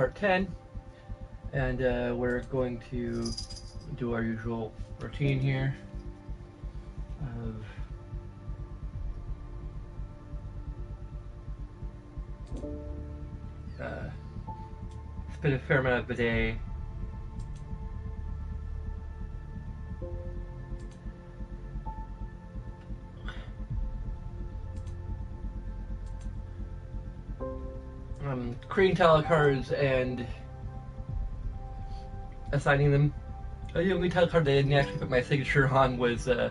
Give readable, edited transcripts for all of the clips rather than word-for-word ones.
part 10, and we're going to do our usual routine here of spend a fair amount of the day creating title cards and assigning them. The only title card that I didn't actually put my signature on was the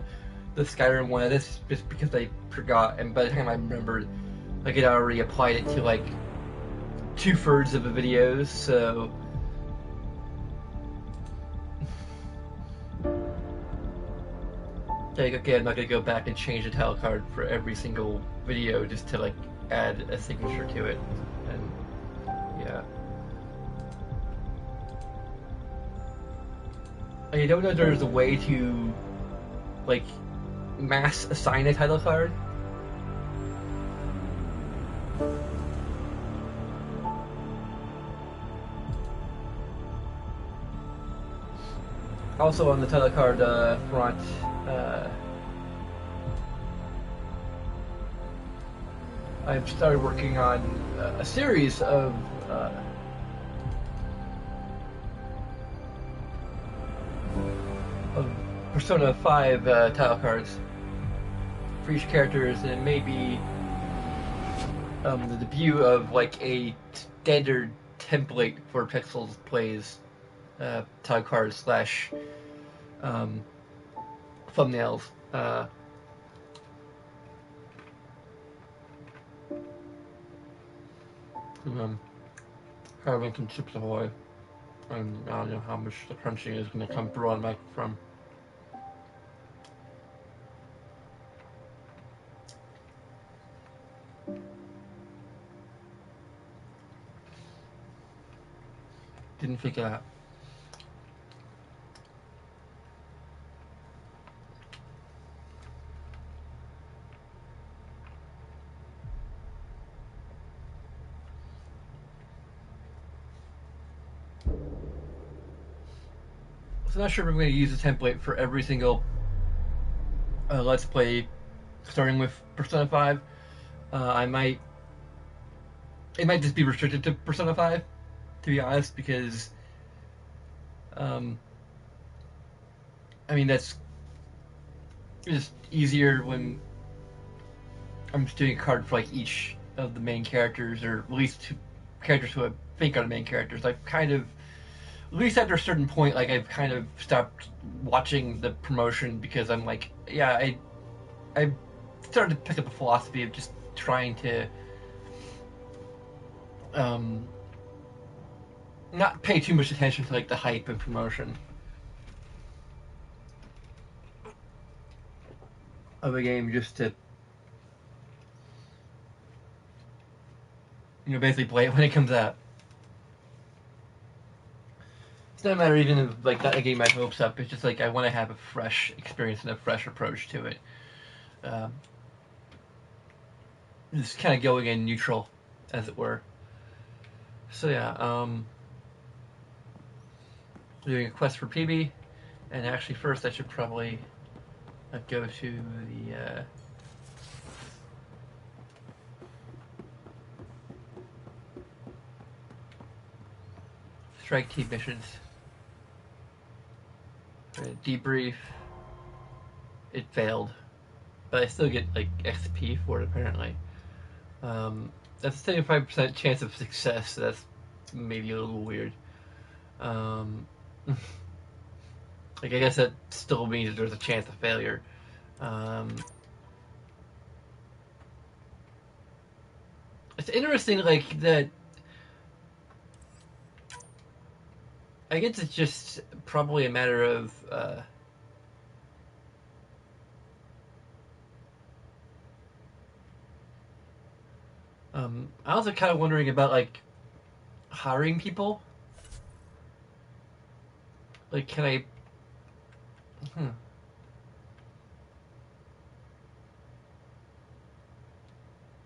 Skyrim one. That's just because I forgot, and by the time I remembered, like, I'd already applied it to like 2/3 of the videos, so like, okay, I'm not gonna go back and change the title card for every single video just to like add a signature to it. And yeah, I don't know if there's a way to like mass assign a title card. Also on the title card front, I've started working on a series of Persona 5 title cards for each characters, and it may be the debut of like a standard template for Pixels Plays title cards slash thumbnails. Having some Chips Ahoy, and I don't know how much the crunching is going to come through on the microphone. Didn't think of that. So I'm not sure if I'm going to use a template for every single Let's Play, starting with Persona 5. It might just be restricted to Persona 5, to be honest, because I mean, that's just easier when I'm just doing a card for like each of the main characters, or at least two characters who I think are the main characters. I've kind of, at least after a certain point, like, I've kind of stopped watching the promotion because I'm like, yeah, I started to pick up a philosophy of just trying to not pay too much attention to like the hype and promotion of a game, just to, you know, basically play it when it comes out. It's not a matter even of like not getting my hopes up. It's just like I want to have a fresh experience and a fresh approach to it. Just kind of going in neutral, as it were. So yeah, doing a quest for PB, and actually first I should probably go to the strike team missions. Debrief. It failed, but I still get like XP for it apparently. That's a 75% chance of success, so that's maybe a little weird. Like, I guess that still means that there's a chance of failure. It's interesting, like, that. I guess it's just probably a matter of I was kind of wondering about like hiring people. Like, can I?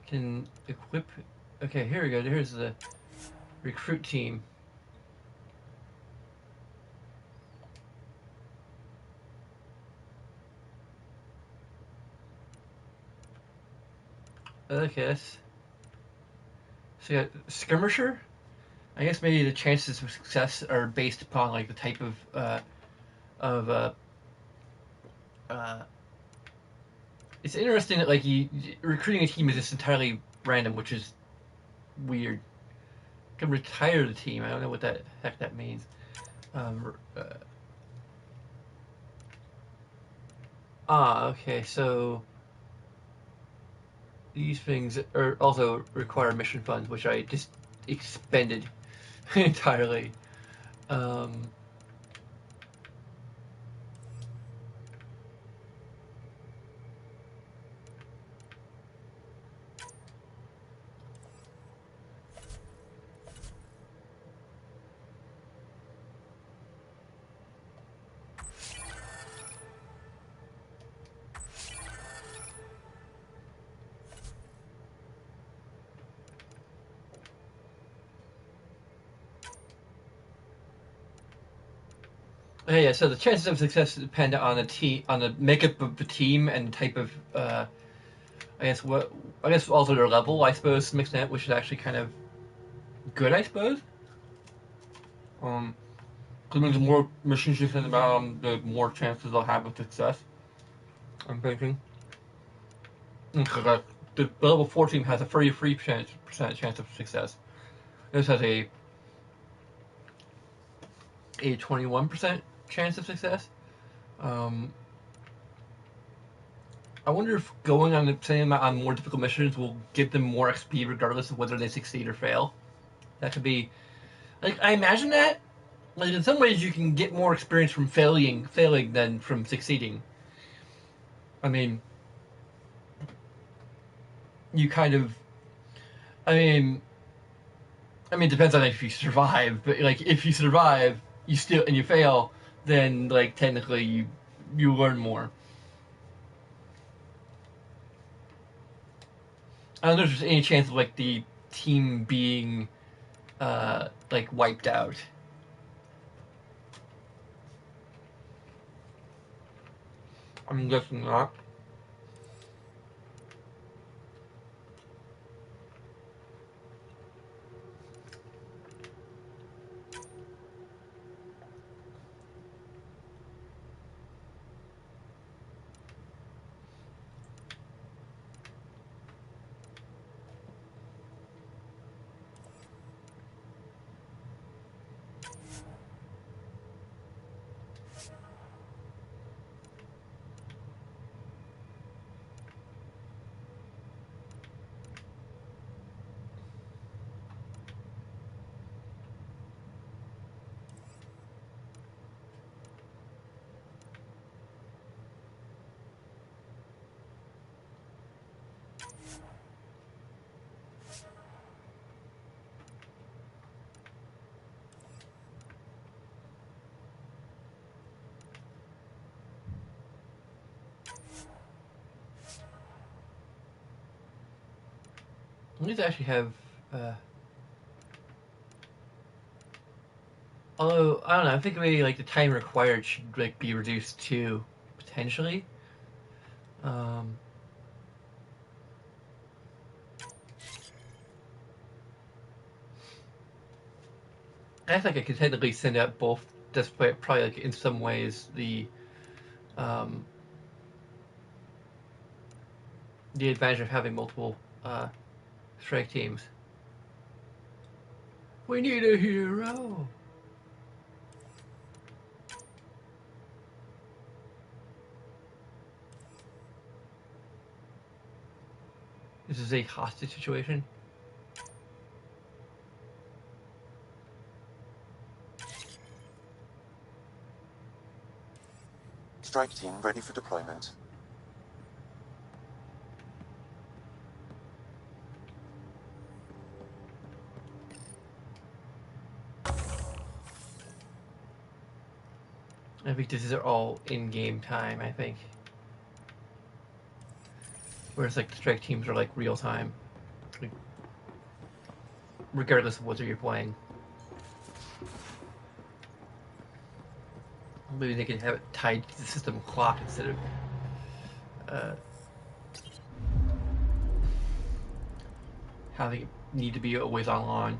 Can equip. Okay, here we go. Here's the recruit team. Okay, so you got skirmisher. I guess maybe the chances of success are based upon like the type of uh, it's interesting that like you recruiting a team is just entirely random, which is weird. You can retire the team. I don't know what that heck that means. Um, uh, okay. So these things are also require mission funds, which I just expended entirely. Um, yeah, so the chances of success depend on the makeup of the team, and type of I guess what I guess also their level. I suppose to mix that, which is actually kind of good. I suppose. Because the more machines you send about them, the more chances they'll have of success. I'm thinking. Because the level 4 team has a 33% chance of success. This has a 21% chance of success. Um, I wonder if going on the same amount on more difficult missions will give them more XP regardless of whether they succeed or fail. That could be like I imagine that. Like in some ways, you can get more experience from failing than from succeeding. I mean, you kind of. I mean, it depends on if you survive. But like, if you survive, you still and you fail, then like technically you learn more. I don't know if there's any chance of like the team being like wiped out. I'm guessing not. We need to actually have. Uh, Although I don't know, I think maybe like the time required should like be reduced too, potentially. Um, I think I could technically send out both. That's probably like in some ways um, the advantage of having multiple strike teams. We need a hero. This is a hostage situation. Strike team ready for deployment. I think this is all in-game time. I think, whereas like the strike teams are like real time, like, regardless of whether you're playing. Maybe they could have it tied to the system clock instead of. Uh, how they need to be always online.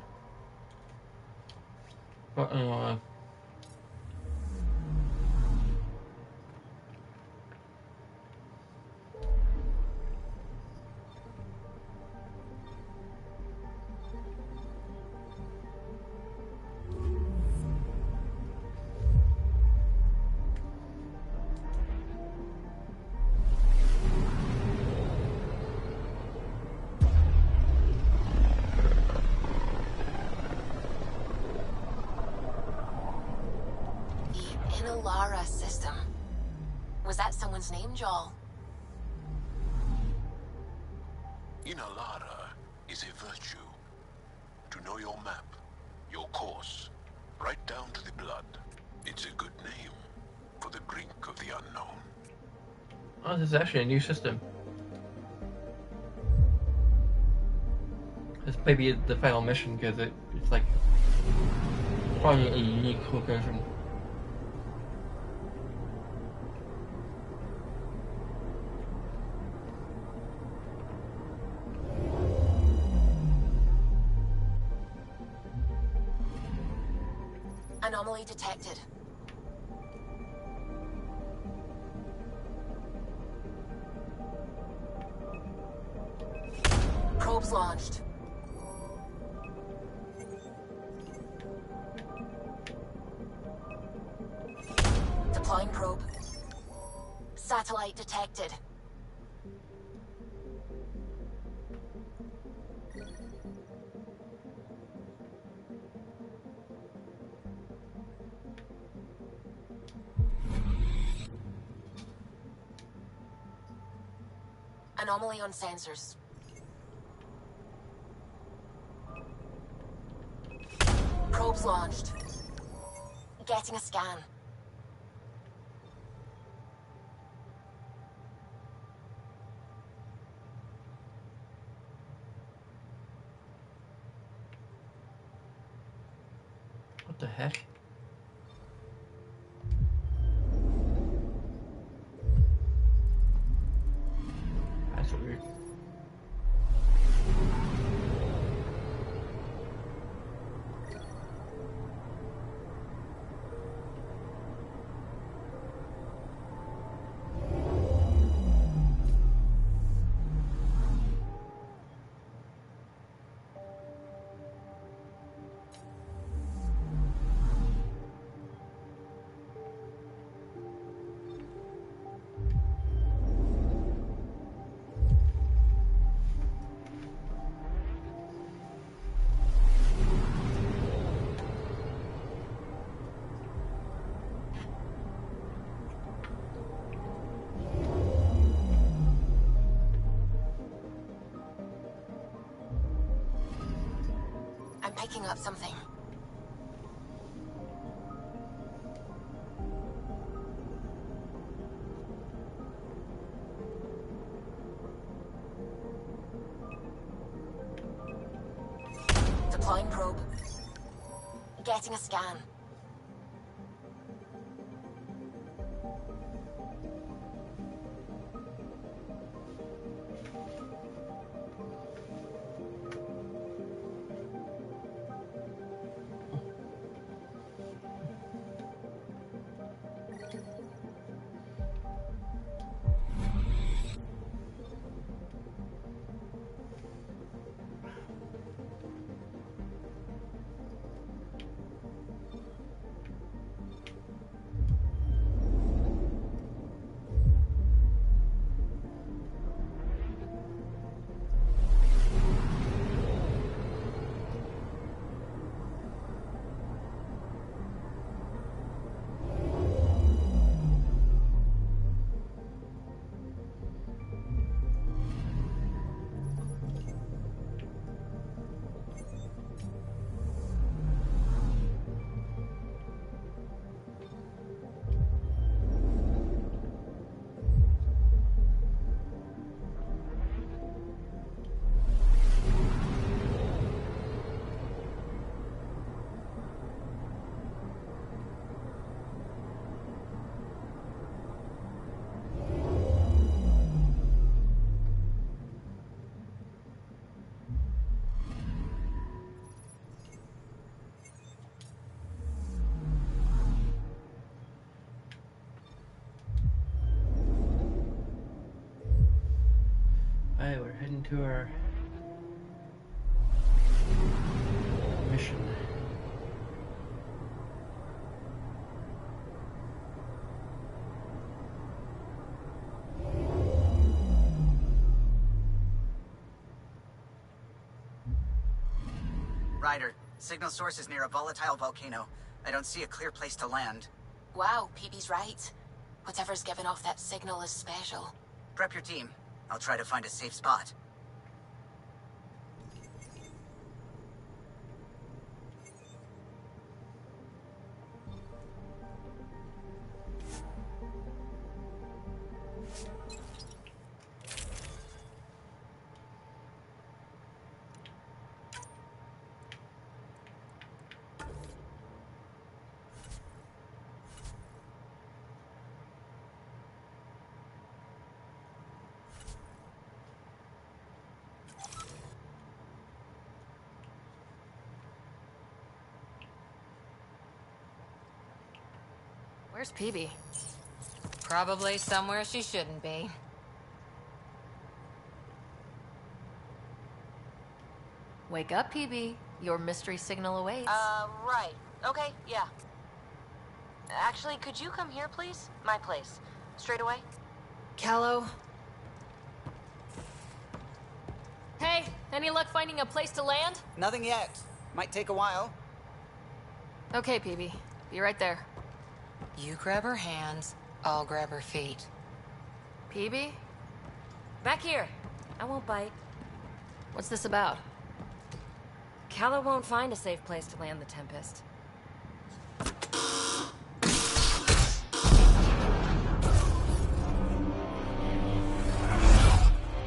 But The Inalara system. Was that someone's name, Joel? Inalara is a virtue. To know your map, your course, right down to the blood. It's a good name for the brink of the unknown. oh, this is actually a new system. This may be the final mission because it's like probably a unique location. Anomaly detected. Probes launched. Deploying probe. Satellite detected. Anomaly on sensors. Probes launched. Getting a scan. What the heck? That's weird. I'm picking up something. Deploying probe. Getting a scan. Alright, we're heading to our mission. Ryder, signal source is near a volatile volcano. I don't see a clear place to land. Wow, PB's right. Whatever's giving off that signal is special. Prep your team. I'll try to find a safe spot. Where's PB? Probably somewhere she shouldn't be. Wake up, PB. Your mystery signal awaits. Right. Okay, yeah. Actually, could you come here, please? My place. Straight away? Callow? Hey, any luck finding a place to land? Nothing yet. Might take a while. Okay, PB. Be right there. You grab her hands, I'll grab her feet. PB? Back here. I won't bite. What's this about? Callow won't find a safe place to land the Tempest.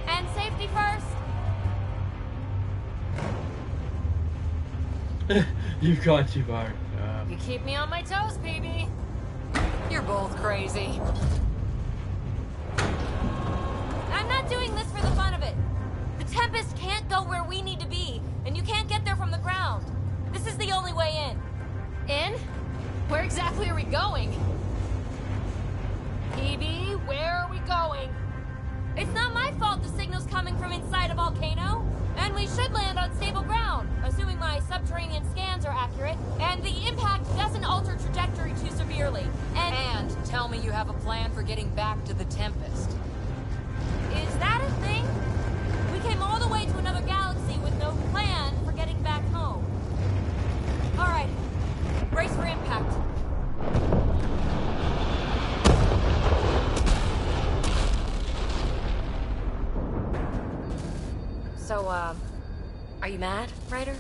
And safety first! You've gone too far. You keep me on my toes, PB. You're both crazy. I'm not doing this for the fun of it. The Tempest can't go where we need to be, and you can't get there from the ground. This is the only way in. In? Where exactly are we going? PB, where are we going? It's not my fault the signal's coming from inside a volcano. And we should land on stable ground, assuming my subterranean scans are accurate, and the impact doesn't alter trajectory too severely. And tell me you have a plan for getting back to the Tempest. Is that a thing? We came all the way to another galaxy with no plan for getting back home. All right, brace for impact. So, are you mad, Ryder?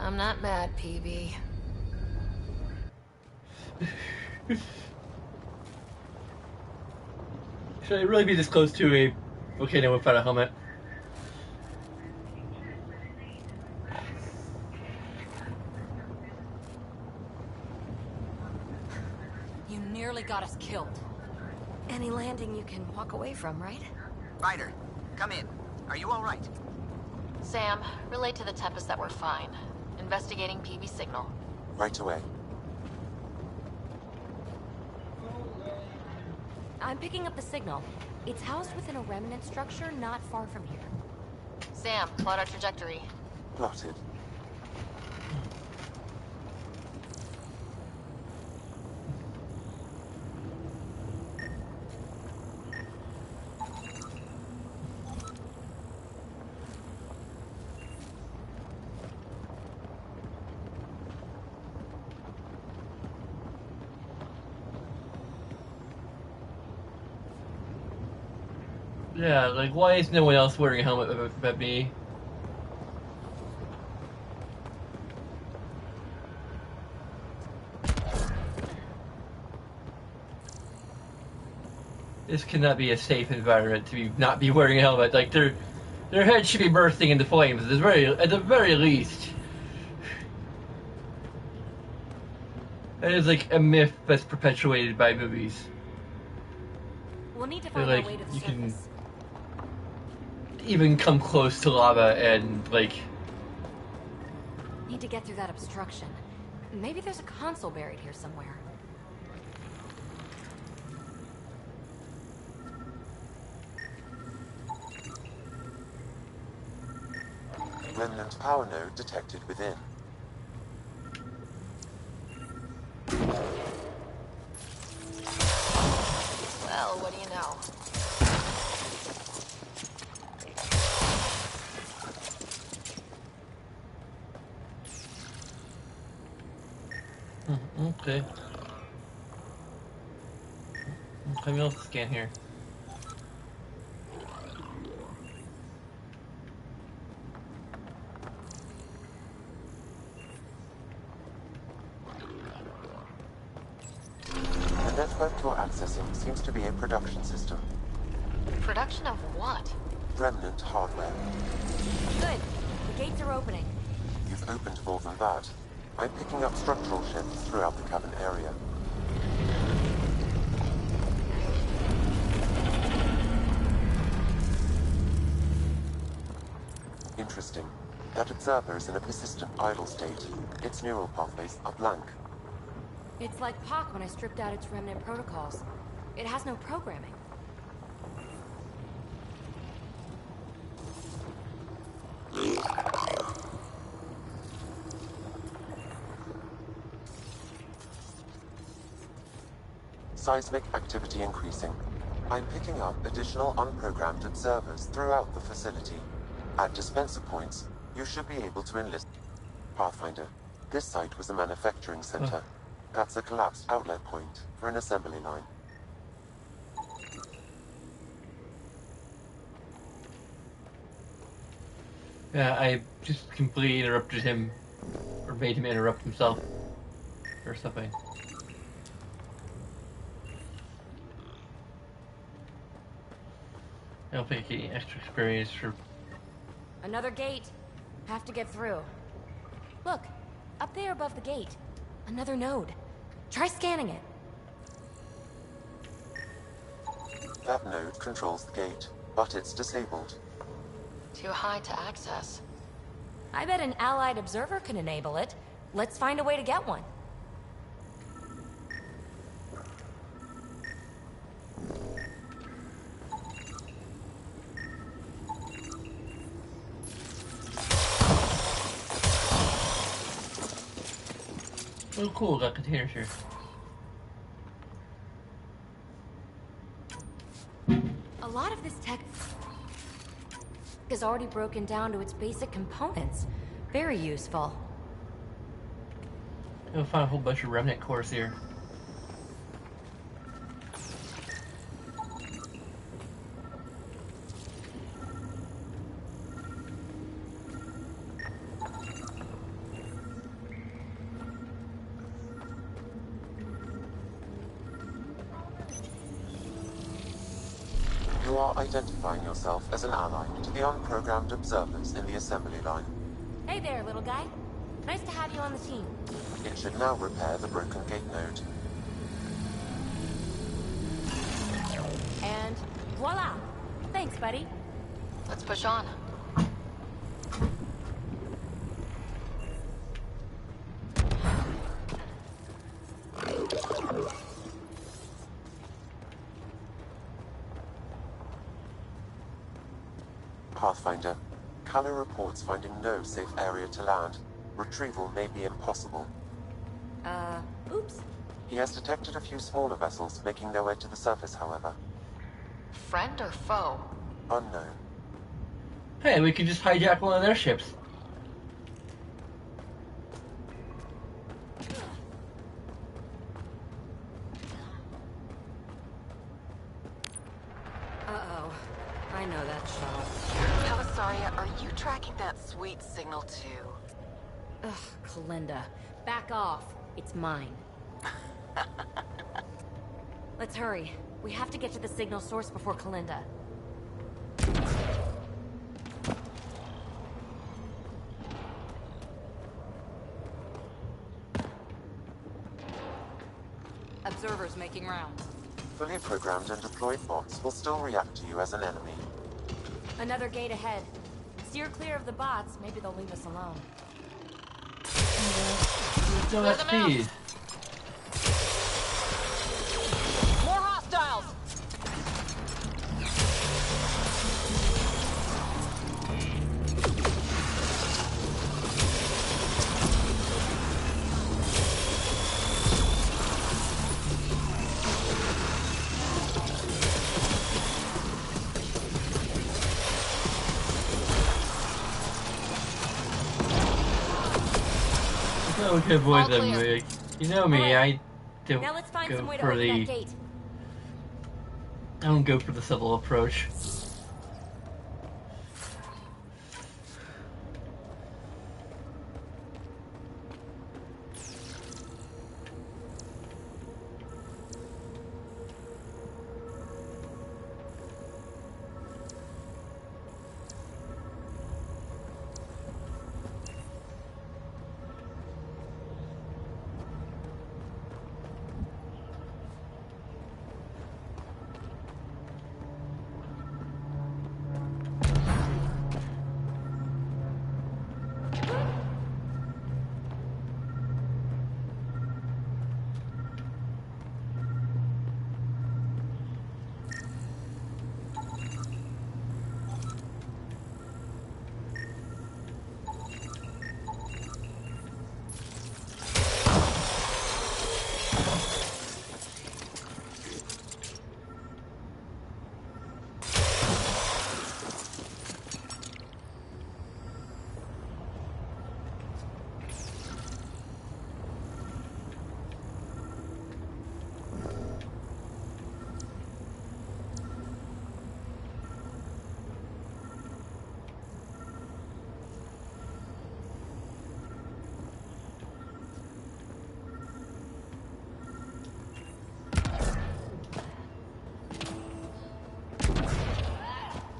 I'm not mad, PB. Should I really be this close to a volcano without a helmet? You nearly got us killed. Any landing you can walk away from, right? Ryder, come in. Are you all right? Sam, relay to the Tempest that we're fine. Investigating PB signal. Right away. I'm picking up the signal. It's housed within a remnant structure not far from here. Sam, plot our trajectory. Plotted. Yeah, like, why is no one else wearing a helmet but me? This cannot be a safe environment to not be wearing a helmet. Like, their heads should be bursting into flames at the very least. That is like a myth that's perpetuated by movies. We'll need to They're find our like, way to the you can surface. even come close to lava and, like... Need to get through that obstruction. Maybe there's a console buried here somewhere. Remnant power node detected within. Well, what do you know? Okay. Something else to scan here. The network you're accessing seems to be a production system. Production of what? Remnant hardware. Good. The gates are opening. You've opened more than that. I'm picking up structural shifts throughout the cavern area. Interesting. That observer is in a persistent idle state. Its neural pathways are blank. It's like Pac when I stripped out its remnant protocols. It has no programming. Seismic activity increasing. I'm picking up additional unprogrammed observers throughout the facility. At dispenser points, you should be able to enlist. Pathfinder, this site was a manufacturing center. That's a collapsed outlet point for an assembly line. Yeah, I just completely interrupted him, or made him interrupt himself, or something. I don't think I get any extra experience for... Another gate. Have to get through. Look, up there above the gate. Another node. Try scanning it. That node controls the gate, but it's disabled. Too high to access. I bet an allied observer can enable it. Let's find a way to get one. Oh, cool, got containers here. A lot of this tech is already broken down to its basic components. Very useful. You'll find a whole bunch of remnant cores here. You are identifying yourself as an ally to the unprogrammed observers in the assembly line. Hey there, little guy. Nice to have you on the team. It should now repair the broken gate node. And voila! Thanks, buddy. Let's push on. Pathfinder, Kala reports finding no safe area to land. Retrieval may be impossible. Oops. He has detected a few smaller vessels making their way to the surface, however. Friend or foe? Unknown. Hey, we can just hijack one of their ships. Uh-oh. I know that shot. Kawasari, are you tracking that sweet signal too? Ugh, Kalinda. Back off. It's mine. Let's hurry. We have to get to the signal source before Kalinda. Observers making rounds. Fully programmed and deployed bots will still react to you as an enemy. Another gate ahead. Steer clear of the bots. Maybe they'll leave us alone. still Clear at them out. speed. More hostiles. No, we can avoid All them. clear. You know me, Alright. I don't Now let's find go some way to for open that the. gate. I don't go for the subtle approach.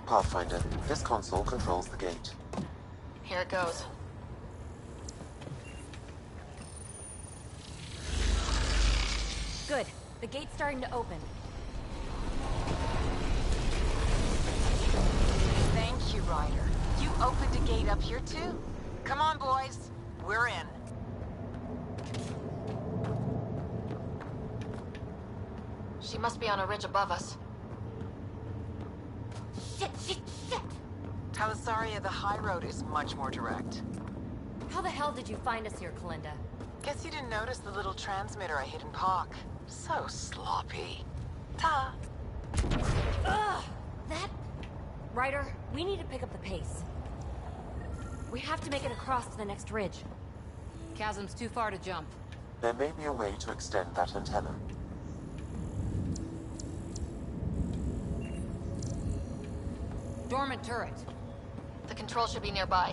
Pathfinder, this console controls the gate. Here it goes. Good. The gate's starting to open. Thank you, Ryder. You opened a gate up here too? Come on, boys. We're in. She must be on a ridge above us. Shit! Talisaria, the high road is much more direct. How the hell did you find us here, Kalinda? Guess you didn't notice the little transmitter I hid in Park. So sloppy. Ta. Ugh! That... Ryder, we need to pick up the pace. We have to make it across to the next ridge. Chasm's too far to jump. There may be a way to extend that antenna. Dormant turret. The control should be nearby.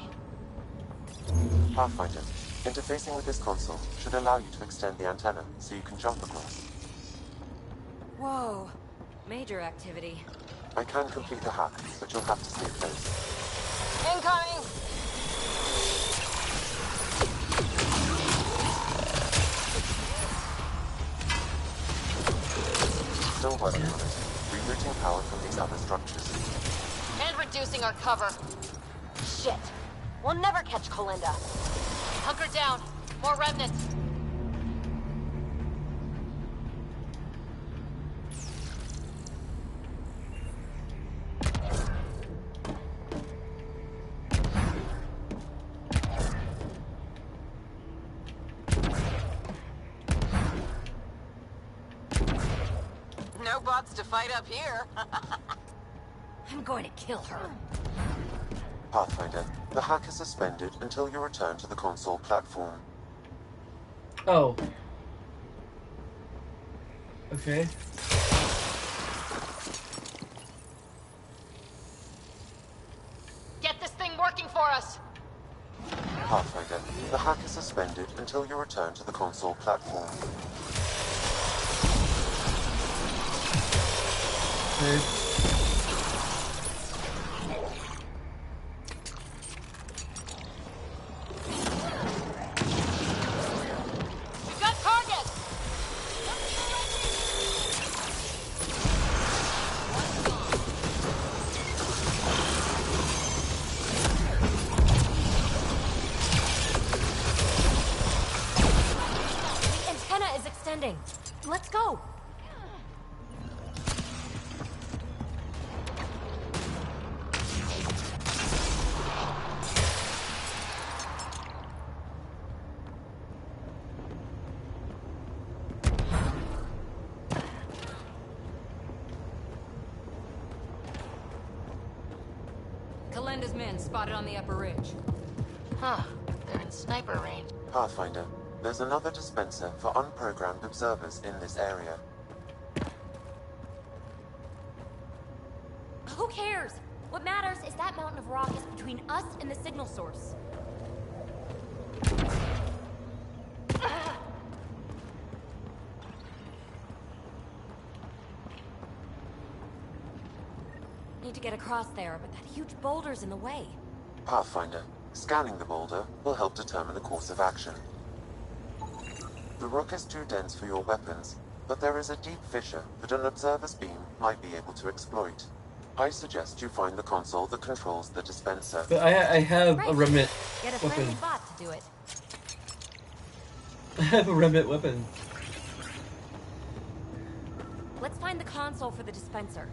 Pathfinder, interfacing with this console should allow you to extend the antenna so you can jump across. Whoa. Major activity. I can complete the hack, but you'll have to stay close. Incoming! Still working on it. Rerouting power from these other structures. And reducing our cover. Shit. We'll never catch Kalinda. Hunker down. More remnants. No bots to fight up here. I'm going to kill her. Pathfinder, the hack is suspended until you return to the console platform. Oh. Okay. Get this thing working for us. Pathfinder, the hack is suspended until you return to the console platform. Okay. We've got targets. Kalenda's men spotted on the upper ridge. Huh. They're in sniper range. Pathfinder, there's another dispenser for unprogrammed observers in this area. Who cares? What matters is that mountain of rock is between us and the signal source. Need to get across there, but that huge boulder's in the way. Pathfinder, scanning the boulder will help determine the course of action. The rock is too dense for your weapons, but there is a deep fissure that an observer's beam might be able to exploit. I suggest you find the console that controls the dispenser. But I have Right. a remnant Get a friendly weapon. bot to do it. I have a remnant weapon. Let's find the console for the dispenser.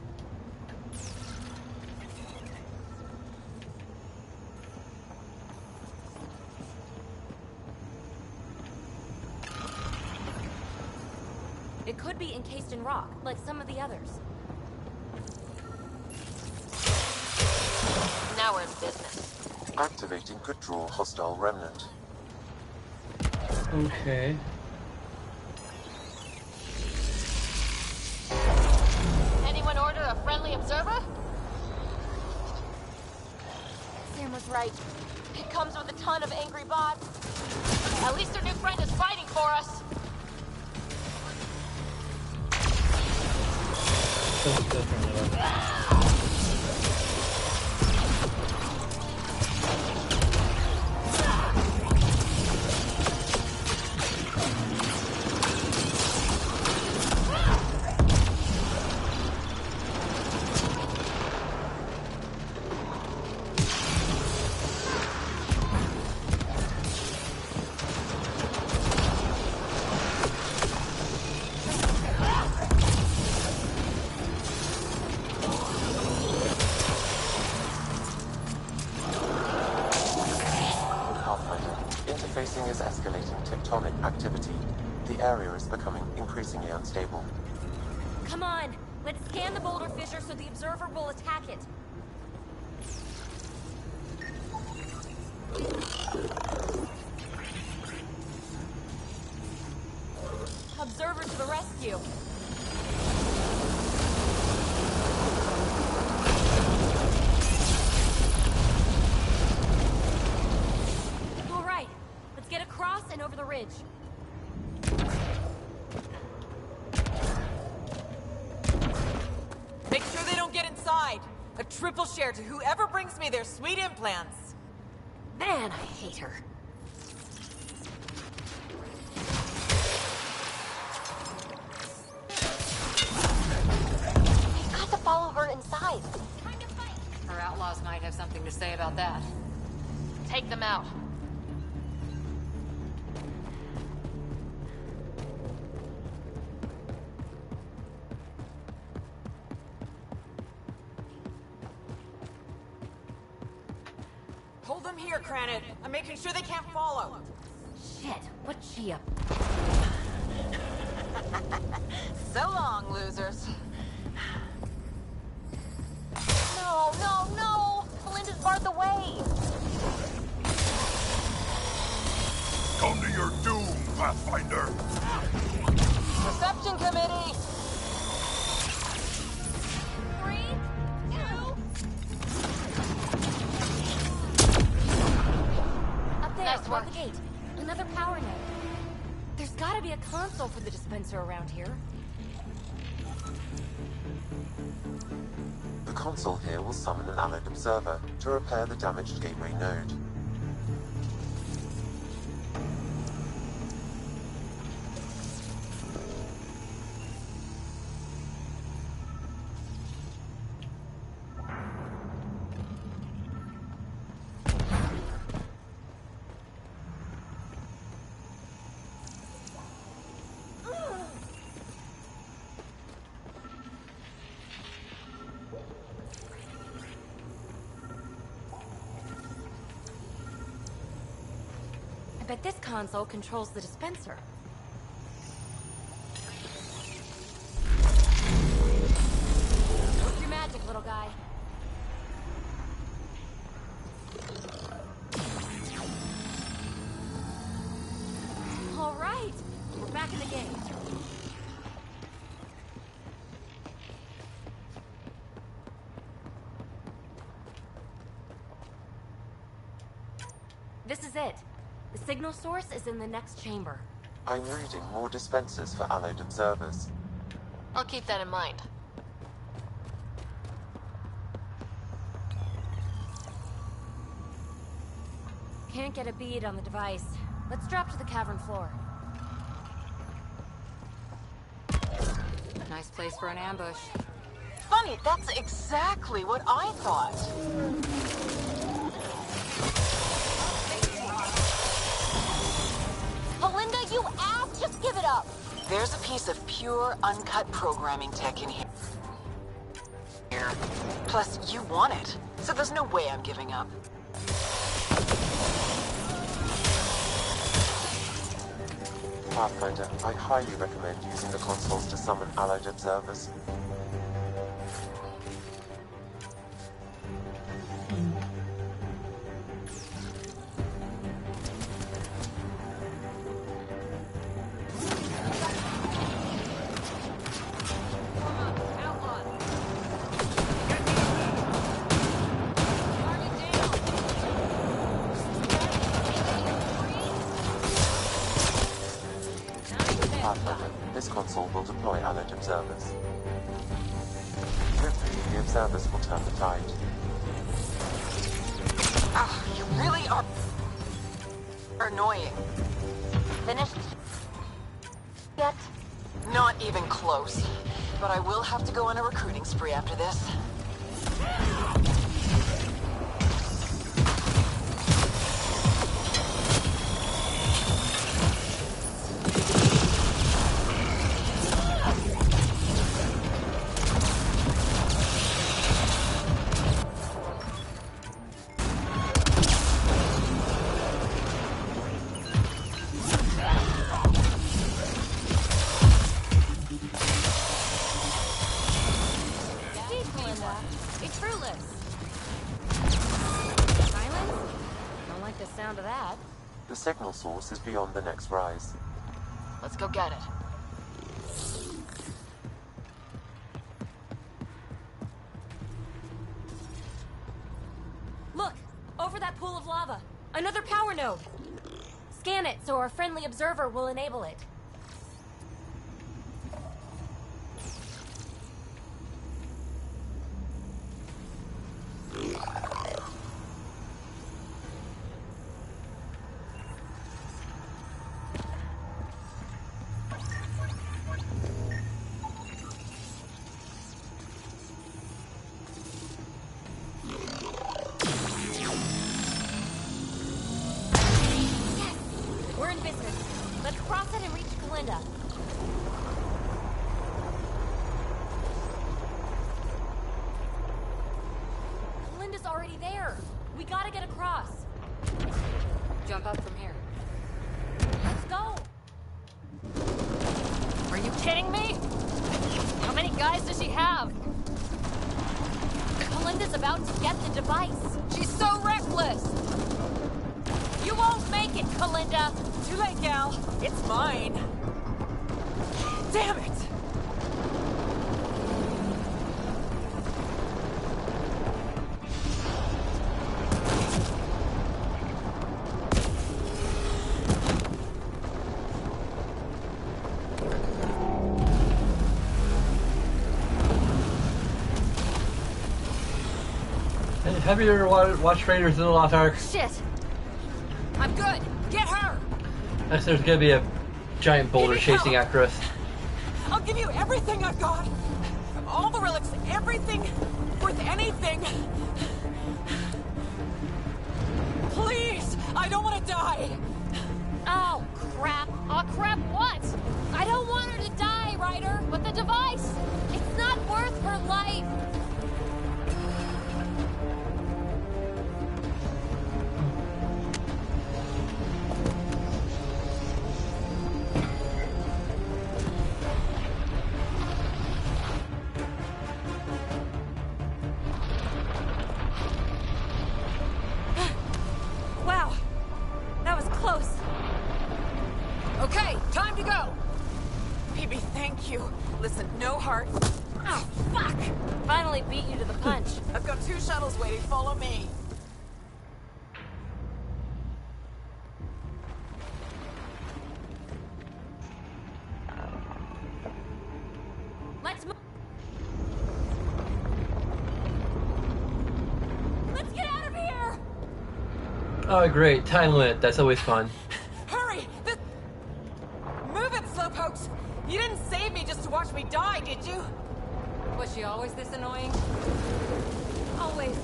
It could be encased in rock, like some of the others. Now we're in business. Activating could draw hostile remnant. Okay. Anyone order a friendly observer? Sam was right. It comes with a ton of angry bots. At least our new friend is fighting for us. Don't turn it off. Interfacing is escalating tectonic activity. The area is becoming increasingly unstable. Come on, let's scan the boulder fissure so the observer will attack it. Observer to the rescue. All right, let's get across and over the ridge. Make sure they don't get inside. A triple share to whoever brings me their sweet implants. Man, I hate her. We've got to follow her inside. Our outlaws might have something to say about that. Take them out. Hold them here, Cranit. I'm making sure they can't follow. Shit, what's she up? So long, losers. No, no, no! Melinda's barred the way! Come to your doom, Pathfinder. Reception committee! 3, 2... Up there, Nice toward work. the gate. Another power node. There's gotta be a console for the dispenser around here. The console here will summon an allied observer to repair the damaged gateway node. I bet this console controls the dispenser. Work your magic, little guy. the gate. This is it. The signal source is in the next chamber. I'm reading more dispensers for allied observers. I'll keep that in mind. Can't get a bead on the device. Let's drop to the cavern floor. Nice place for an ambush. Funny, that's exactly what I thought. Belinda, you ass! Just give it up! There's a piece of pure, uncut programming tech in here. Plus, you want it, so there's no way I'm giving up. Pathfinder, I highly recommend using the consoles to summon allied observers. Pathfinder, this console will deploy allied observers. Hopefully, the observers will turn the tide. Ah, you really are annoying. Finished? Yet? Not even close. But I will have to go on a recruiting spree after this. It's fruitless. Silence? Don't like the sound of that. The signal source is beyond the next rise. Let's go get it. Look! Over that pool of lava! Another power node! Scan it so our friendly observer will enable it. We're in business. Let's cross it and reach Kalinda. Kalinda's already there. We gotta get across. Jump up from here. Let's go. Are you kidding me? How many guys does she have? Kalinda's about to get the device. She's so reckless! You won't make it, Kalinda. Too late, gal. It's mine. Damn it! Have you ever watched Raiders of the Lost Ark? Shit. I'm good. Get her! There's gonna be a giant boulder chasing after us. I'll give you everything I've got. All the relics, everything worth anything. Please, I don't want to die. Oh, crap. Oh, crap, what? I don't want her to die, Ryder, but the device, it's not worth her life. Wow, that was close. Okay, time to go. part. Oh, fuck! Finally beat you to the punch. I've got 2 shuttles waiting. Follow me. Let's move. Let's get out of here! Oh, great. Time limit. That's always fun. Hurry! Move it, slowpokes! You didn't save me just to watch me die, did you? Was she always this annoying? Always.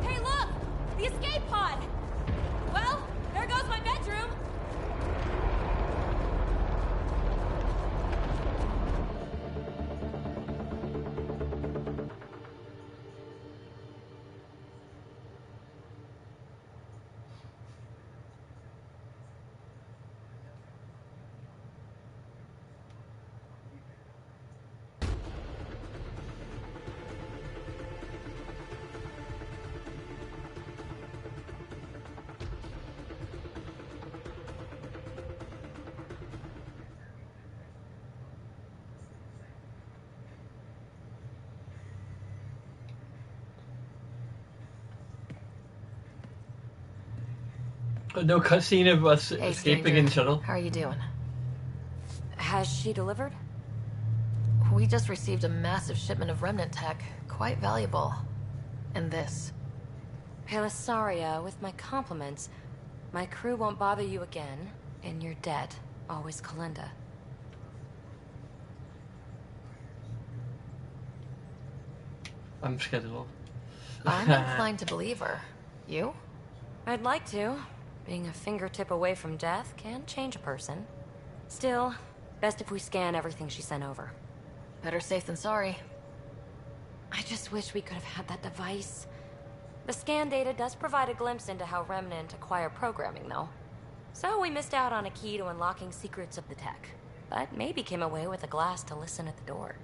Hey, look! The escape pod! Well, there goes my bedroom! No cutscene of us Hey, escaping stranger. in the shuttle. How are you doing? Has she delivered? We just received a massive shipment of remnant tech. Quite valuable. And this. Pelisaria, with my compliments. My crew won't bother you again. And you're dead. Always Kalinda. I'm skeptical. I'm inclined to believe her. You? I'd like to. Being a fingertip away from death can change a person. Still, best if we scan everything she sent over. Better safe than sorry. I just wish we could have had that device. The scan data does provide a glimpse into how Remnant acquire programming, though. So we missed out on a key to unlocking secrets of the tech. But maybe came away with a glass to listen at the door.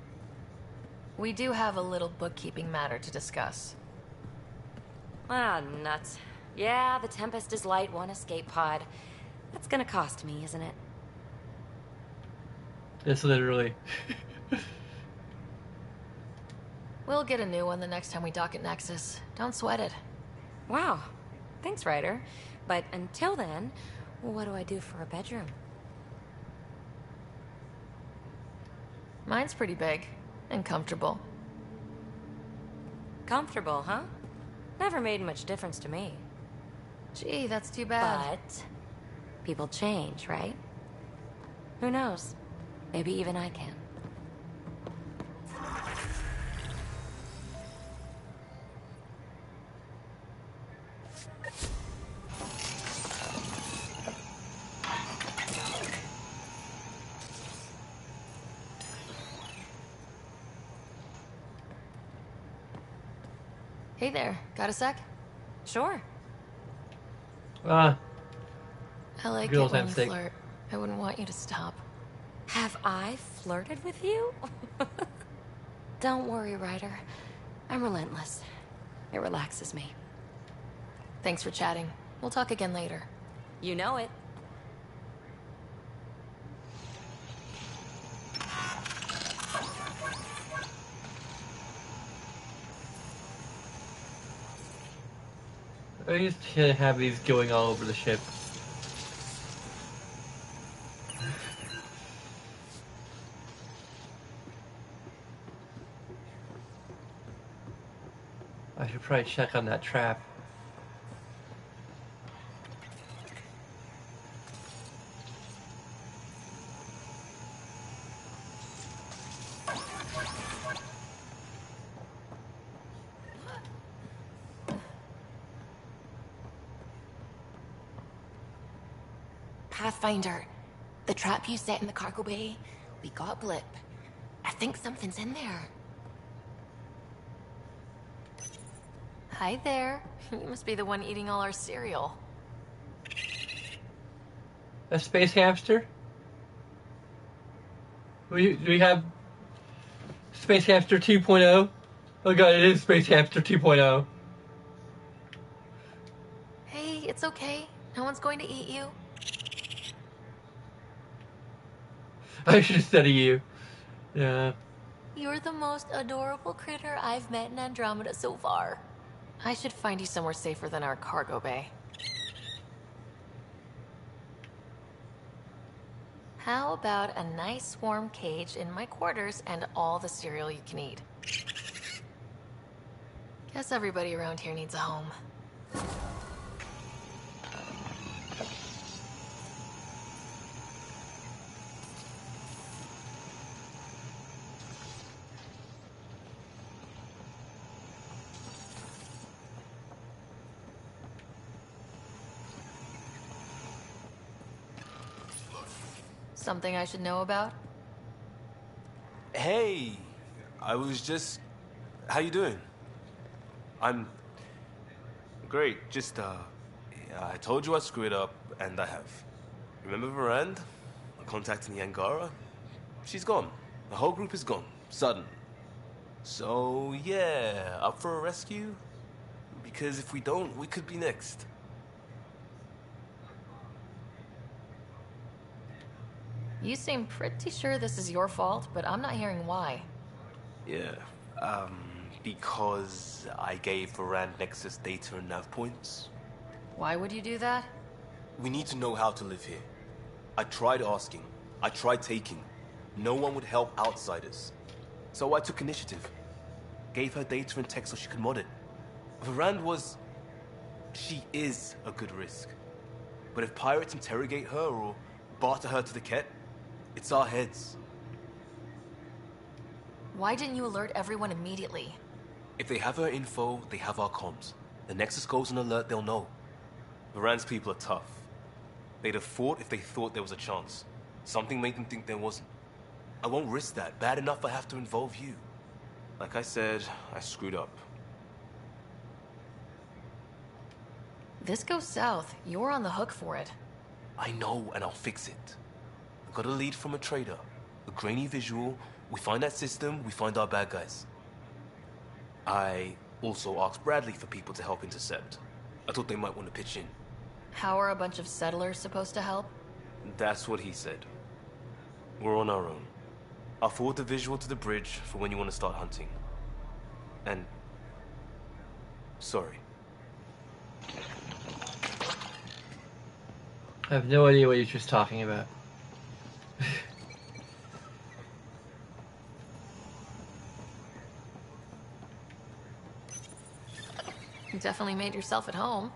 We do have a little bookkeeping matter to discuss. Ah, nuts. Yeah, the Tempest is light, 1 escape pod. That's gonna cost me, isn't it? It's literally. We'll get a new one the next time we dock at Nexus. Don't sweat it. Wow. Thanks, Ryder. But until then, what do I do for a bedroom? Mine's pretty big. And comfortable. Comfortable, huh? Never made much difference to me. Gee, that's too bad. But people change, right? Who knows? Maybe even I can. Hey there, got a sec? Sure. Ah, I like Good it old when time you steak. flirt. I wouldn't want you to stop. Have I flirted with you? Don't worry, Ryder. I'm relentless. It relaxes me. Thanks for chatting. We'll talk again later. You know it. I used to have these going all over the ship. I should probably check on that trap. Pathfinder, the trap you set in the cargo bay, we got a blip. I think something's in there. Hi there. You must be the one eating all our cereal. A space hamster? Do we have Space Hamster 2.0? Oh god, it is Space Hamster 2.0. Hey, it's okay. No one's going to eat you. I should have said you. Yeah. You're the most adorable critter I've met in Andromeda so far. I should find you somewhere safer than our cargo bay. How about a nice warm cage in my quarters and all the cereal you can eat? Guess everybody around here needs a home. Something I should know about? Hey, I was just... How you doing? I'm... Great, just, yeah, I told you I screwed up, and I have. Remember Varand? Contacting the Angara? She's gone. The whole group is gone. Sudden. So, yeah, up for a rescue? Because if we don't, we could be next. You seem pretty sure this is your fault, but I'm not hearing why. Yeah, because I gave Varand Nexus data and nav points. Why would you do that? We need to know how to live here. I tried asking. I tried taking. No one would help outsiders. So I took initiative. Gave her data and tech so she could mod it. Varand was... She is a good risk. But if pirates interrogate her or barter her to the Ket, it's our heads. Why didn't you alert everyone immediately? If they have her info, they have our comms. The Nexus goes on alert, they'll know. Varand's people are tough. They'd have fought if they thought there was a chance. Something made them think there wasn't. I won't risk that. Bad enough I have to involve you. Like I said, I screwed up. This goes south. You're on the hook for it. I know, and I'll fix it. I got a lead from a trader. A grainy visual. We find that system, we find our bad guys. I also asked Bradley for people to help intercept. I thought they might want to pitch in. How are a bunch of settlers supposed to help? That's what he said. We're on our own. I'll forward the visual to the bridge for when you want to start hunting. And... sorry. I have no idea what you're just talking about. You definitely made yourself at home.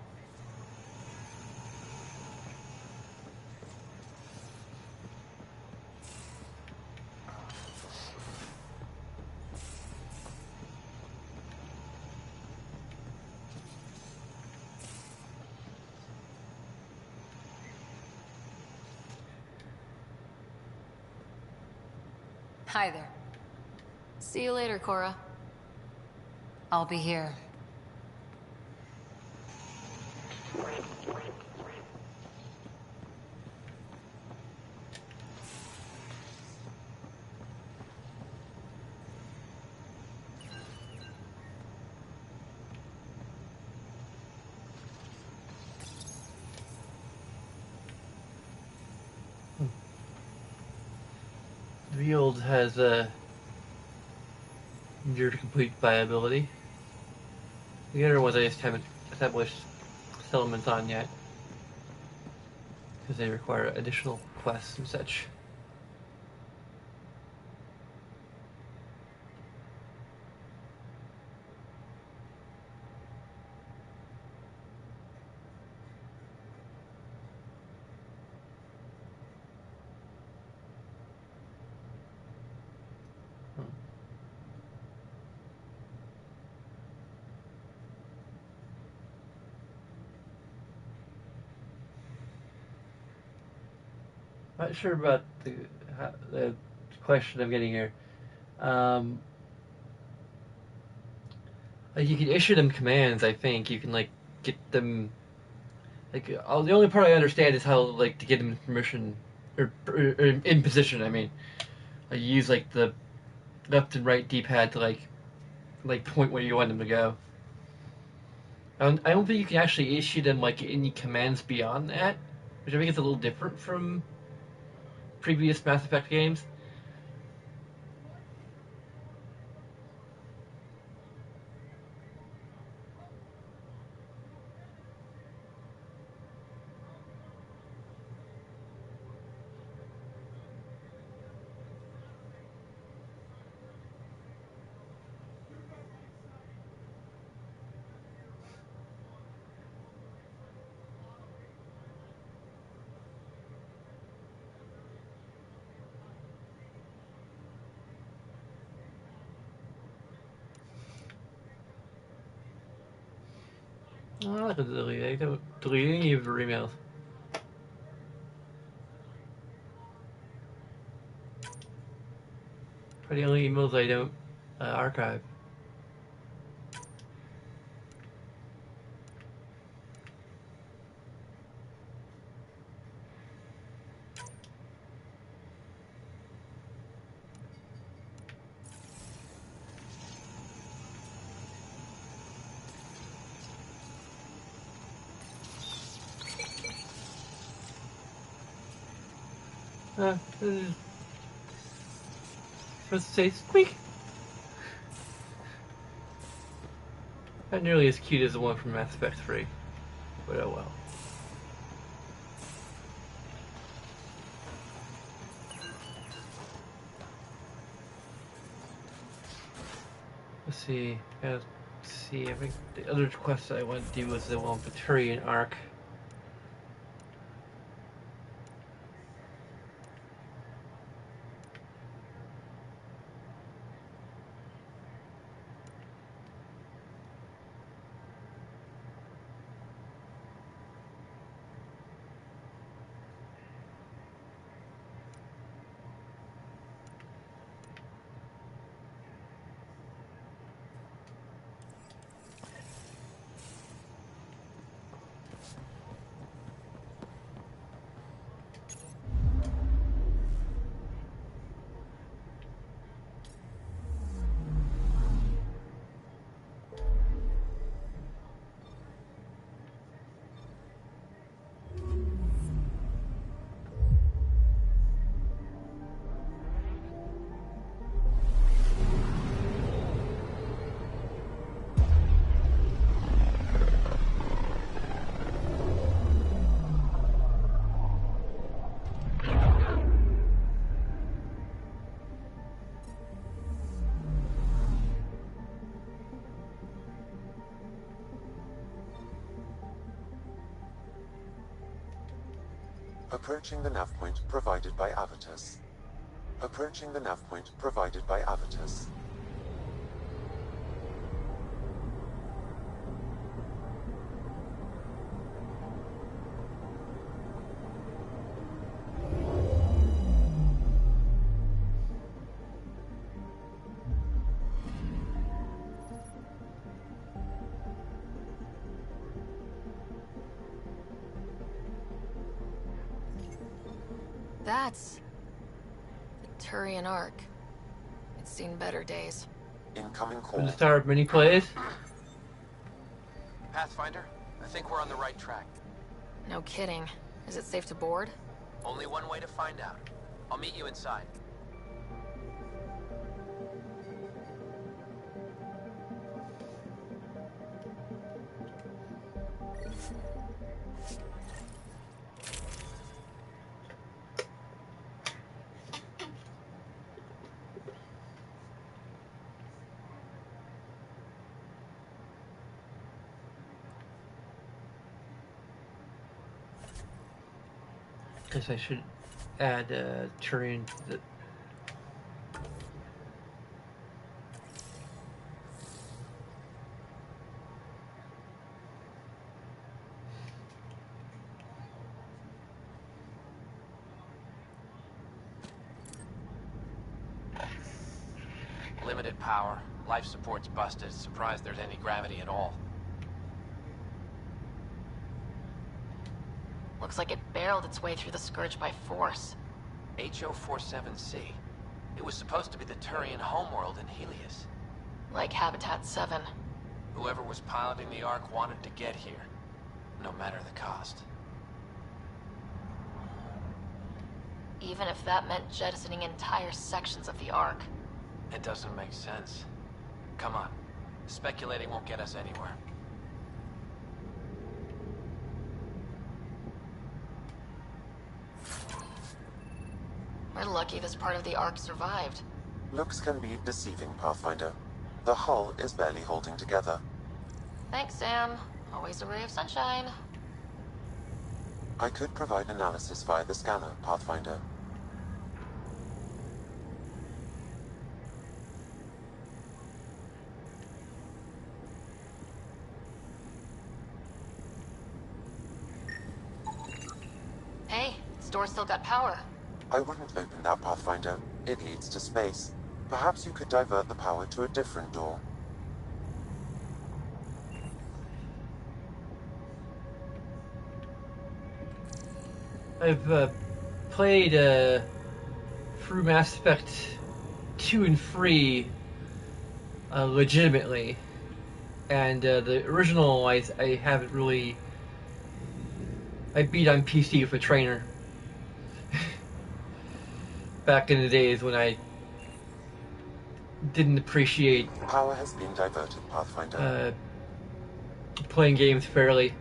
Hi there. See you later, Cora. I'll be here. Field has near complete viability. The other ones I just haven't established settlements on yet, because they require additional quests and such. Not sure about the question I'm getting here. Like you can issue them commands. I think you can like get them. Like the only part I understand is how like to get them permission or in position. I mean, like, you use like the left and right D-pad to like point where you want them to go. I don't think you can actually issue them like any commands beyond that, which I think is a little different from previous Mass Effect games. Oh, I like a delete. I don't delete any of your emails. For the only emails I don't archive. Supposed to say squeak. Not nearly as cute as the one from Mass Effect 3, but oh well. Let's see. Let's see. I think the other quest I went to do was the one with the Turian Arc. Approaching the nav point provided by Avitus. Approaching the nav point provided by Avitus. That's the Turian Arc. It's seen better days. Incoming call. From the start of mini plays. Pathfinder, I think we're on the right track. No kidding. Is it safe to board? Only one way to find out. I'll meet you inside. Guess I should add Turian to the... Limited power. Life support's busted. Surprised there's any gravity at all. Looks like it barreled its way through the Scourge by force. HO-47C. It was supposed to be the Turian homeworld in Helios. Like Habitat 7. Whoever was piloting the Ark wanted to get here, no matter the cost. even if that meant jettisoning entire sections of the Ark. It doesn't make sense. Come on. Speculating won't get us anywhere. We're lucky this part of the Ark survived. Looks can be deceiving, Pathfinder. The hull is barely holding together. Thanks, Sam. Always a ray of sunshine. I could provide analysis via the scanner, Pathfinder. Hey, store still got power. I wouldn't open that, Pathfinder. It leads to space. Perhaps you could divert the power to a different door. I've played through Mass Effect 2 and 3 legitimately, and the original I haven't really. I beat on PC with a trainer back in the days when I didn't appreciate Power has been diverted, Pathfinder. playing games fairly.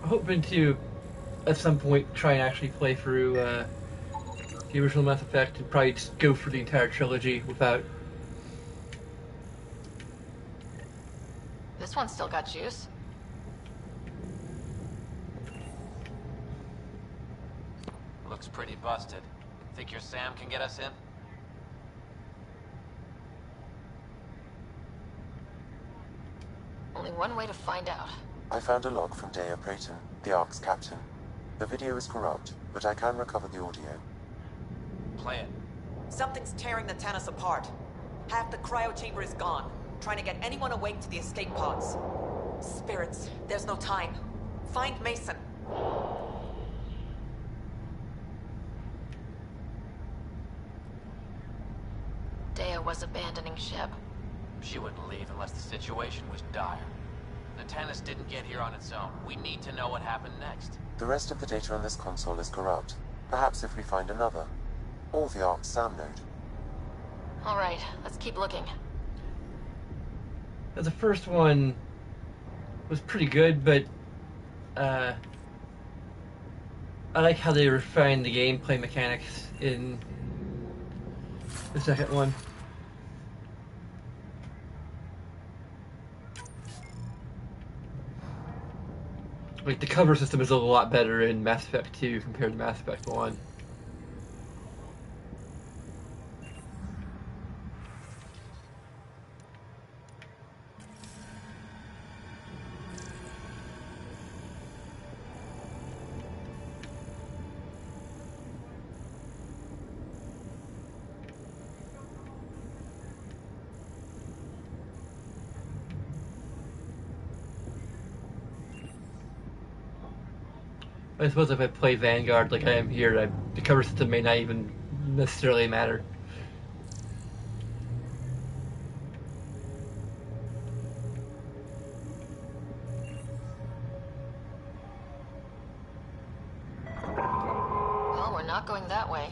Hoping to, at some point, try and actually play through the original Mass Effect and probably just go for the entire trilogy without. This one's still got juice. Looks pretty busted. Think your Sam can get us in? Only one way to find out. I found a log from Dea Prayton, the Ark's captain. The video is corrupt, but I can recover the audio. Play it. Something's tearing the Tannis apart. Half the cryo chamber is gone, trying to get anyone awake to the escape pods. Spirits, there's no time. Find Mason. Dea was abandoning ship. She wouldn't leave unless the situation was dire. The Tannis didn't get here on its own. We need to know what happened next. The rest of the data on this console is corrupt. Perhaps if we find another. Or the Ark's SAM node. Alright, let's keep looking. The first one was pretty good, but I like how they refined the gameplay mechanics in the second one. Like, the cover system is a lot better in Mass Effect 2 compared to Mass Effect 1. I suppose if I play Vanguard like I am here, the cover system may not even necessarily matter. Well, we're not going that way.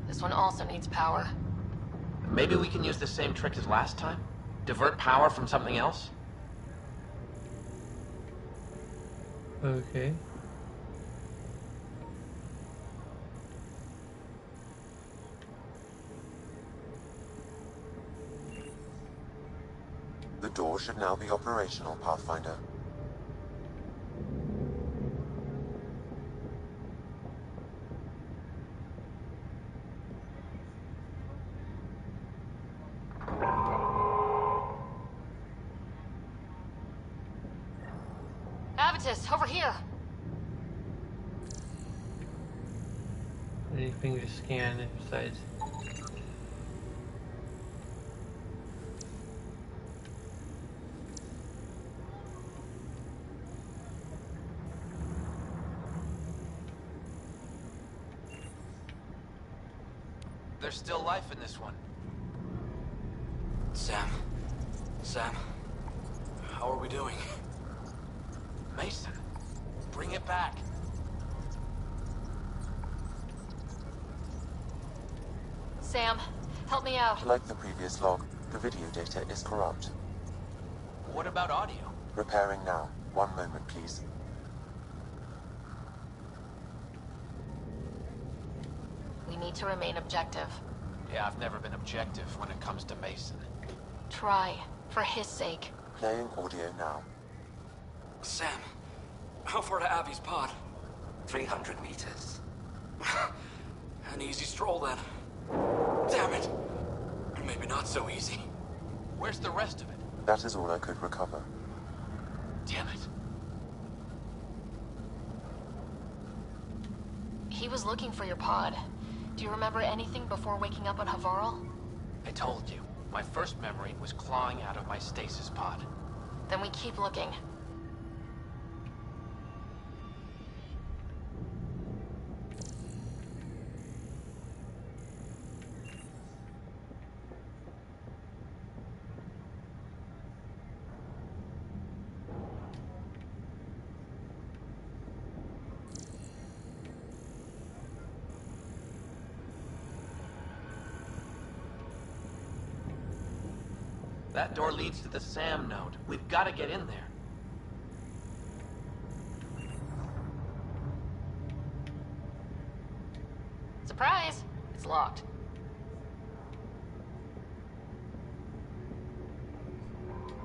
This one also needs power. Maybe we can use the same trick as last time? Divert power from something else? Okay. The door should now be operational, Pathfinder. Avitus, over here! Anything to scan inside? There's still life in this one. Sam. How are we doing? Mason, bring it back. Sam, help me out. Like the previous log, the video data is corrupt. What about audio? Repairing now. 1 moment, please. We need to remain objective. Yeah, I've never been objective when it comes to Mason. Try, for his sake. Playing audio now. Sam, how far to Abby's pod? 300 meters. An easy stroll then. Damn it! Maybe not so easy. Where's the rest of it? That is all I could recover. Damn it. He was looking for your pod. Do you remember anything before waking up on Havarl? I told you. My first memory was clawing out of my stasis pod. Then we keep looking. That door leads to the SAM node. We've got to get in there. Surprise! It's locked.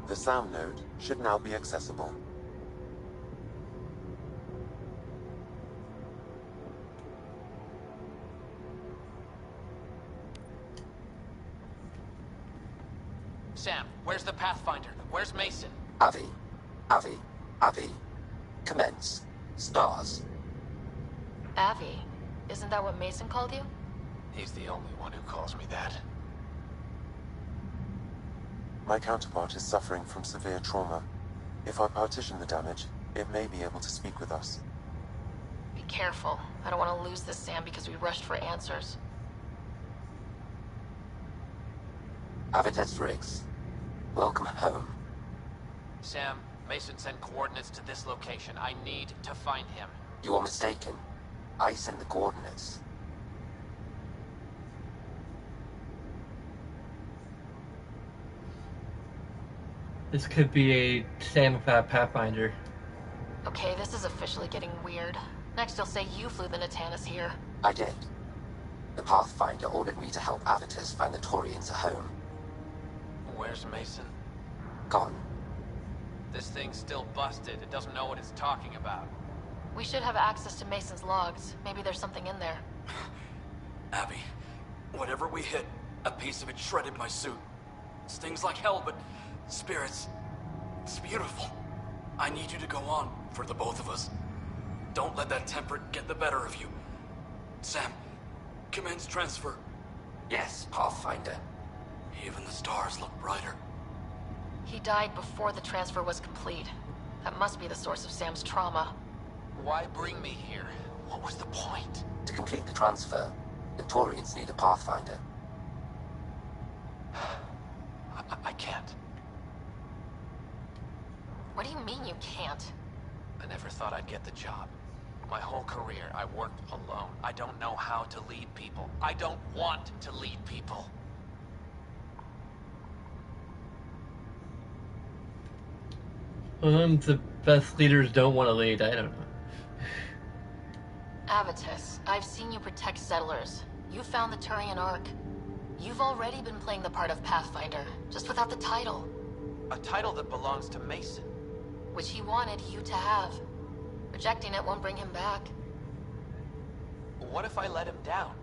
The SAM node should now be accessible. Sam, where's the Pathfinder? Where's Mason? Avi. Commence. Stars. Avi, isn't that what Mason called you? He's the only one who calls me that. My counterpart is suffering from severe trauma. If I partition the damage, it may be able to speak with us. Be careful. I don't want to lose this Sam because we rushed for answers. Avitus Riggs. Welcome home. Sam, Mason sent coordinates to this location. I need to find him. You are mistaken. I sent the coordinates. This could be a Sam without Pathfinder. Okay, this is officially getting weird. Next you'll say you flew the Natanus here. I did. The Pathfinder ordered me to help Avitus find the Taurians a home. Where's Mason? Gone. This thing's still busted. It doesn't know what it's talking about. We should have access to Mason's logs. Maybe there's something in there. Abby, whenever we hit, a piece of it shredded my suit. Stings like hell, but spirits, it's beautiful. I need you to go on, for the both of us. Don't let that temper get the better of you. Sam, commence transfer. Yes, Pathfinder. Even the stars look brighter. He died before the transfer was complete. That must be the source of Sam's trauma. Why bring me here? What was the point? To complete the transfer, the Taurians need a Pathfinder. I can't. What do you mean you can't? I never thought I'd get the job. My whole career, I worked alone. I don't know how to lead people. I don't want to lead people. The best leaders don't want to lead. I don't know. Avitus, I've seen you protect settlers. You found the Turian Ark. You've already been playing the part of Pathfinder, just without the title. A title that belongs to Mason. Which he wanted you to have. Rejecting it won't bring him back. What if I let him down?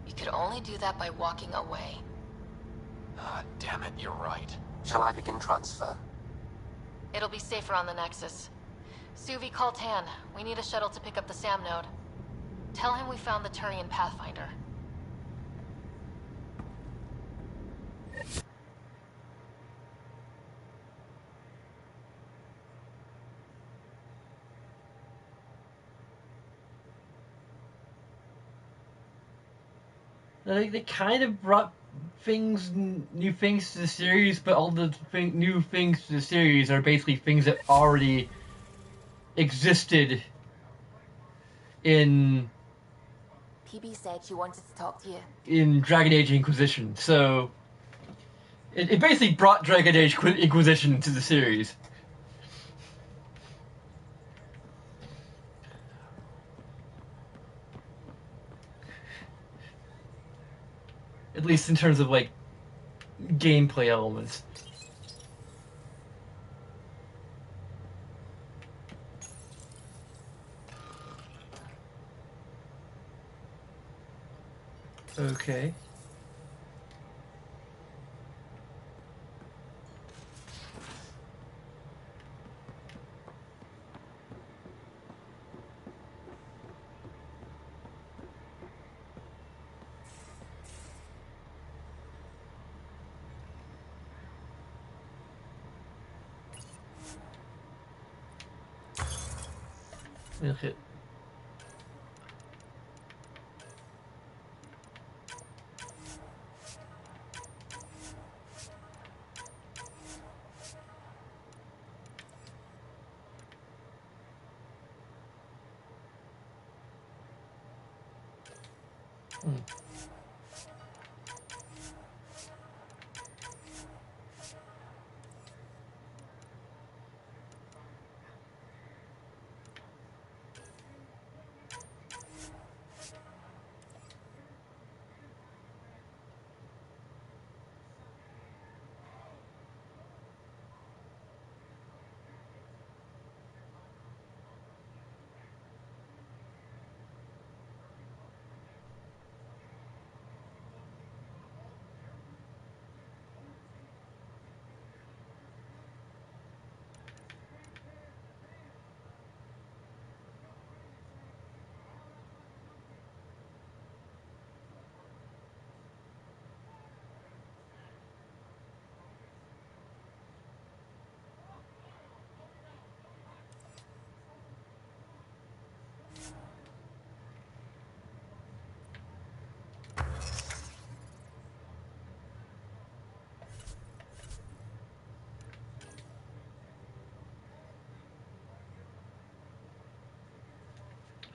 You could only do that by walking away. Ah, damn it, you're right. Shall I begin transfer? It'll be safer on the Nexus. Suvi, call Tan. We need a shuttle to pick up the SAM node. Tell him we found the Turian Pathfinder. I think they kind of brought new things to the series, but all the new things to the series are basically things that already existed in PB said she wanted to talk to you. in Dragon Age Inquisition. So it basically brought Dragon Age Inquisition to the series. At least in terms of like gameplay elements. Okay. Okay.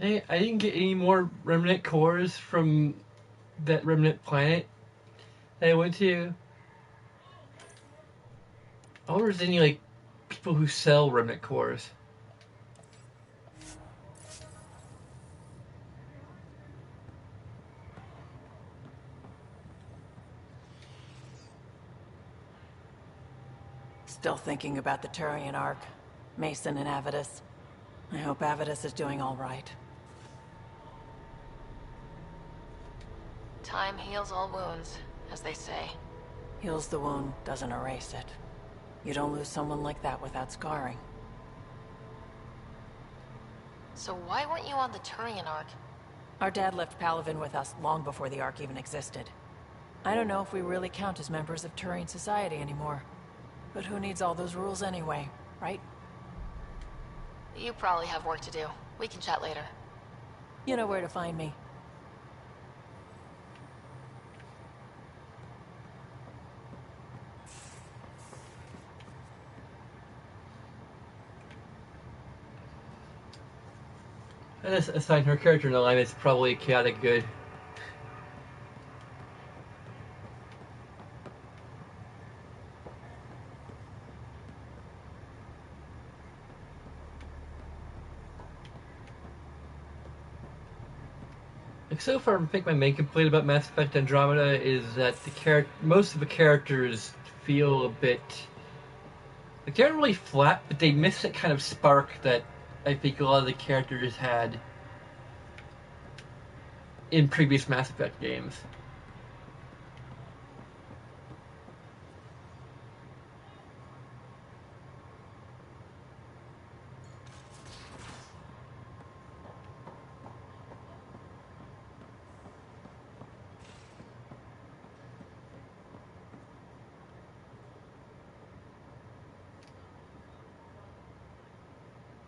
Hey, I didn't get any more remnant cores from that remnant planet that I went to. I wonder if there's any like people who sell remnant cores. Still thinking about the Turian Ark. Mason and Avitus. I hope Avitus is doing all right. Time heals all wounds, as they say. Heals the wound, doesn't erase it. You don't lose someone like that without scarring. So why weren't you on the Turian Ark? Our dad left Palaven with us long before the Ark even existed. I don't know if we really count as members of Turian society anymore. But who needs all those rules anyway, right? You probably have work to do. We can chat later. You know where to find me. And aside her character in the line, it's probably chaotic good. Like so far, I think my main complaint about Mass Effect Andromeda is that most of the characters feel a bit like they're really flat, but they miss that kind of spark that I think a lot of the characters had in previous Mass Effect games.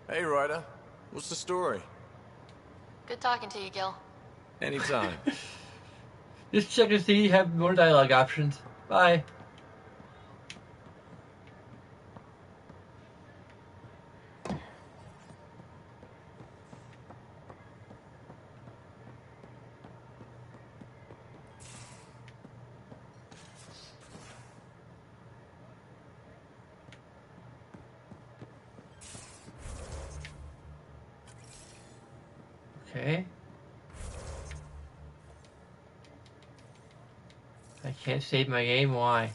Hey, Ryder. What's the story? Good talking to you, Gil. Anytime. Just check to see you have more dialogue options. Bye. Okay. I can't save my game. Why?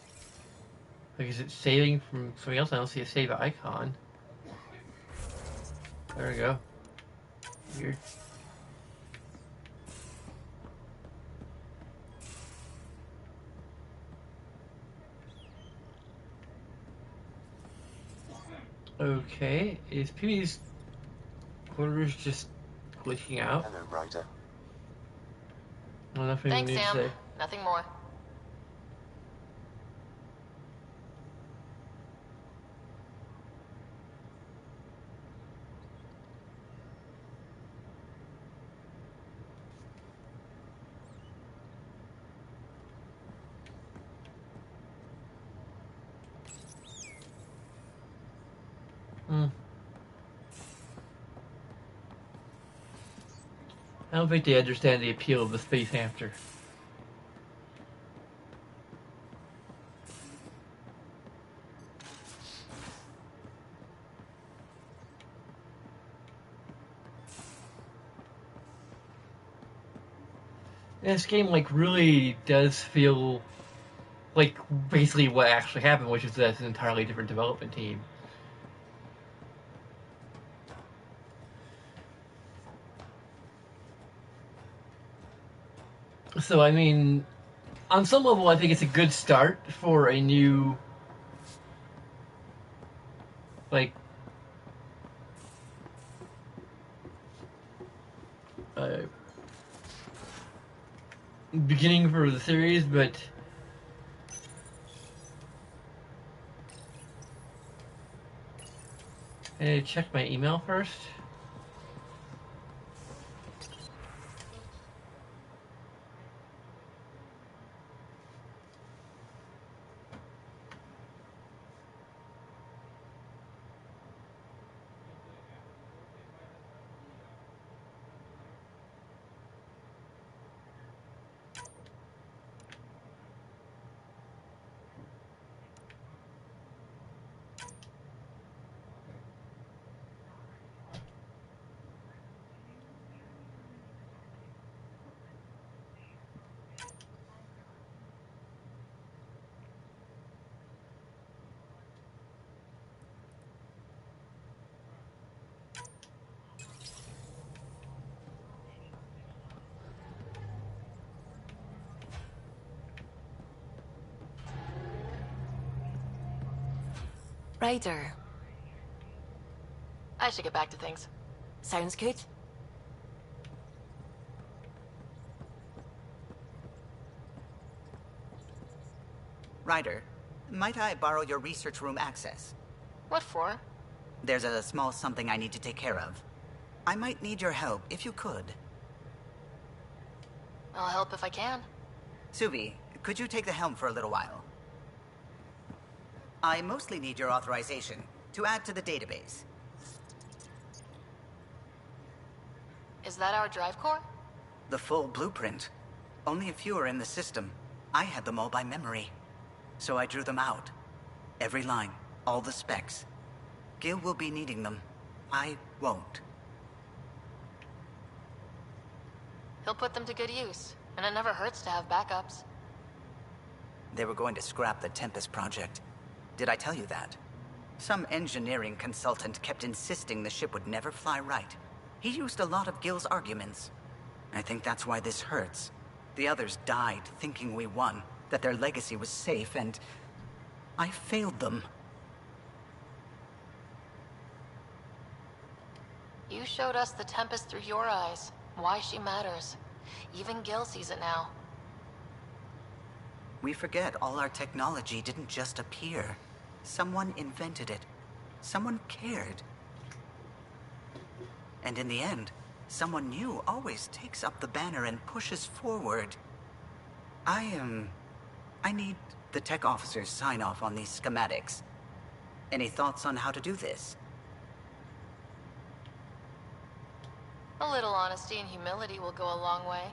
Because it's saving from something else. I don't see a save icon. There we go. Weird. Okay. Is PB's quarters just glitching out? Hello, Ryder. I don't know if anyone Thanks, needs Sam. to say. Nothing more. I don't think they understand the appeal of the space hamster. This game, like, really does feel like basically what actually happened, which is that it's an entirely different development team. So, I mean, on some level, I think it's a good start for a new, like, beginning for the series, but I check my email first. Ryder. I should get back to things. Sounds good. Ryder, might I borrow your research room access? What for? There's a small something I need to take care of. I might need your help if you could. I'll help if I can. Suvi, could you take the helm for a little while? I mostly need your authorization to add to the database. Is that our drive core? The full blueprint. Only a few are in the system. I had them all by memory. So I drew them out. Every line, all the specs. Gil will be needing them. I won't. He'll put them to good use, and it never hurts to have backups. They were going to scrap the Tempest project. Did I tell you that? Some engineering consultant kept insisting the ship would never fly right. He used a lot of Gil's arguments. I think that's why this hurts. The others died thinking we won, that their legacy was safe, and I failed them. You showed us the Tempest through your eyes. Why she matters. Even Gil sees it now. We forget all our technology didn't just appear. Someone invented it. Someone cared. And in the end, someone new always takes up the banner and pushes forward. I need the tech officer's sign-off on these schematics. Any thoughts on how to do this? A little honesty and humility will go a long way.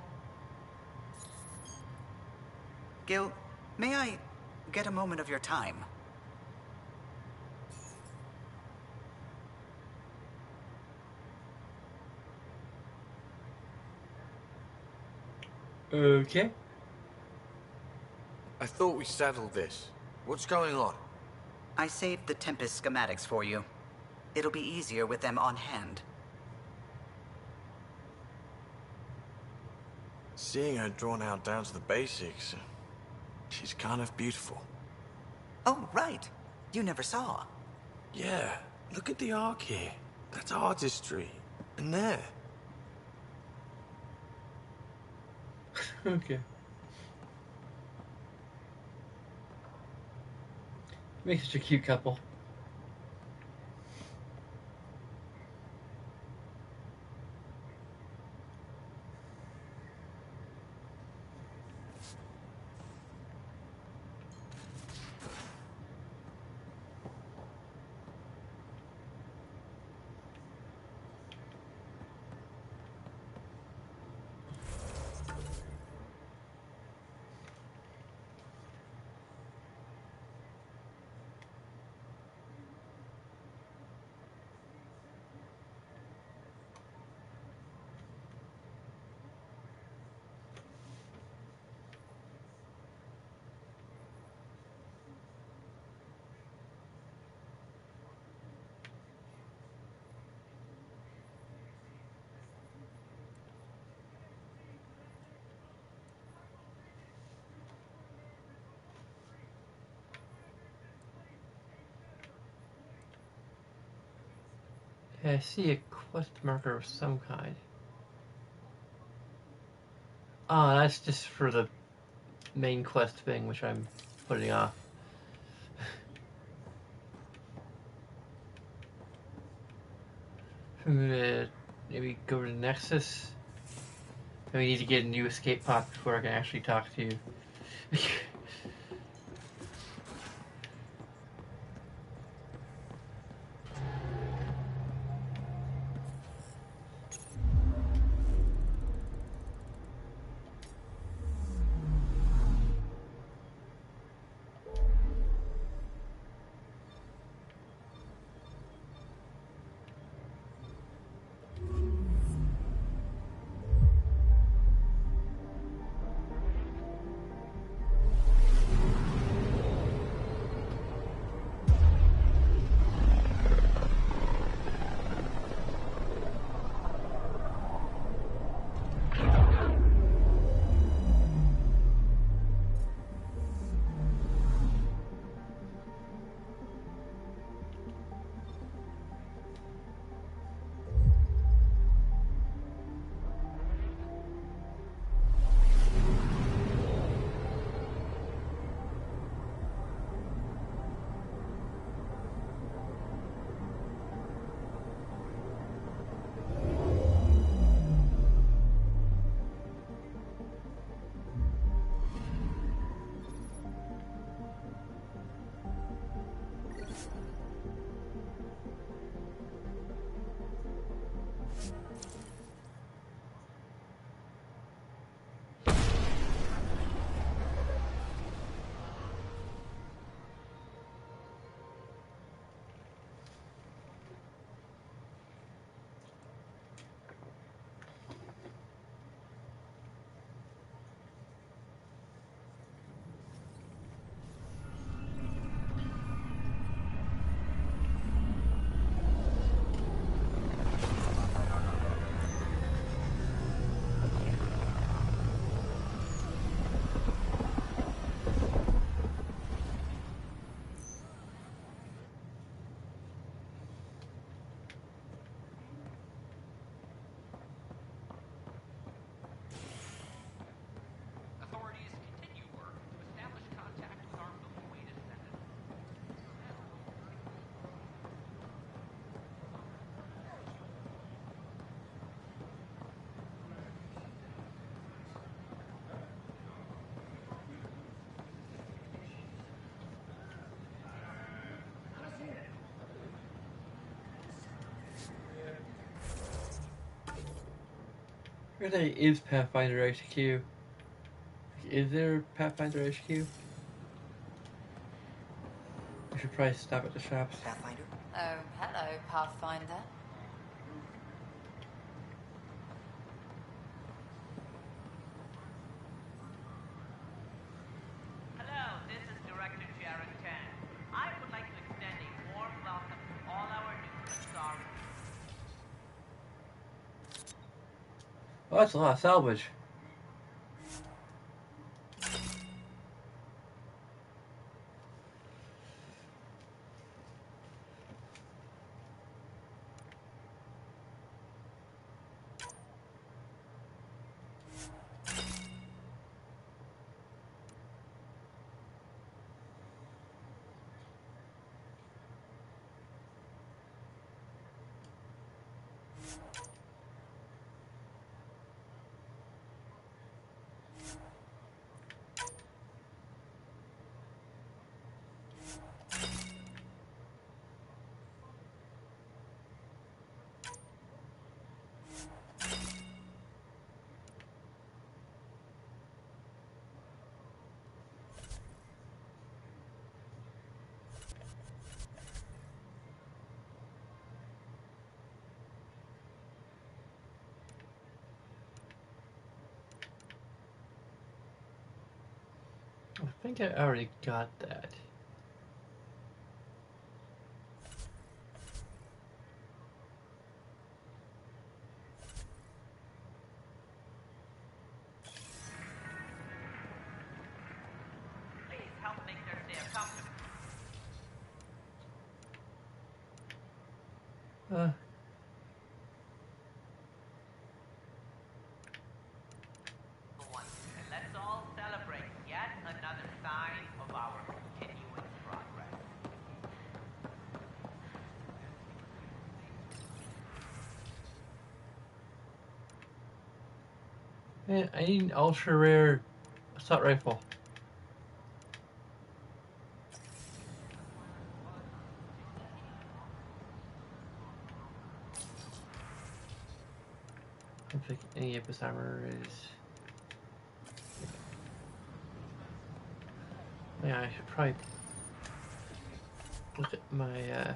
Gil, may I get a moment of your time? Okay. I thought we settled this. What's going on? I saved the Tempest schematics for you. It'll be easier with them on hand. Seeing her drawn out down to the basics, she's kind of beautiful. Oh, right. You never saw. Yeah, look at the arc here. That's artistry. And there. Okay. Makes such a cute couple. Okay, I see a quest marker of some kind. Oh, that's just for the main quest thing, which I'm putting off. I'm gonna maybe go to Nexus. And we need to get a new escape pod before I can actually talk to you. Where there is Pathfinder HQ? Is there Pathfinder HQ? We should probably stop at the shops. Pathfinder? Oh, hello, Pathfinder. Hello, this is Director Jared Tan. I would like to extend a warm welcome to all our new Asari. Oh, that's a lot of salvage. I think I already got that. Please help make their stay comfortable. Let's all celebrate yet another sign of our continuous progress. Man, I need an ultra rare assault rifle. I don't think any of this armor is. Yeah, I should probably look at my.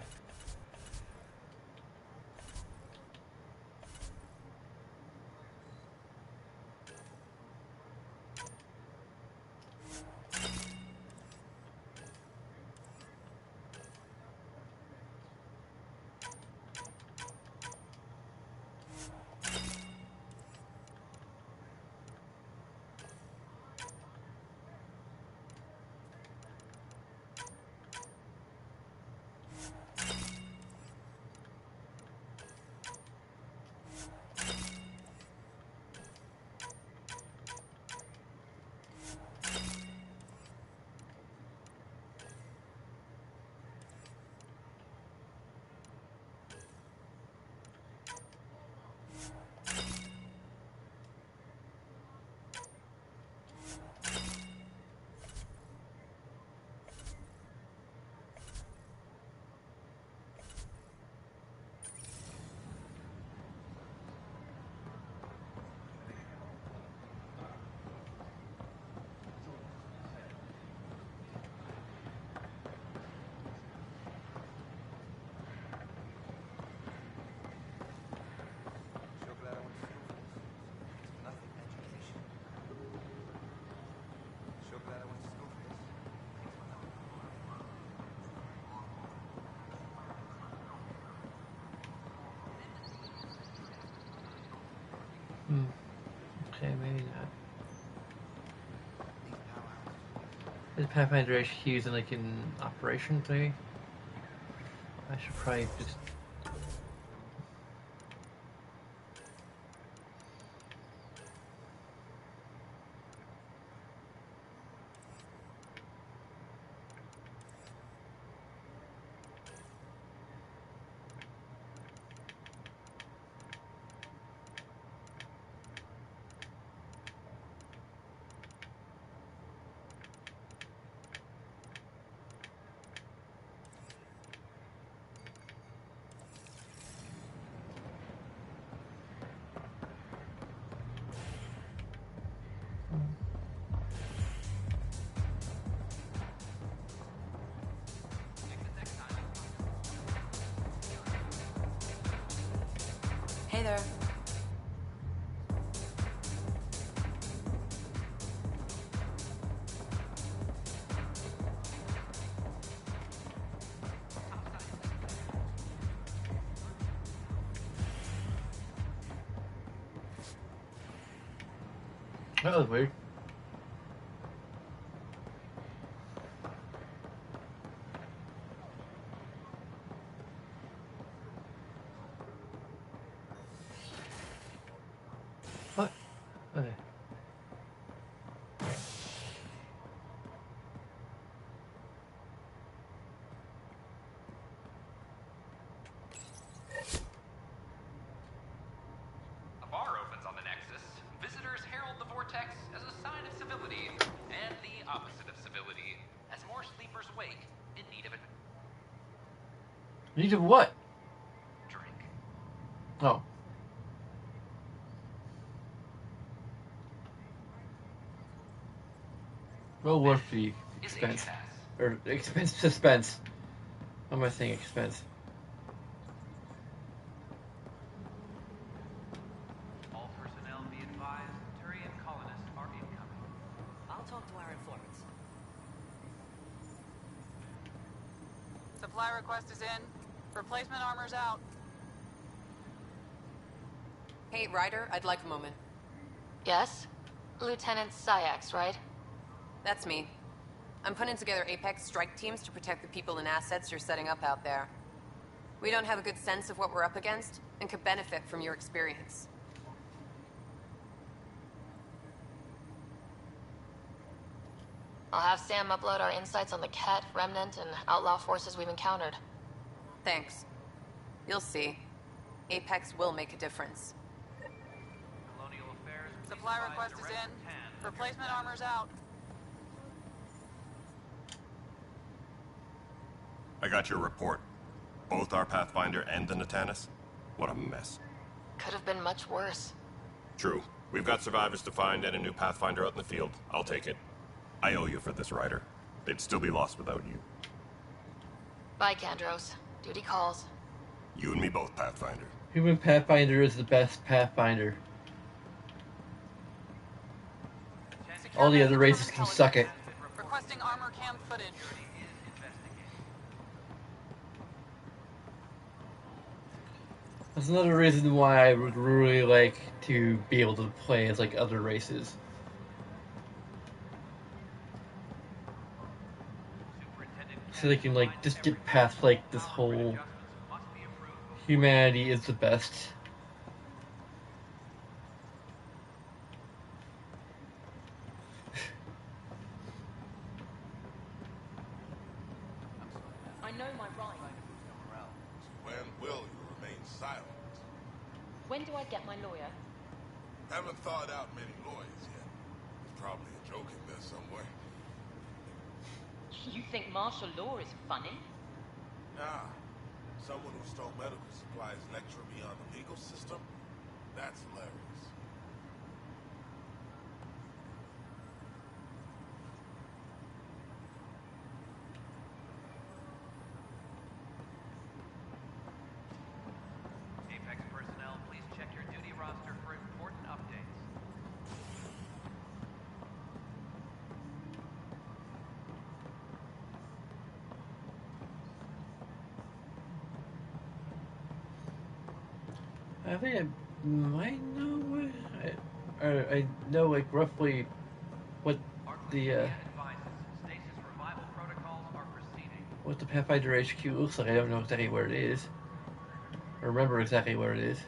Okay, maybe not. Is Pathfinder HQ using like an operation thing? I should probably just. Later. That was weird. What? Okay. A bar opens on the Nexus. Visitors herald the vortex as a sign of civility, and the opposite of civility, as more sleepers wake in need of it. Need of what? Drink. Oh. Well worth the expense. Or expense, suspense. How am I saying expense? All personnel be advised, Turian colonists are incoming. I'll talk to our informants. Supply request is in. Replacement armor's out. Hey, Ryder, I'd like a moment. Yes? Lieutenant Syax, right? That's me. I'm putting together Apex strike teams to protect the people and assets you're setting up out there. We don't have a good sense of what we're up against, and could benefit from your experience. I'll have Sam upload our insights on the Ket, Remnant, and outlaw forces we've encountered. Thanks. You'll see. Apex will make a difference. Colonial Affairs. Supply request is in. Replacement armor's out. I got your report. Both our Pathfinder and the Natanus? What a mess. Could have been much worse. True. We've got survivors to find and a new Pathfinder out in the field. I'll take it. I owe you for this, Ryder. They'd still be lost without you. Bye, Kandros. Duty calls. You and me both, Pathfinder. Human Pathfinder is the best Pathfinder. All the other races can suck it. Requesting armor cam footage. That's another reason why I would really like to be able to play as like other races. So they can like just get past like this whole humanity is the best. I know my rights. When will you remain silent? When do I get my lawyer? Haven't thought out many lawyers yet. There's probably a joke in there somewhere. You think martial law is funny? Nah. Someone who stole medical supplies lecturing me on the legal system? That's hilarious. Apex personnel, please check your duty roster for important updates. I think I might know what I know like roughly what the what the Pathfinder HQ looks like. I don't know exactly where it is. Or remember exactly where it is.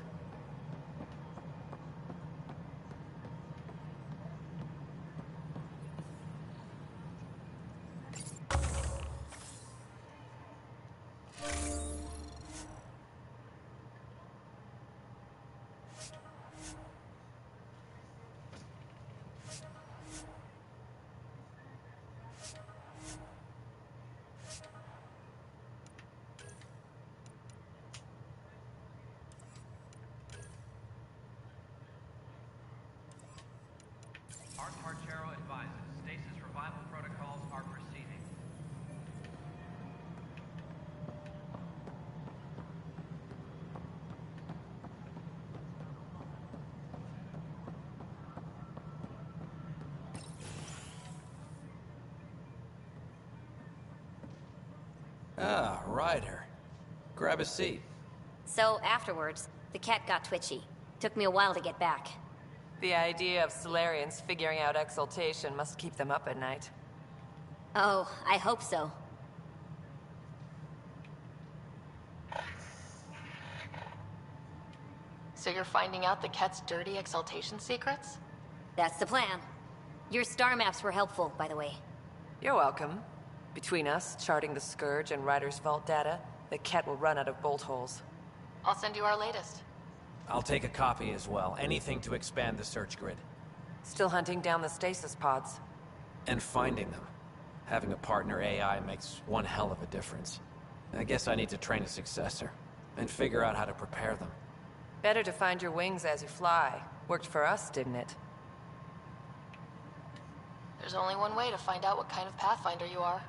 Archero advises stasis revival protocols are proceeding. Ah, Ryder. Grab a seat. So afterwards, the cat got twitchy. Took me a while to get back. The idea of Solarians figuring out exaltation must keep them up at night. Oh, I hope so. So you're finding out the cat's dirty exaltation secrets? That's the plan. Your star maps were helpful, by the way. You're welcome. Between us, charting the Scourge and Ryder's vault data, the cat will run out of bolt holes. I'll send you our latest. I'll take a copy as well. Anything to expand the search grid. Still hunting down the stasis pods. And finding them. Having a partner AI makes one hell of a difference. I guess I need to train a successor. And figure out how to prepare them. Better to find your wings as you fly. Worked for us, didn't it? There's only one way to find out what kind of Pathfinder you are.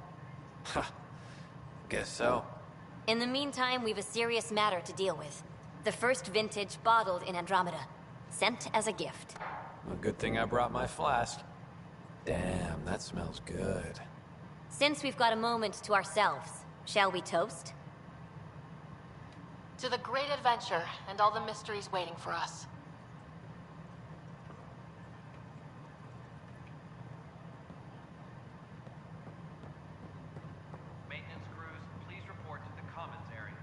Ha. Guess so. In the meantime, we've a serious matter to deal with. The first vintage bottled in Andromeda. Sent as a gift. A good thing I brought my flask. Damn, that smells good. Since we've got a moment to ourselves, shall we toast? To the great adventure and all the mysteries waiting for us. Maintenance crews, please report to the commons area.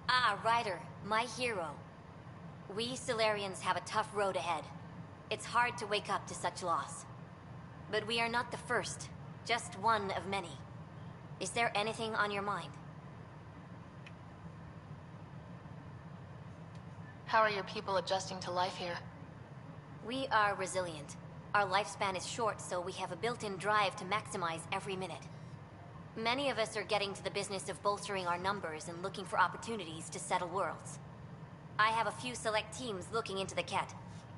Ah, Ryder, my hero. We Solarians have a tough road ahead. It's hard to wake up to such loss. But we are not the first, just one of many. Is there anything on your mind? How are your people adjusting to life here? We are resilient. Our lifespan is short, so we have a built-in drive to maximize every minute. Many of us are getting to the business of bolstering our numbers and looking for opportunities to settle worlds. I have a few select teams looking into the Ket.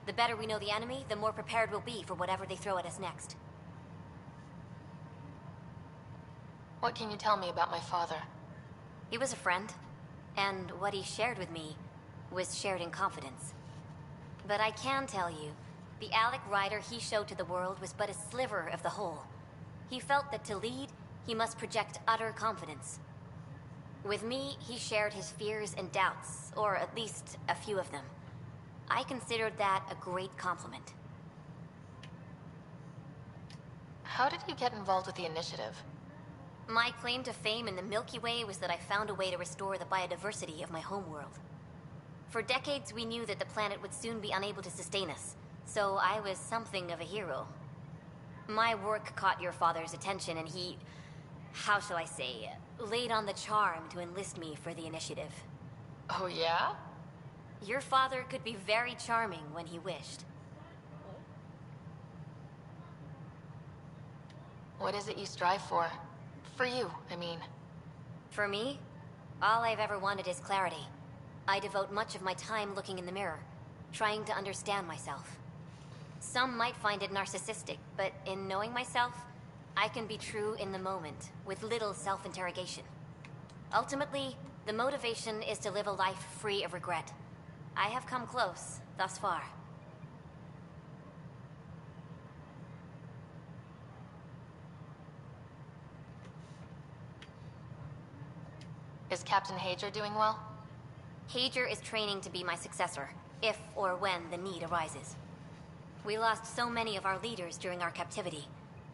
The better we know the enemy, the more prepared we'll be for whatever they throw at us next. What can you tell me about my father? He was a friend, and what he shared with me was shared in confidence. But I can tell you, the Alec Ryder he showed to the world was but a sliver of the whole. He felt that to lead, he must project utter confidence. With me, he shared his fears and doubts, or at least a few of them. I considered that a great compliment. How did you get involved with the initiative? My claim to fame in the Milky Way was that I found a way to restore the biodiversity of my homeworld. For decades, we knew that the planet would soon be unable to sustain us, so I was something of a hero. My work caught your father's attention, and he, how shall I say, laid on the charm to enlist me for the initiative. Oh yeah? Your father could be very charming when he wished. What is it you strive for? For you, I mean. For me, all I've ever wanted is clarity. I devote much of my time looking in the mirror, trying to understand myself. Some might find it narcissistic, but in knowing myself, I can be true in the moment, with little self-interrogation. Ultimately, the motivation is to live a life free of regret. I have come close, thus far. Is Captain Hager doing well? Hager is training to be my successor, if or when the need arises. We lost so many of our leaders during our captivity.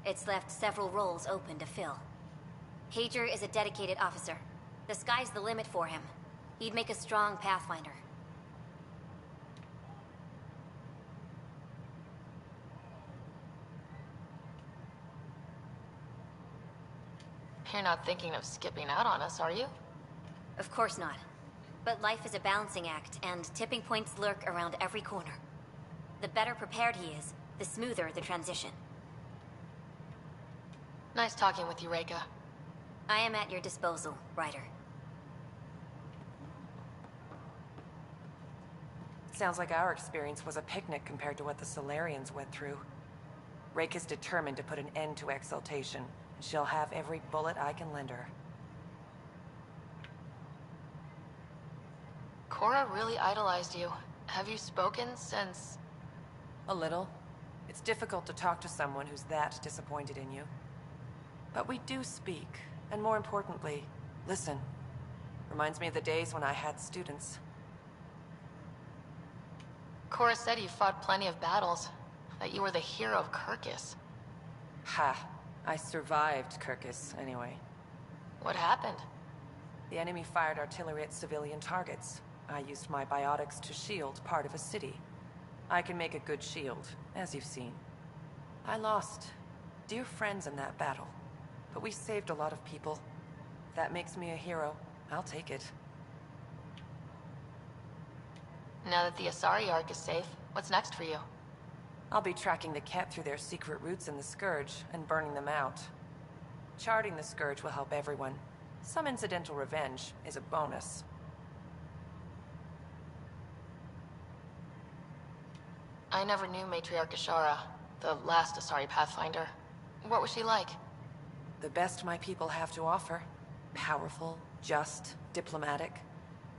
It's left several roles open to fill. Hager is a dedicated officer. The sky's the limit for him. He'd make a strong Pathfinder. You're not thinking of skipping out on us, are you? Of course not. But life is a balancing act, and tipping points lurk around every corner. The better prepared he is, the smoother the transition. Nice talking with you, Reika. I am at your disposal, Ryder. Sounds like our experience was a picnic compared to what the Solarians went through. Rake is determined to put an end to exaltation. She'll have every bullet I can lend her. Cora really idolized you. Have you spoken since... A little. It's difficult to talk to someone who's that disappointed in you. But we do speak, and more importantly, listen. Reminds me of the days when I had students. Cora said you fought plenty of battles, that you were the hero of Kirkus. Ha. I survived Kirkus, anyway. What happened? The enemy fired artillery at civilian targets. I used my biotics to shield part of a city. I can make a good shield, as you've seen. I lost dear friends in that battle, but we saved a lot of people. If that makes me a hero, I'll take it. Now that the Asari Ark is safe, what's next for you? I'll be tracking the Ket through their secret routes in the Scourge and burning them out. Charting the Scourge will help everyone. Some incidental revenge is a bonus. I never knew Matriarch Ashara, the last Asari Pathfinder. What was she like? The best my people have to offer. Powerful, just, diplomatic.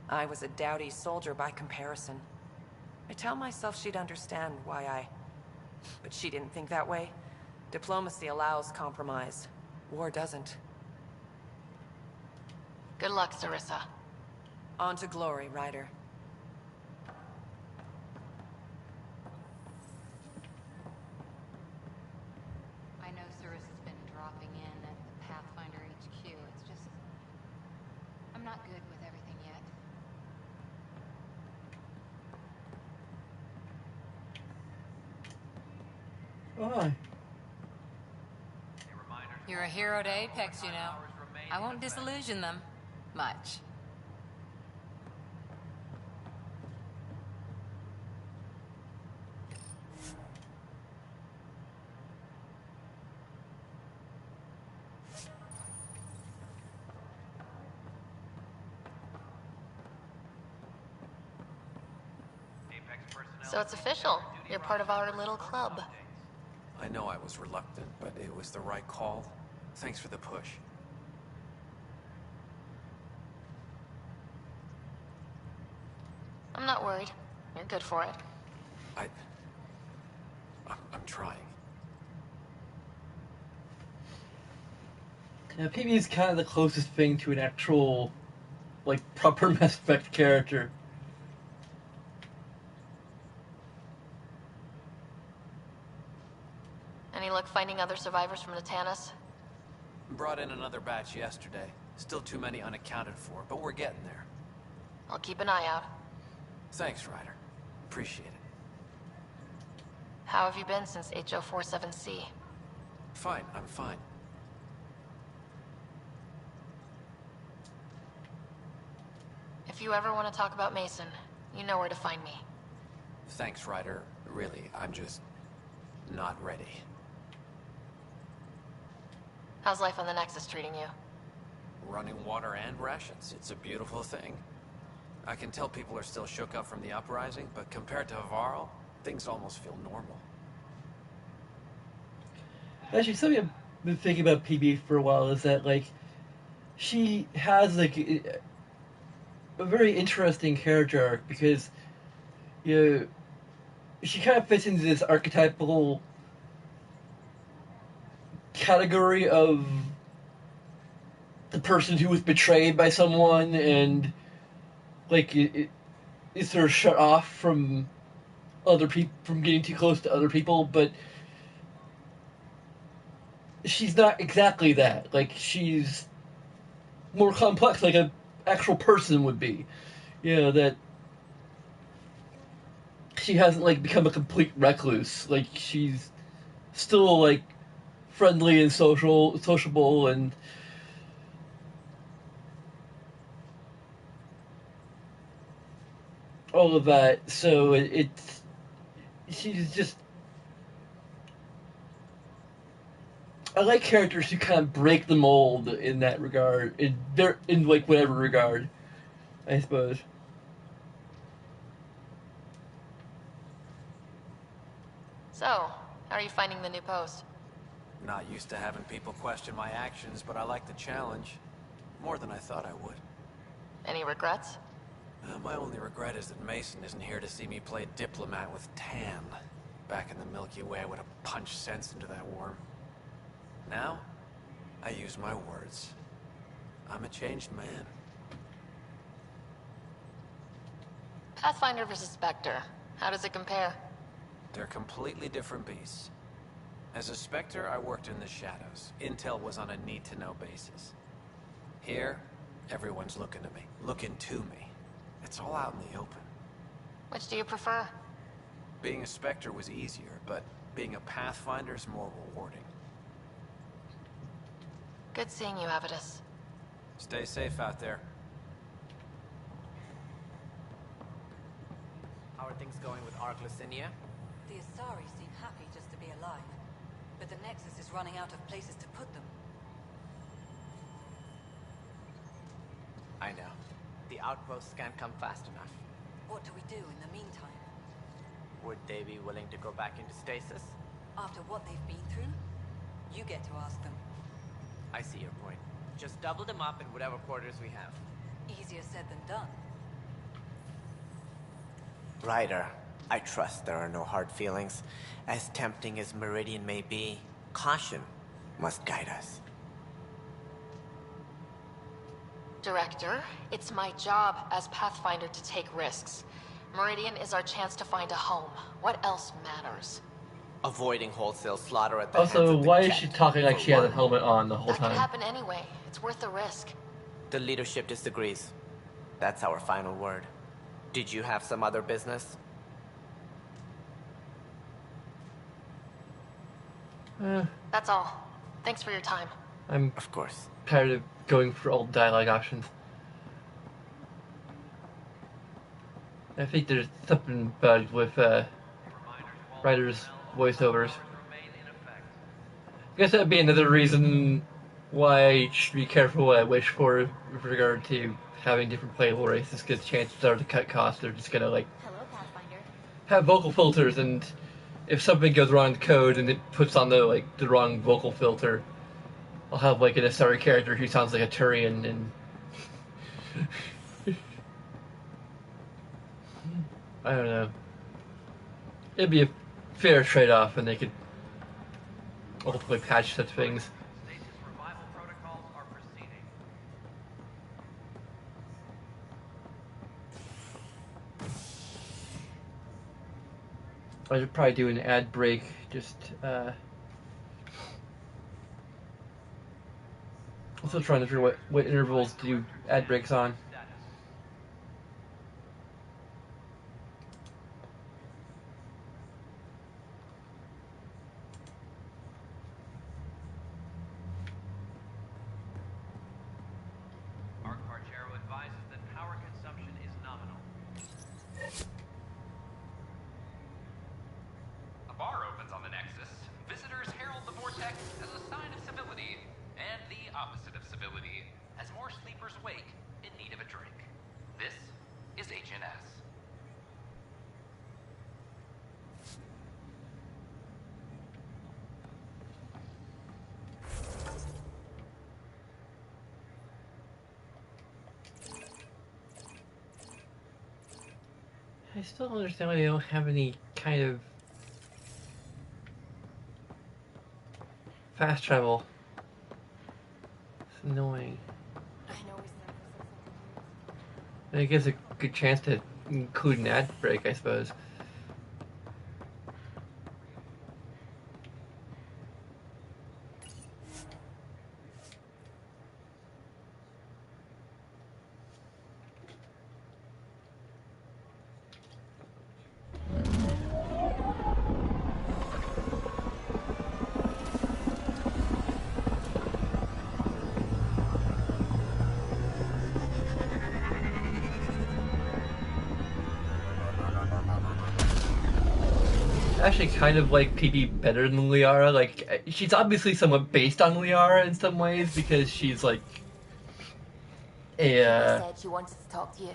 I was a dowdy soldier by comparison. I tell myself she'd understand why I... But she didn't think that way. Diplomacy allows compromise. War doesn't. Good luck, Sarissa. On to glory, Ryder. I know Sarissa's been dropping in at the Pathfinder HQ. It's just... I'm not good with everything yet. Oh, hi. You're a hero to Apex, you know. I won't disillusion them. Much. So it's official. You're part of our little club. I know I was reluctant, but it was the right call. Thanks for the push. I'm not worried. You're good for it. I'm trying. Yeah, PB is kind of the closest thing to an actual, like, proper Mass Effect character. Any luck finding other survivors from Natanis? Brought in another batch yesterday. Still too many unaccounted for, but we're getting there. I'll keep an eye out. Thanks, Ryder. Appreciate it. How have you been since HO47C? Fine, I'm fine. If you ever want to talk about Mason, you know where to find me. Thanks, Ryder. Really, I'm just... not ready. How's life on the Nexus treating you? Running water and rations. It's a beautiful thing. I can tell people are still shook up from the uprising, but compared to Varl, things almost feel normal. Actually, something I've been thinking about PB for a while is that, like, she has, like, a very interesting character arc because, you know, she kind of fits into this archetypal category of the person who was betrayed by someone and, like, is sort of shut off from other people, from getting too close to other people, but she's not exactly that. Like, she's more complex, like an actual person would be. You know, that she hasn't, like, become a complete recluse. Like, she's still, like, friendly and sociable and all of that. So it's she's just... I like characters who kind of break the mold in that regard, in like whatever regard, I suppose. So, how are you finding the new post? Not used to having people question my actions, but I like the challenge. More than I thought I would. Any regrets? My only regret is that Mason isn't here to see me play diplomat with Tan. Back in the Milky Way, I would have punched sense into that worm. Now, I use my words. I'm a changed man. Pathfinder versus Spectre. How does it compare? They're completely different beasts. As a Spectre, I worked in the shadows. Intel was on a need-to-know basis. Here, everyone's looking to me. Looking to me. It's all out in the open. Which do you prefer? Being a Spectre was easier, but being a Pathfinder is more rewarding. Good seeing you, Avidus. Stay safe out there. How are things going with Ark Lucinia? The Asari seem happy just to be alive, but the Nexus is running out of places to put them. I know. The outposts can't come fast enough. What do we do in the meantime? Would they be willing to go back into stasis? After what they've been through? You get to ask them. I see your point. Just double them up in whatever quarters we have. Easier said than done. Ryder, I trust there are no hard feelings. As tempting as Meridian may be, caution must guide us. Director, it's my job as Pathfinder to take risks. Meridian is our chance to find a home. What else matters? Avoiding wholesale slaughter at the Also, hands of the why is Jet she talking like for she has a one. helmet on the whole That could time? happen anyway. It's worth the risk. The leadership disagrees. That's our final word. Did you have some other business? That's all. Thanks for your time. I'm of course tired of going for old dialogue options. I think there's something bugged with writers' voiceovers. I guess that'd be another reason why I should be careful what I wish for with regard to having different playable races, because chances are to cut costs, they're just gonna have vocal filters, and if something goes wrong in code and it puts on the wrong vocal filter, I'll have an Asari character who sounds like a Turian, and I don't know. It'd be a fair trade-off, and they could ultimately patch such things. I should probably do an ad break, also trying to figure what intervals to do ad breaks on. Archparchero advises that power consumption is nominal. A bar opens on the Nexus. Visitors herald the vortex as a sign of civility, and the opposite of civility, as more sleepers wake in need of a drink. This is HNS. I still don't understand why they don't have any kind of fast travel. It's annoying. I guess a good chance to include an ad break, I suppose. Actually kind of like PB better than Liara. She's obviously somewhat based on Liara in some ways, because she's like She said she wanted to talk to you.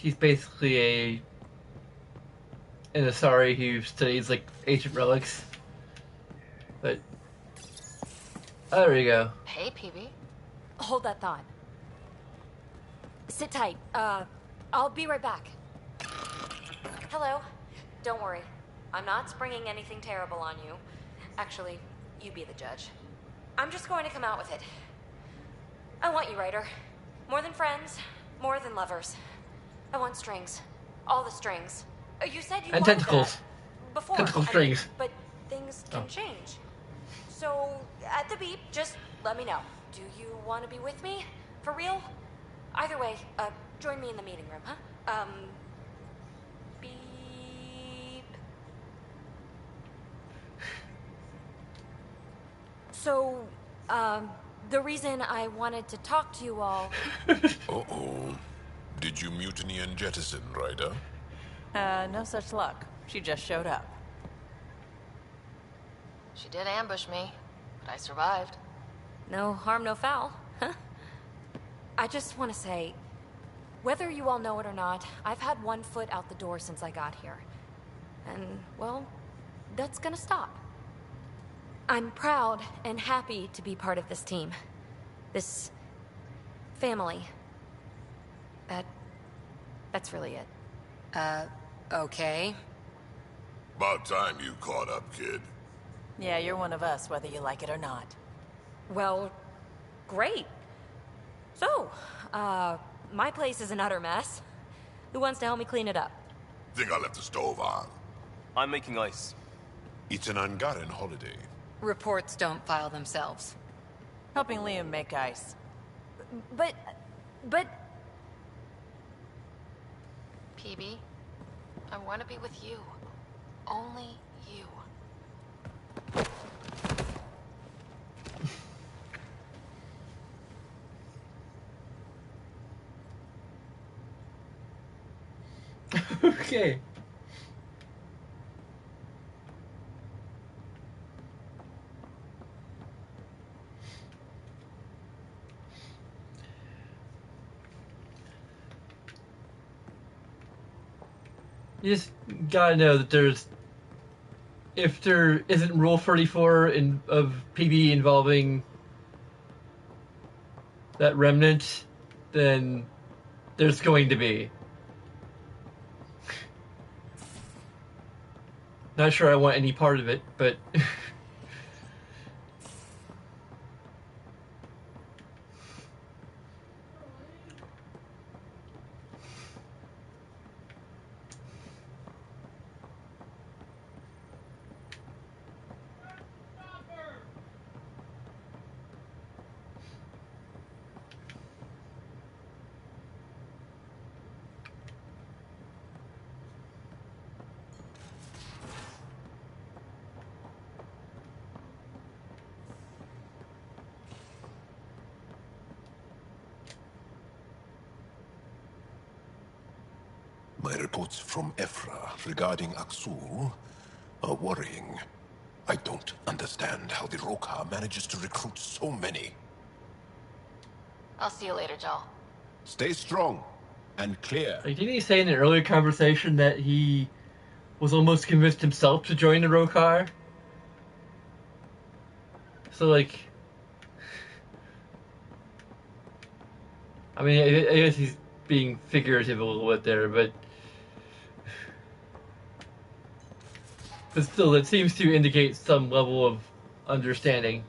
she's basically an Asari who studies ancient relics. But there you go. Hey, PB. Hold that thought. Sit tight. I'll be right back. Hello. don't worry. I'm not springing anything terrible on you. Actually, you be the judge. I'm just going to come out with it. I want you, Ryder. More than friends, more than lovers. I want strings. All the strings. You said you and wanted tentacles. that before. Tentacle I mean, strings. but things can change. So, at the beep, just let me know. Do you want to be with me? For real? Either way, join me in the meeting room, huh? Beep. So, the reason I wanted to talk to you all... Uh-oh. Did you mutiny and jettison, Ryder? No such luck. She just showed up. She did ambush me, but I survived. No harm, no foul, huh? I just want to say, whether you all know it or not, I've had one foot out the door since I got here. And, well, that's gonna stop. I'm proud and happy to be part of this team. This family. That's really it. Okay. About time you caught up, kid. Yeah, you're one of us, whether you like it or not. Well, great. So, my place is an utter mess. Who wants to help me clean it up? Think I left the stove on. I'm making ice. It's an Angaran holiday. Reports don't file themselves. Helping Liam make ice. But... PB, I want to be with you. Only you. Okay. You just gotta know that if there isn't Rule 34 of PB involving that remnant, then there's going to be. Not sure I want any part of it, but... My reports from Ephra regarding Aksul are worrying. I don't understand how the Rokar manages to recruit so many. I'll see you later, Joel. Stay strong and clear. Like, didn't he say in an earlier conversation that he was almost convinced himself to join the Rokar? So, like... I mean, I guess he's being figurative a little bit there, but... But still, that seems to indicate some level of understanding.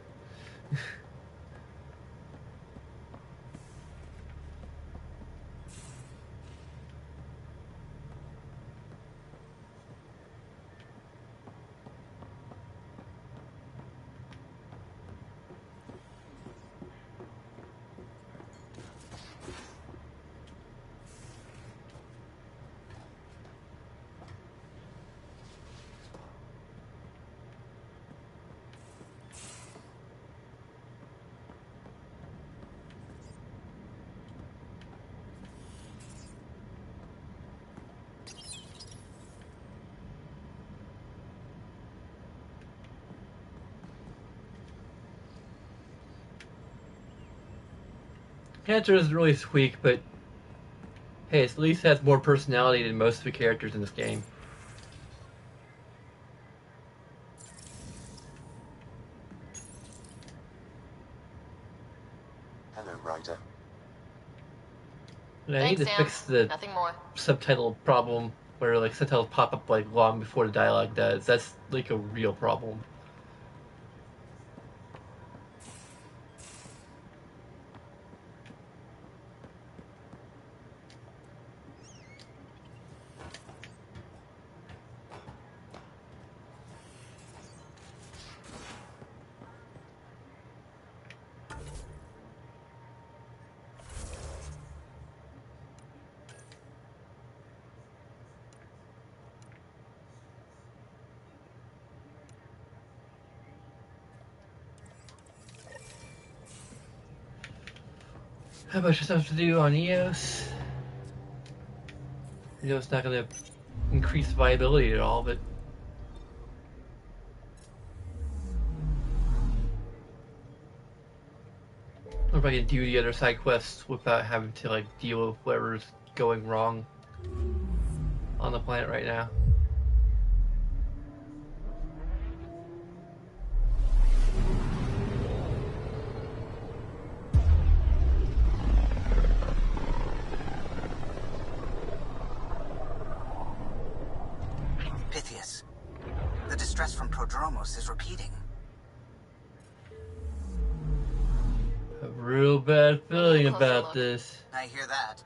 Cancer isn't really squeak, but hey, it at least has more personality than most of the characters in this game. Hello, Ryder. And I need to fix the Nothing more. subtitle problem where like subtitles pop up like long before the dialogue does. That's like a real problem. How much stuff to do on EOS? I know it's not going to increase viability at all, but if I can do the other side quests without having to like deal with whatever's going wrong on the planet right now. Pythias, the distress from Prodromos is repeating. A real bad feeling about this. I hear that.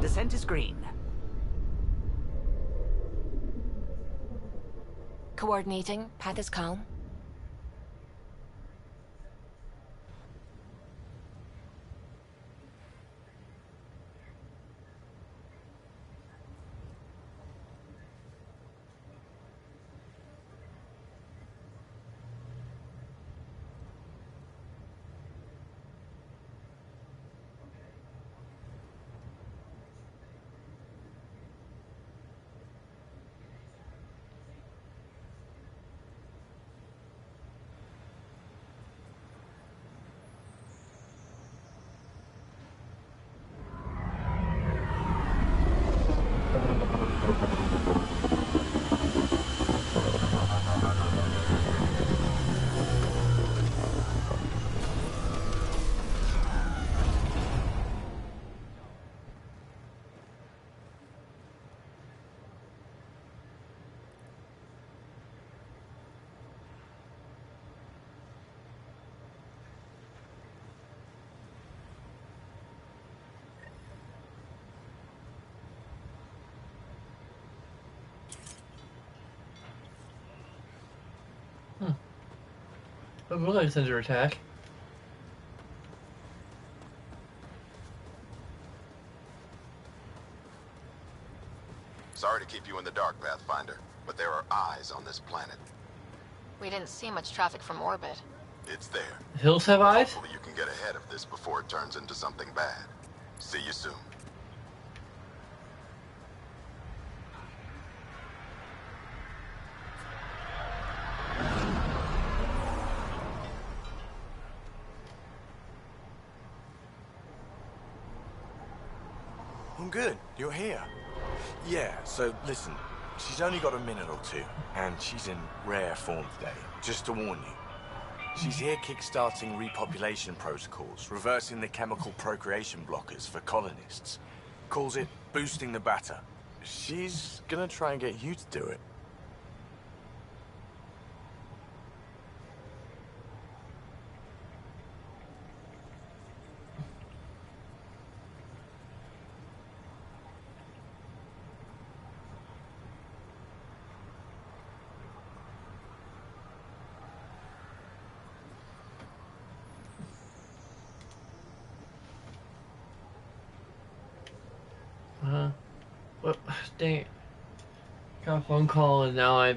Descent is green. Coordinating. Path is calm. It looks like it's under attack. Sorry to keep you in the dark, Pathfinder, but there are eyes on this planet. We didn't see much traffic from orbit. It's there. Hills have eyes? Hopefully you can get ahead of this before it turns into something bad. See you soon. I'm good. You're here. Yeah, so listen. She's only got a minute or two, and she's in rare form today. Just to warn you. She's here kickstarting repopulation protocols, reversing the chemical procreation blockers for colonists. Calls it boosting the batter. She's gonna try and get you to do it. Well, dang it. Got a phone call and now I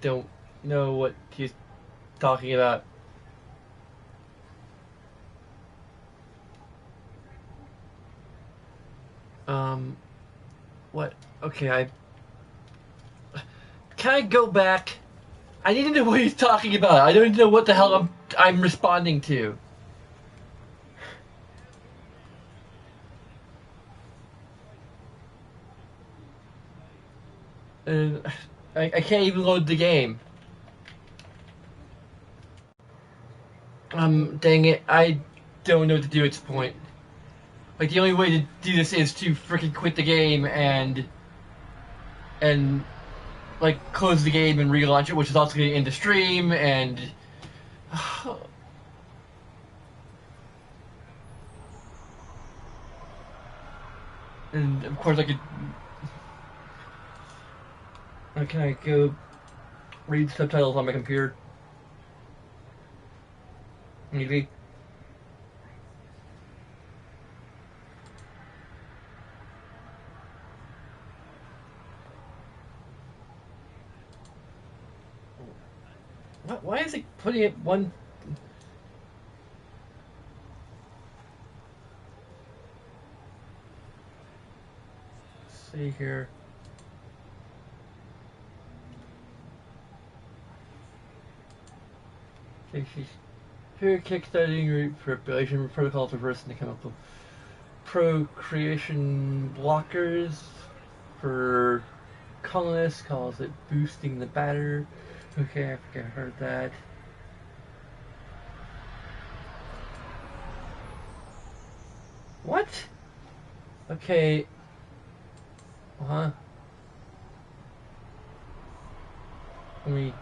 don't know what he's talking about. What? Okay, Can I go back? I need to know what he's talking about. I don't know what the hell I'm responding to. I can't even load the game. Dang it. I don't know what to do at this point. Like, the only way to do this is to freaking quit the game and like, close the game and relaunch it, which is also going to end the stream, and... and, of course, I could... Can I go read subtitles on my computer? Maybe. Why is it putting it one... Let's see here. Here, kickstarting population protocols reversing the chemical procreation blockers for colonists. Calls it boosting the batter. Okay, I think I heard that. What? Okay. Huh? Let me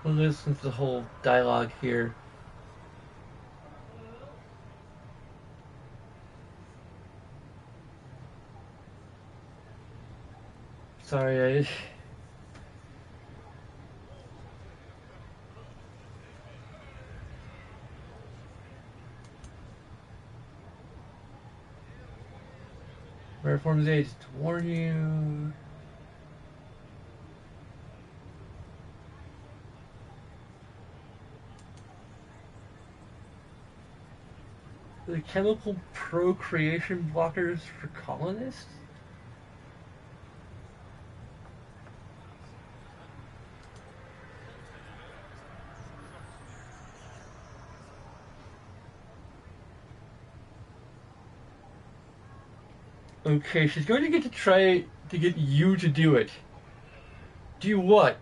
listen to the whole dialogue here. Sorry, I... Rare forms age to warn you. The chemical procreation blockers for colonists? Okay, she's going to get to try to get you to do it. Do what?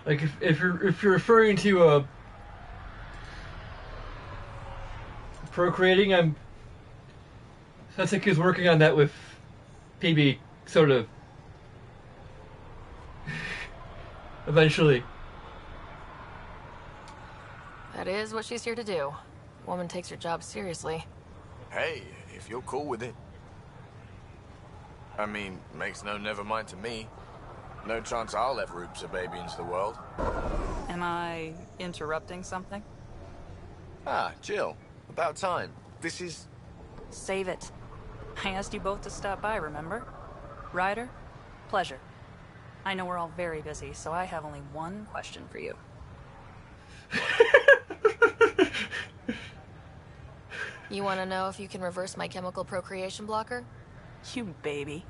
Like if you're referring to procreating, Sasek is working on that with PB, sort of. Eventually. That is what she's here to do. Woman takes her job seriously. Hey, if you're cool with it. I mean, makes no never mind to me. No chance I'll ever oops a baby into the world. Am I interrupting something? Ah, Jill. About time. This is... Save it. I asked you both to stop by, remember? Ryder, pleasure. I know we're all very busy, so I have only one question for you. You want to know if you can reverse my chemical procreation blocker? You baby.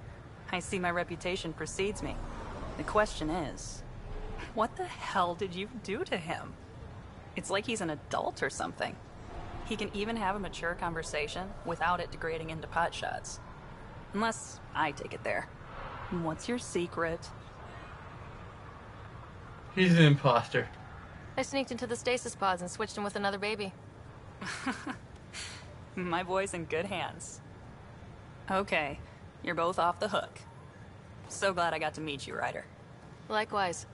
I see my reputation precedes me. The question is, what the hell did you do to him? It's like he's an adult or something. He can even have a mature conversation without it degrading into pot shots. Unless I take it there. What's your secret? He's an imposter. I sneaked into the stasis pods and switched him with another baby. My boy's in good hands. Okay, you're both off the hook. So glad I got to meet you, Ryder. Likewise.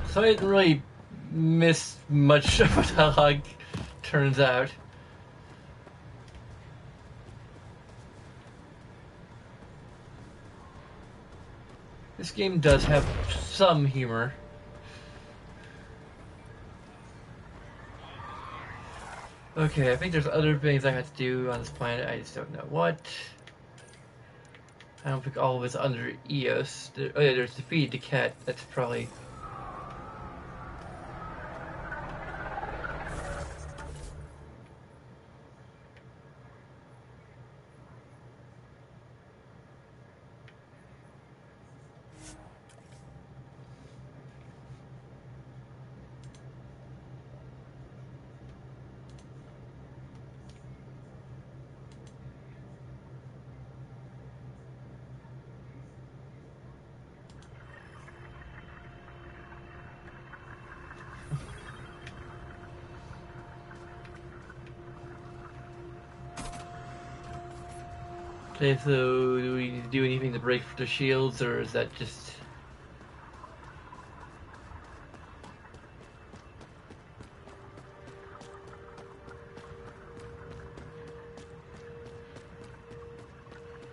So I didn't really miss much of what the log turns out. This game does have some humor. Okay, I think there's other things I have to do on this planet. I just don't know what. I don't think all of it's under EOS. Oh yeah, there's defeat the cat. That's probably... Okay, so do we need to do anything to break the shields, or is that just...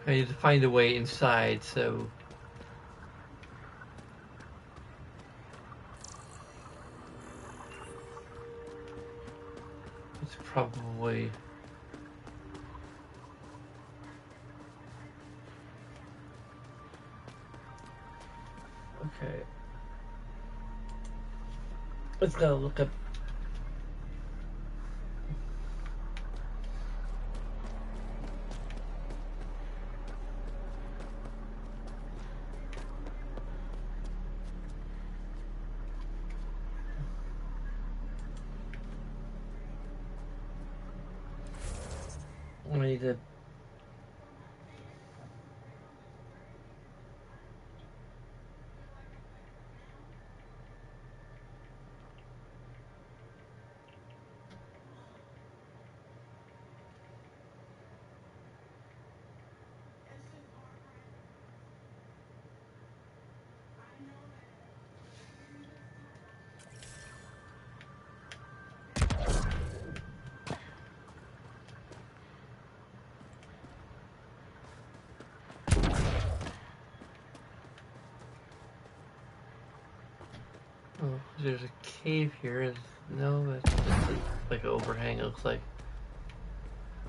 I need to find a way inside, so... It's probably... Okay. Let's go look up. I need to... Oh, there's a cave here. No, it's just like an overhang, it looks like.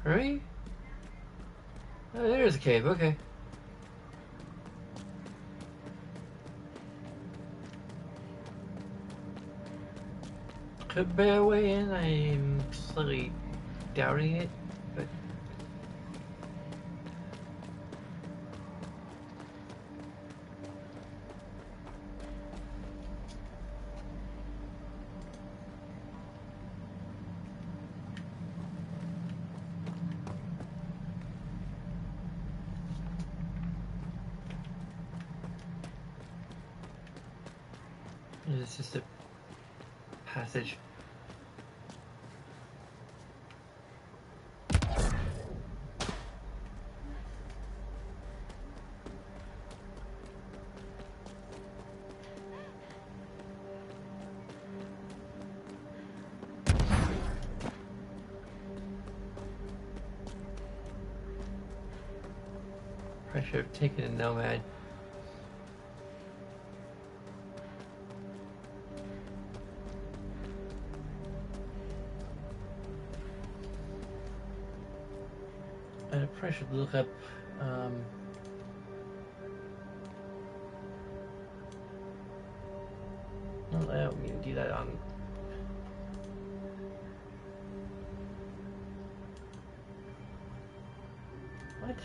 Right? Oh, there's a cave, okay. Could be a way in, I'm slightly doubting it, but... It's just a passage. I should have taken a Nomad. I probably should look up Well, I don't mean to do that on. What?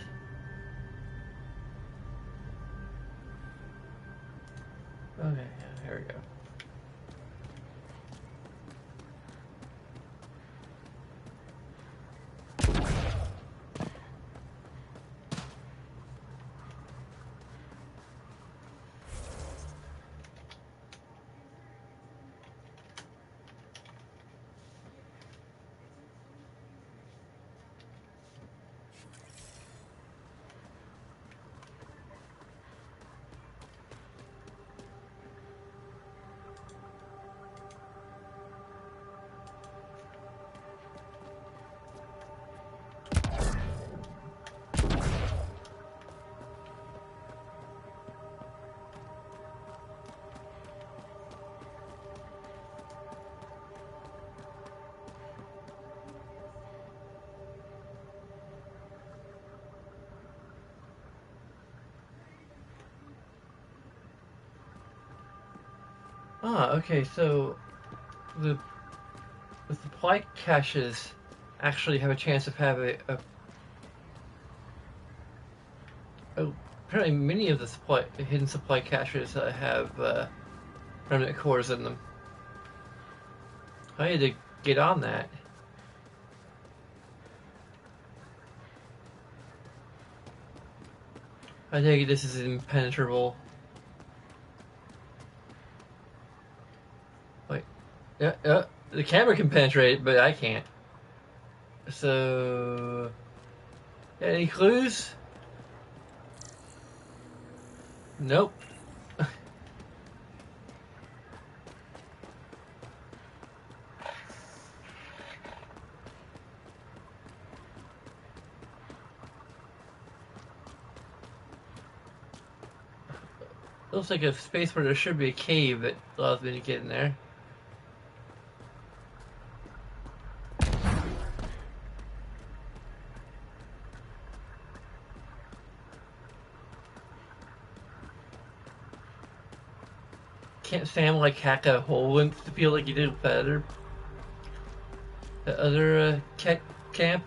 Okay, yeah, here we go. Ah, okay, so the supply caches actually have a chance of having apparently many of the hidden supply caches have remnant cores in them. I had to get on that. I think this is impenetrable. Wait, the camera can penetrate it, but I can't. So, any clues? Nope. Looks like a space where there should be a cave that allows me to get in there. Can't Sam like hack a hole in to feel like you did with the other camp?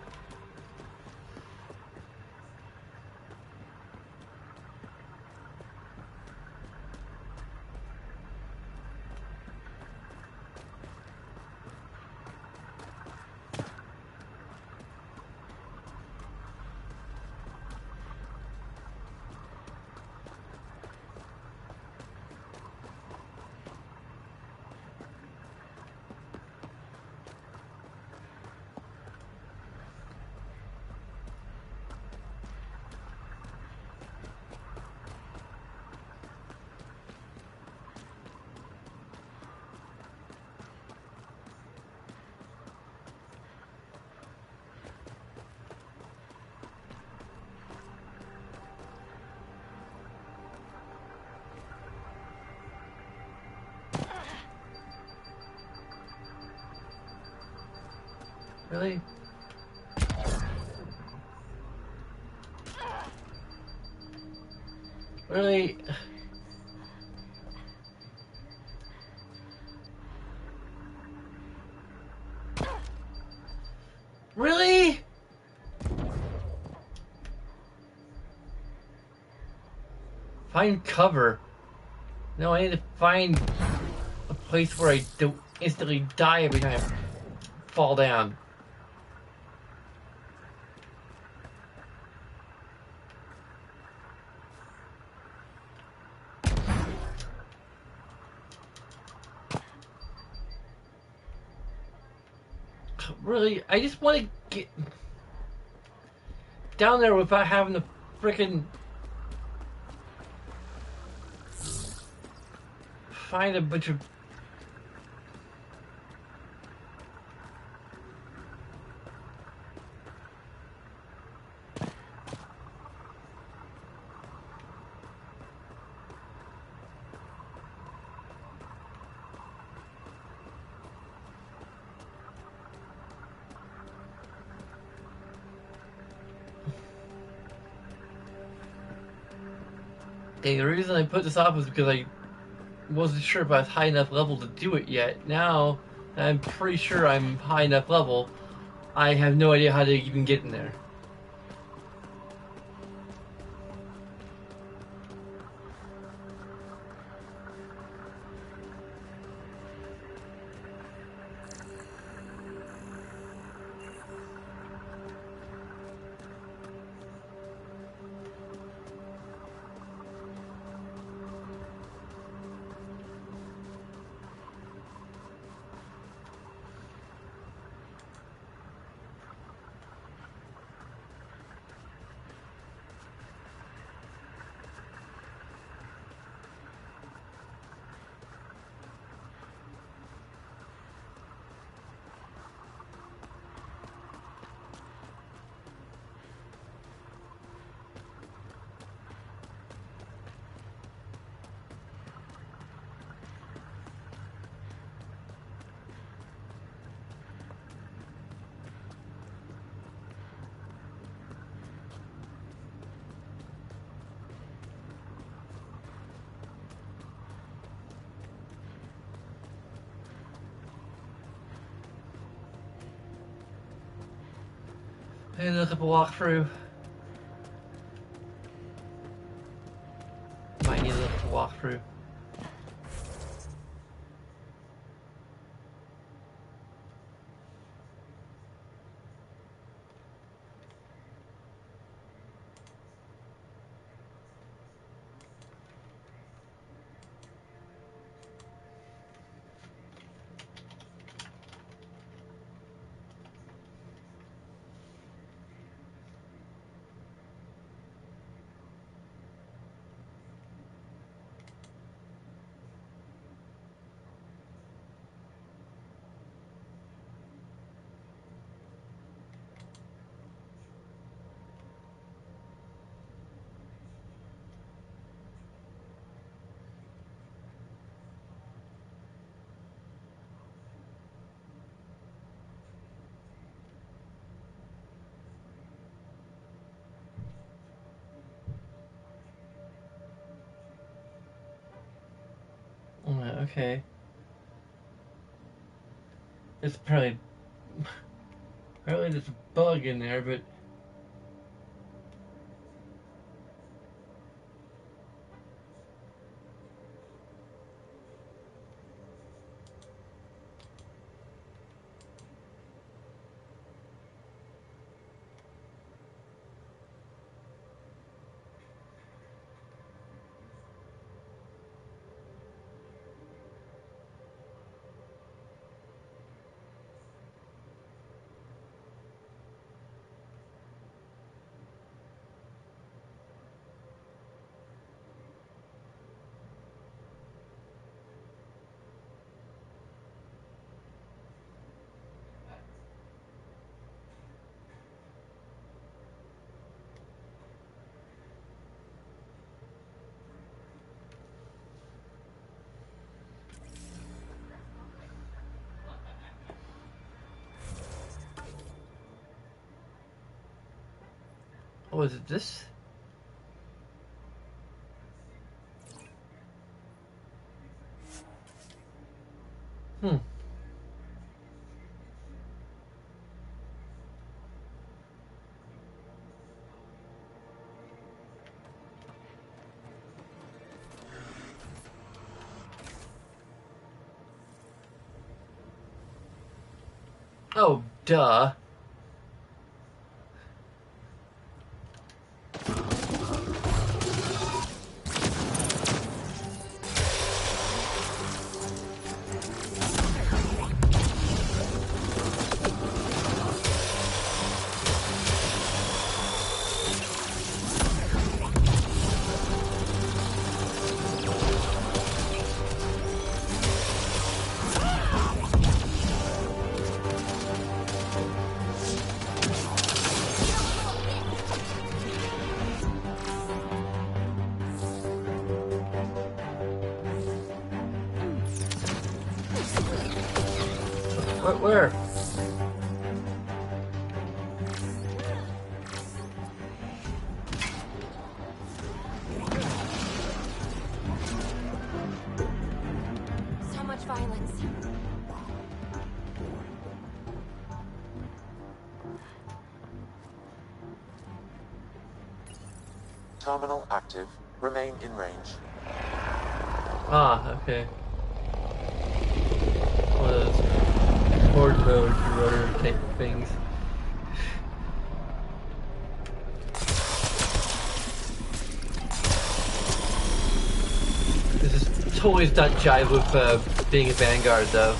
Really? Really? Really? Find cover. No, I need to find a place where I don't instantly die every time I fall down. Really? I just want to get down there without having to frickin' find a bunch of... Okay, the reason I put this off was because I wasn't sure if I was high enough level to do it yet. Now I'm pretty sure I'm high enough level. I have no idea how to even get in there. Hey, look up a walkthrough. Might need to look up a walkthrough. Okay. It's apparently there's a bug in there, but oh, is it this? Hmm. Oh, duh. Where? terminal active. Remain in range. Ah, okay. One of those horde mode rotor type things. This is totally does not jive with being a Vanguard, though.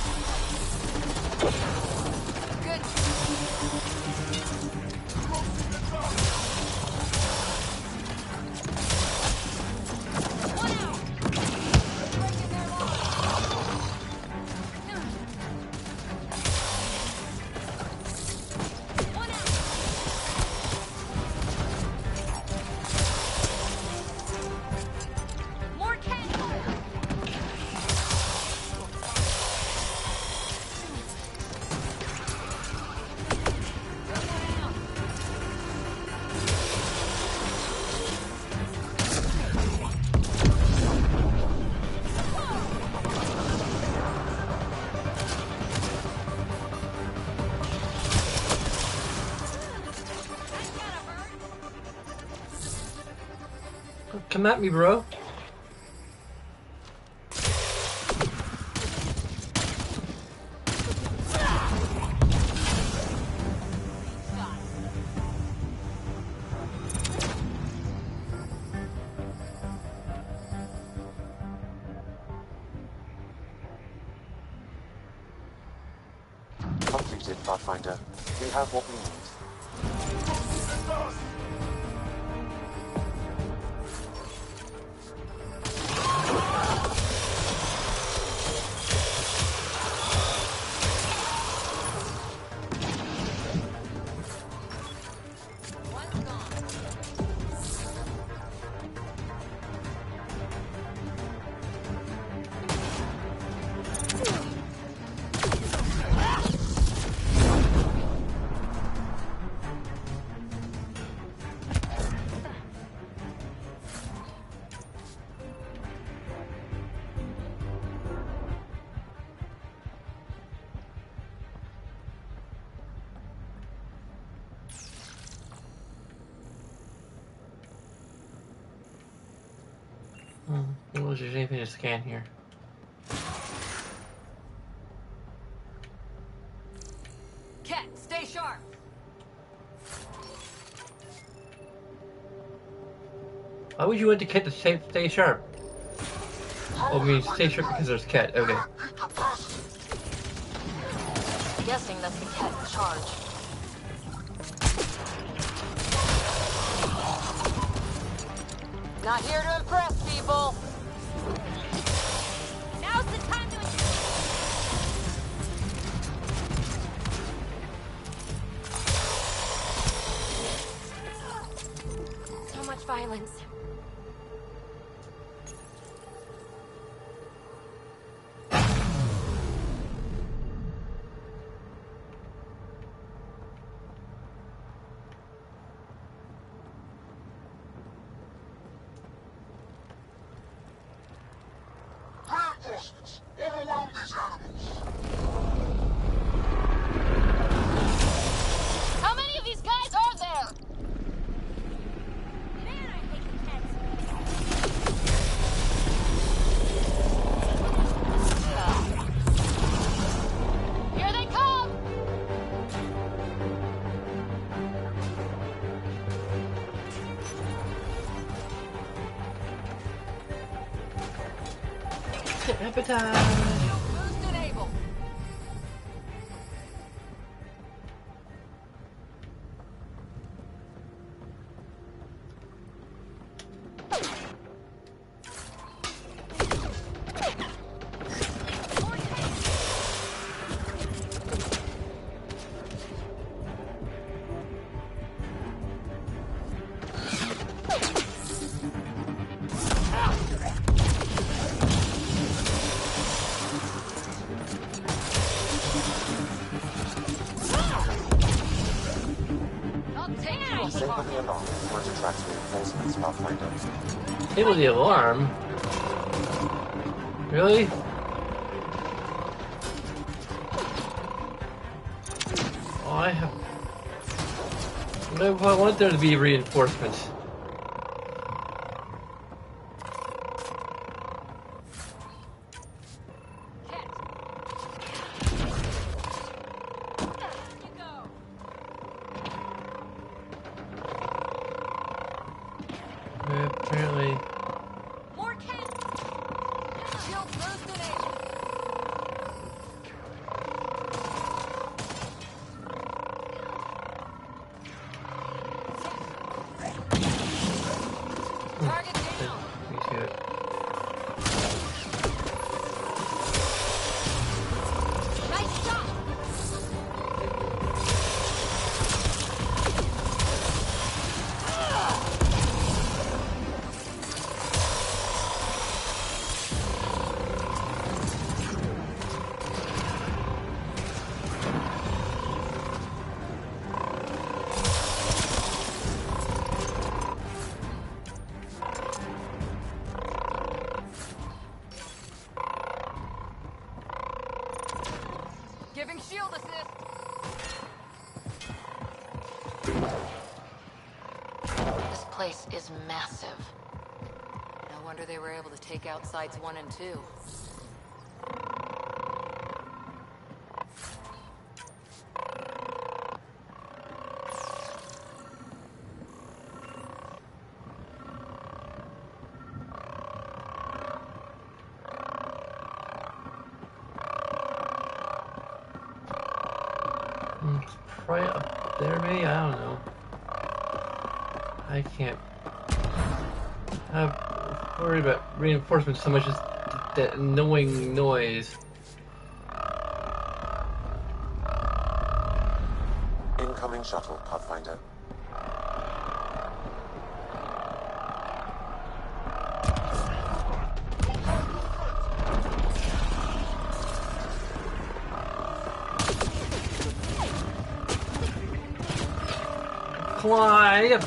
Come at me, bro. Completed, Pathfinder. We have what we need. Well, there's anything to scan here. Ket, stay sharp. Why would you want the Ket to stay sharp? Oh, I mean, stay sharp because there's Ket. Okay. Guessing that's the cat in charge. Not here to impress people. Now's the time to... So much violence. Reinforcements! Overwhelm these animals! How many of these guys are there? Man, I hate the Kets. Here they come! Appetite! Boost enable. Disable the alarm before it attracts reinforcements, Pathfinder. Disable the alarm? Really? Oh, I have... I want there to be reinforcements. Apparently. More kids! Shield boosted it! Target down! Me too. Nice shot! Giving shield assist! This place is massive. No wonder they were able to take out sites 1 and 2. It's probably up there, maybe? I don't know. I can't. I'm worried about reinforcements so much as that annoying noise. Incoming shuttle, Pathfinder. Climb!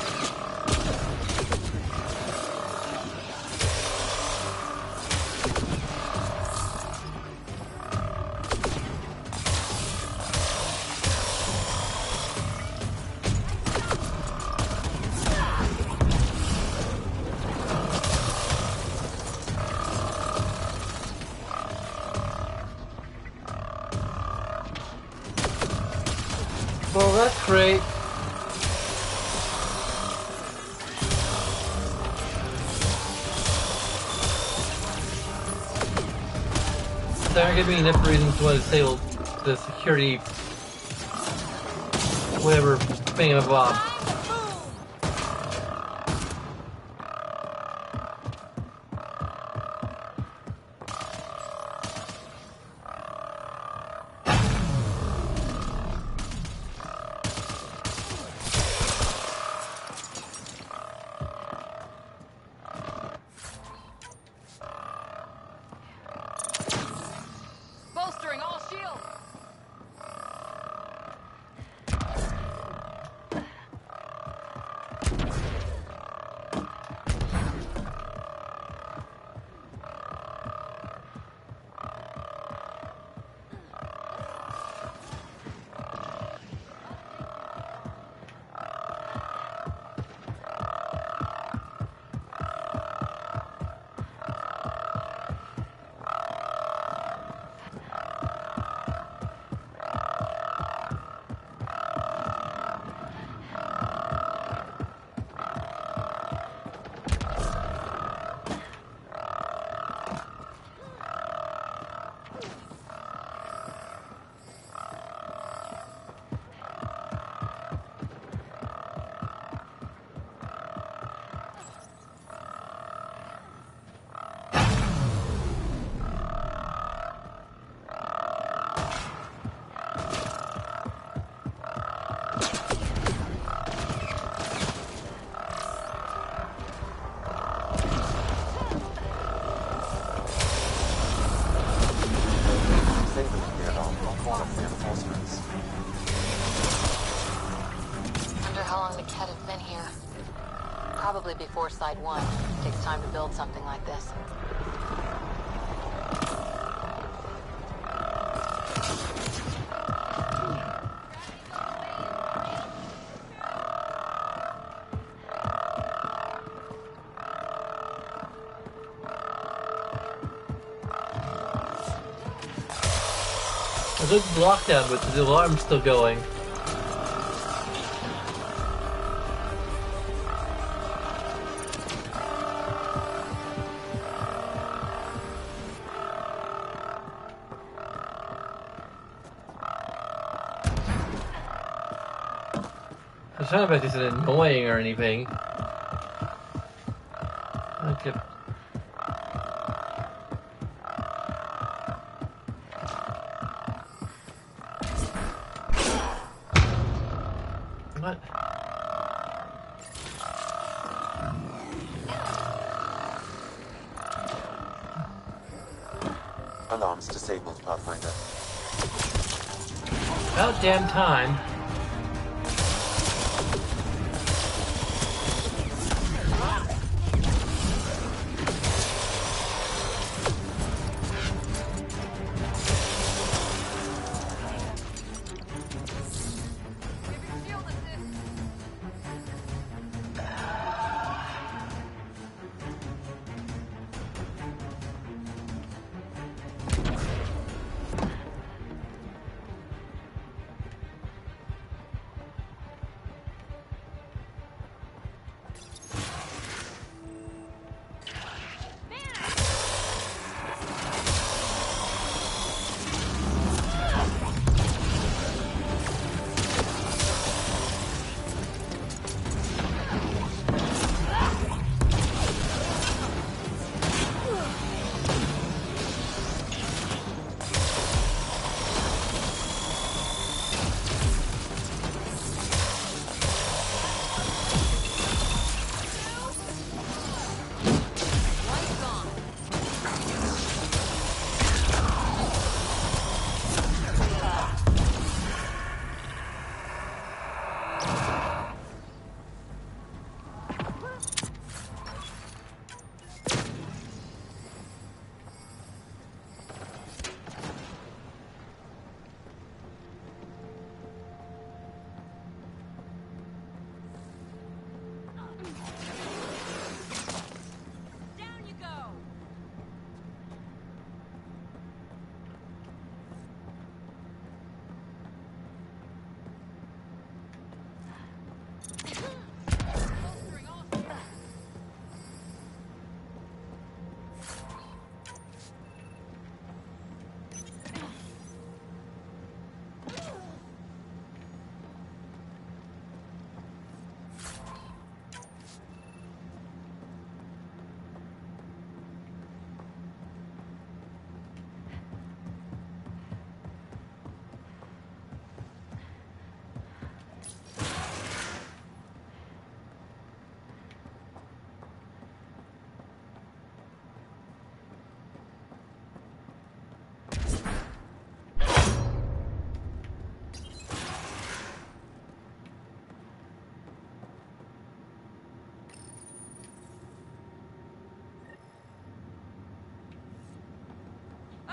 Well, that's great. There aren't gonna be enough reasons to want to disable the security, whatever, thingamabob. Bolstering all shields! Wonder how long the Ket have been here. Probably before Side 1. Takes time to build something like this. It looks blocked out, but the alarm's still going. sound effect isn't annoying or anything. Okay. What? Alarms disabled, Pathfinder. About damn time.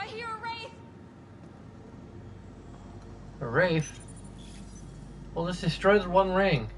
I hear a wraith! A wraith? Well, let's destroy the one ring.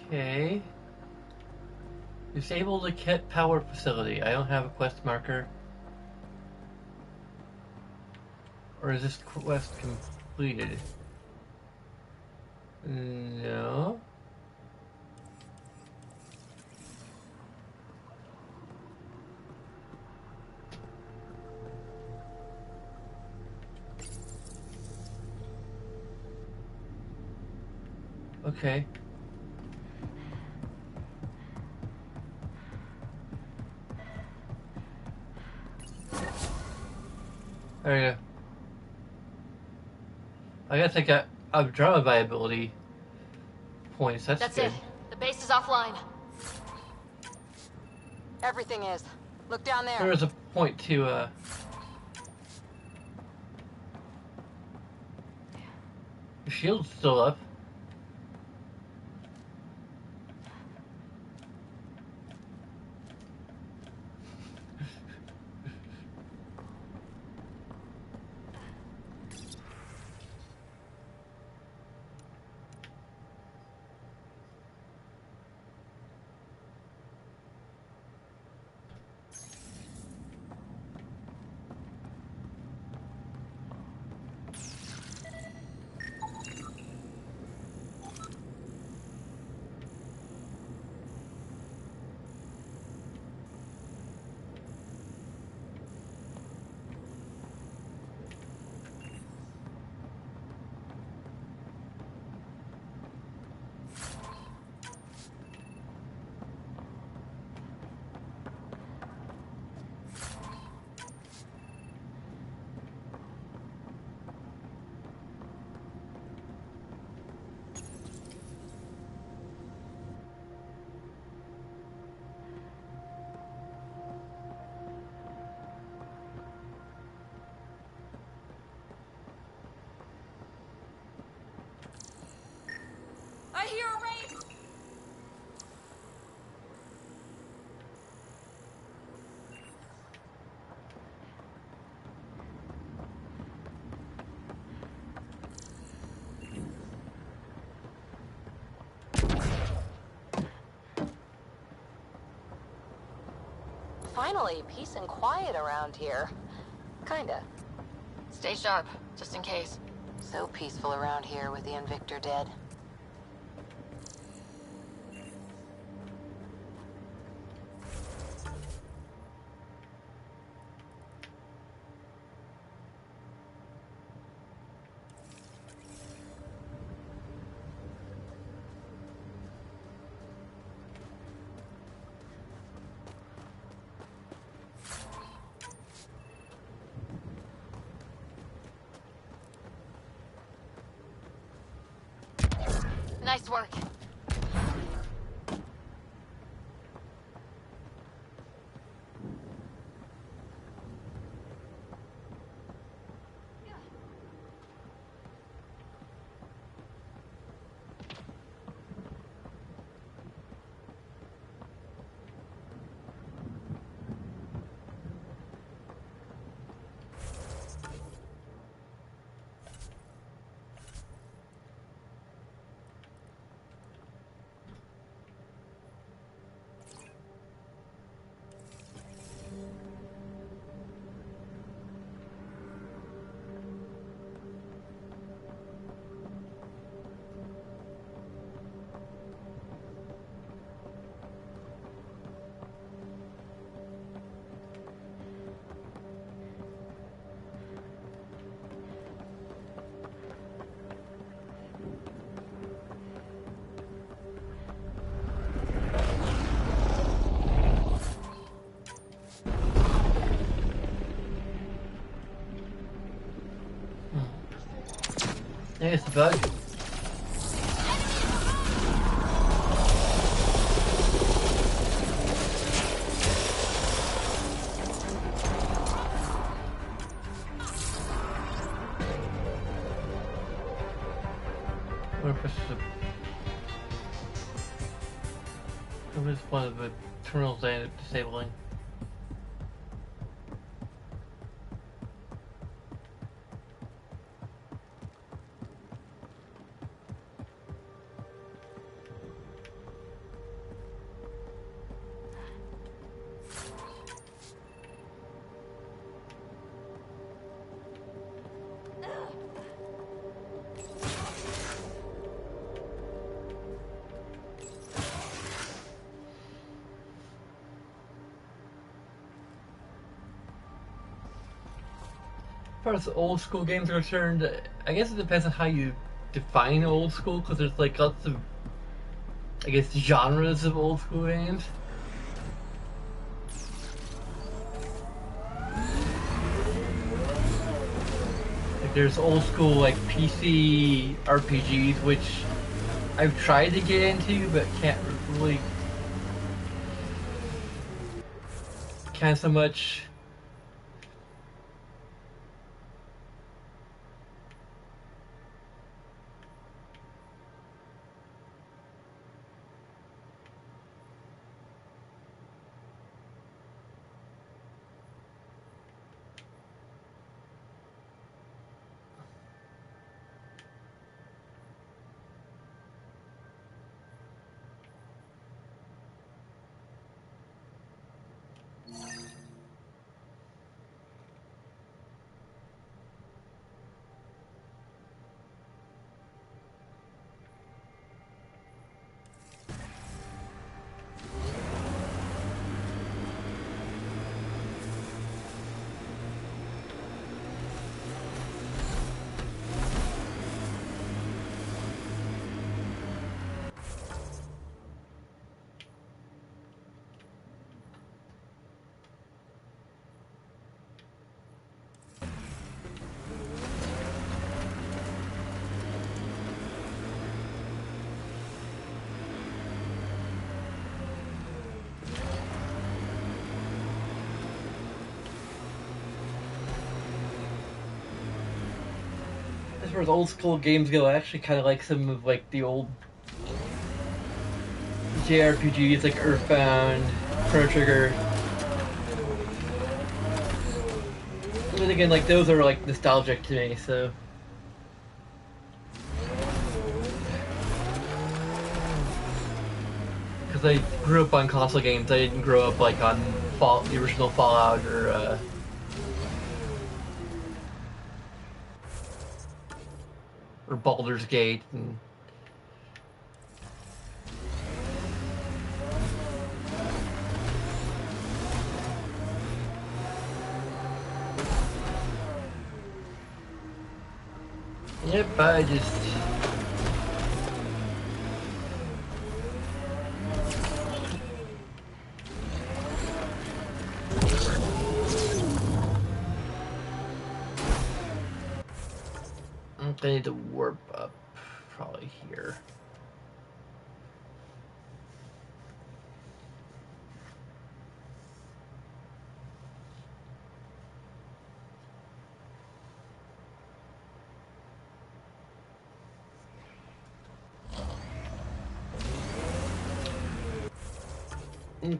Okay. Disable the kit power facility. I don't have a quest marker. Or is this quest completed? No. Okay. There you go. I guess I got Andromeda viability points. That's good. it. The base is offline. Everything is. Look down there. There was a point to, the shield's still up. hear a race! Finally, peace and quiet around here. Kinda. Stay sharp, just in case. So peaceful around here with the Invictor dead. Nice work. Yeah, it's the bug. What is one of the terminals they ended up disabling? As far as old school games are concerned, I guess it depends on how you define old school, because there's like lots of, I guess, genres of old school games. Like there's old school like PC RPGs, which I've tried to get into, but can't really, can't so much. As far as old school games go, I actually kind of like some of like the old JRPGs like Earthbound, Chrono Trigger. But again, like those are like nostalgic to me, so. Because I grew up on console games, I didn't grow up like on the original Fallout or Baldur's Gate. And yep, I just. I need to warp up, probably here.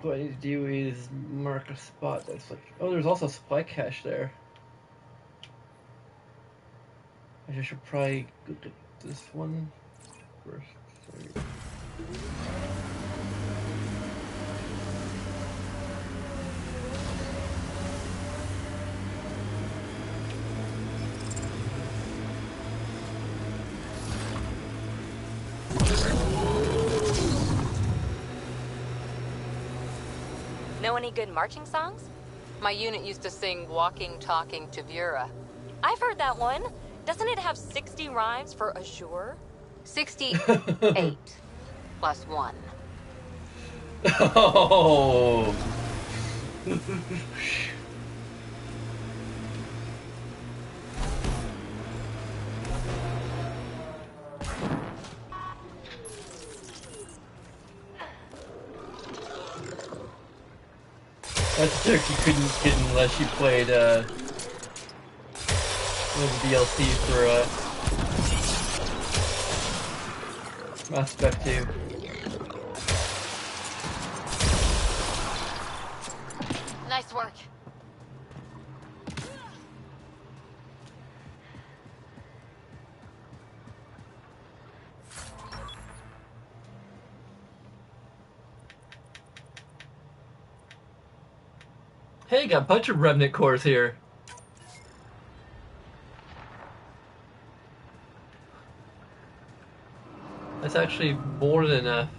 What I need to do is mark a spot that's like, oh, there's also a supply cache there. I should probably go to this one first. Sorry. Know any good marching songs? My unit used to sing Walking Talking to Vera. I've heard that one. Doesn't it have 60 rhymes for Azure? 68 plus 1. Oh. That's a joke you couldn't get unless you played one of the DLC for Mass Effect 2. Nice work. Hey, got a bunch of remnant cores here. That's actually more than enough.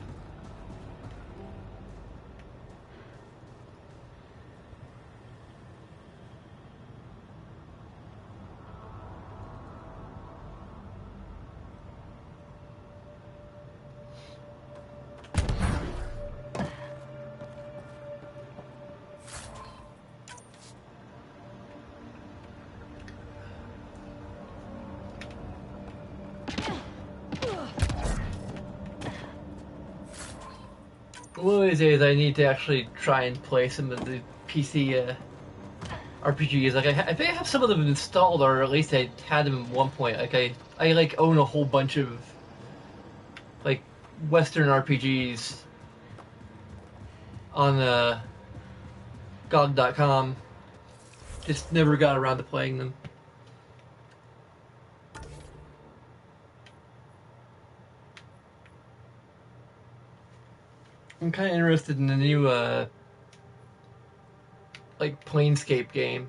One of these days, I need to actually try and play some of the PC RPGs. Like I think I have some of them installed, or at least I had them at one point. Like I like own a whole bunch of like Western RPGs on GOG.com. Just never got around to playing them. I'm kind of interested in the new, like, Planescape game.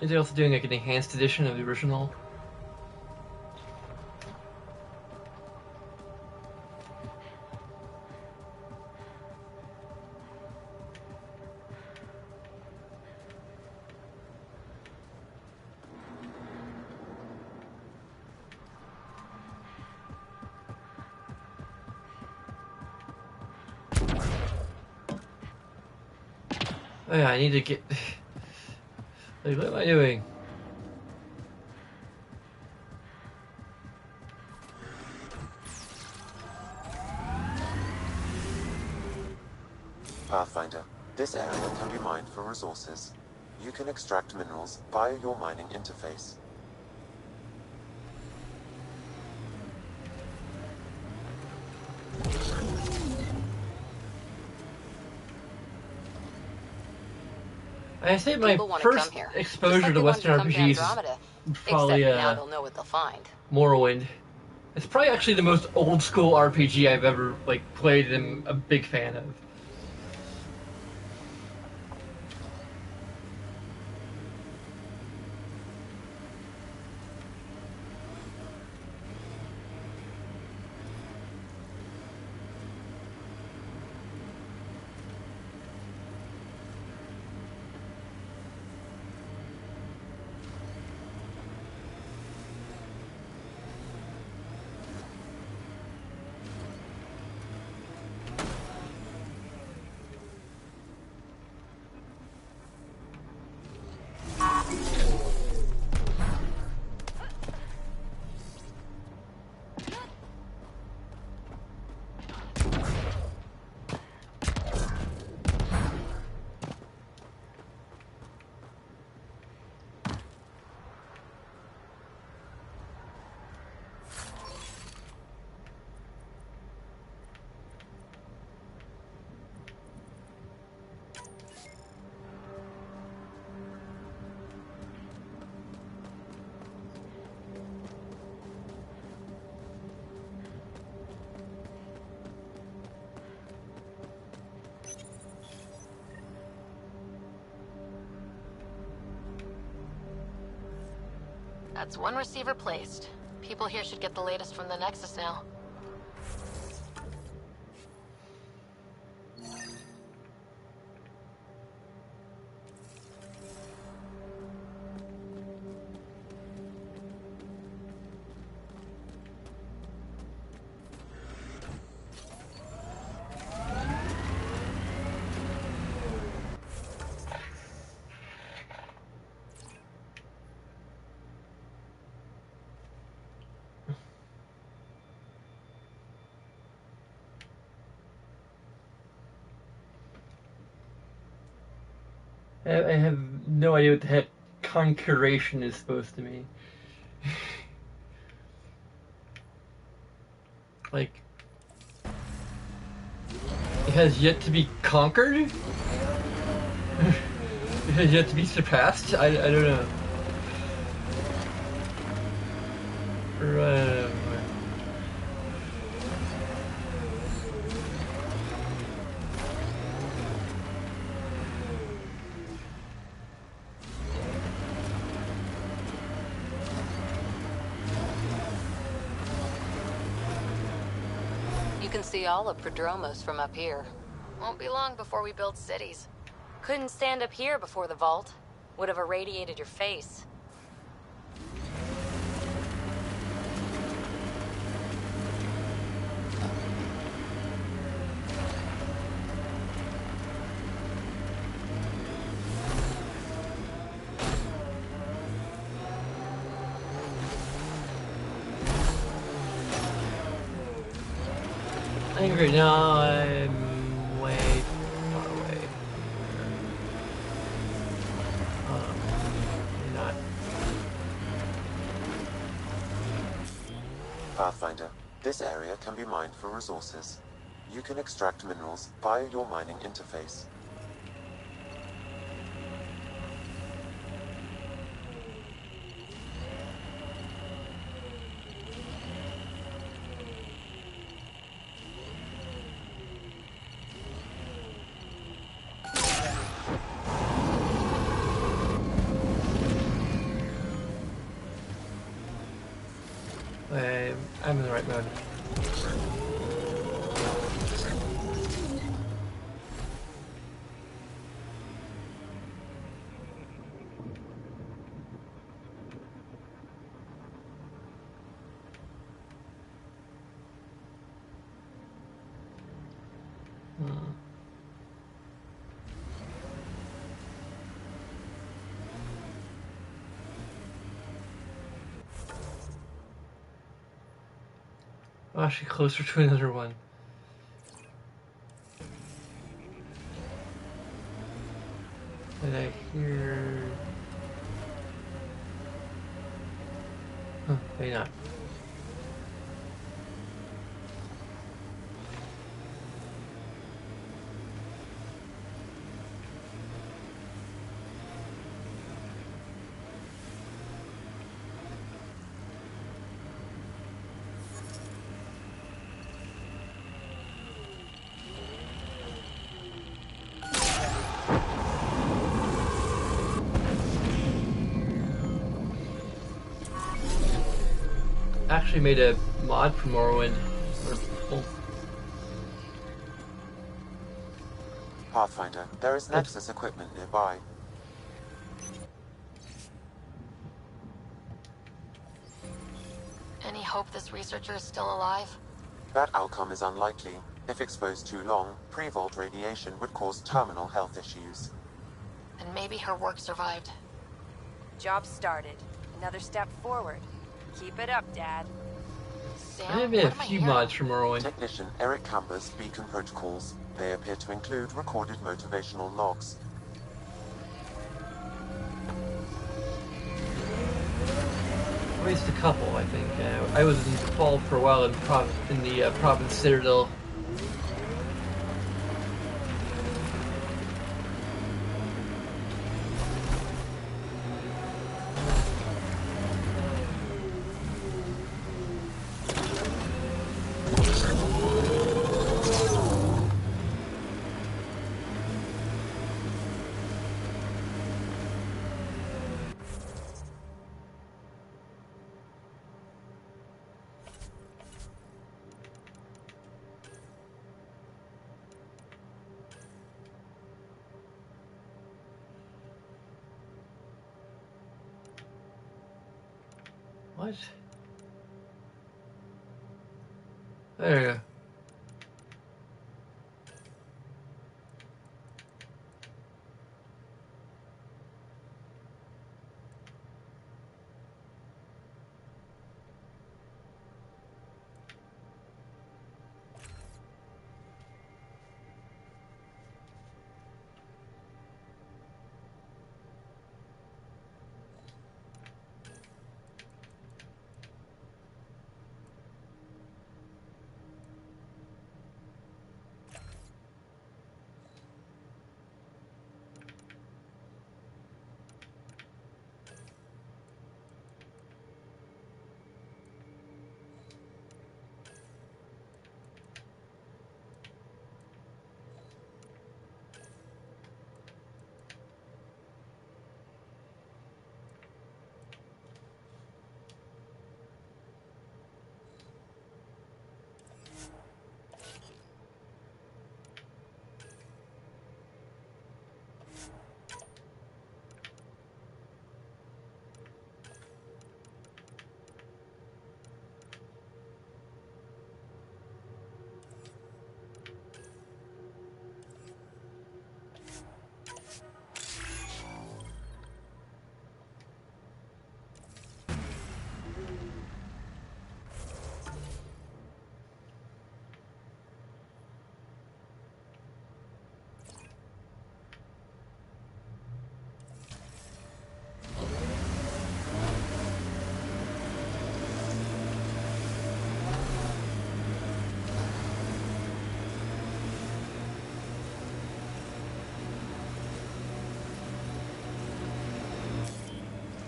Is they also doing, like, an enhanced edition of the original? Oh yeah, I need to get... Like, what am I doing? Pathfinder, this area can be mined for resources. You can extract minerals via your mining interface. I say my People want to first come here. exposure Just like to they wanted Western come to RPGs is Andromeda. probably Except now they'll know what they'll find. Morrowind. It's probably actually the most old school RPG I've ever played and am a big fan of. That's one receiver placed. People here should get the latest from the Nexus now. I have no idea what the heck concuration is supposed to mean. It has yet to be conquered? It has yet to be surpassed? I don't know. Right. You can see all of Prodromos from up here. Won't be long before we build cities. Couldn't stand up here before the vault. Would have irradiated your face. I think right now I'm way far away. Not. Pathfinder, this area can be mined for resources. You can extract minerals via your mining interface. I'm in the right mode. Actually closer to another one. And I hear... Huh, maybe not. actually made a mod for Morrowind. Pathfinder, there is Nexus equipment nearby. Any hope this researcher is still alive? That outcome is unlikely. If exposed too long, pre-vault radiation would cause terminal health issues. And maybe her work survived. Job started. Another step forward. Keep it up, Dad. I have made a few mods for Morrowind. Technician Eric Camber's beacon protocols. They appear to include recorded motivational logs. At least a couple, I think. I was involved for a while in the Province Citadel. What? There you go.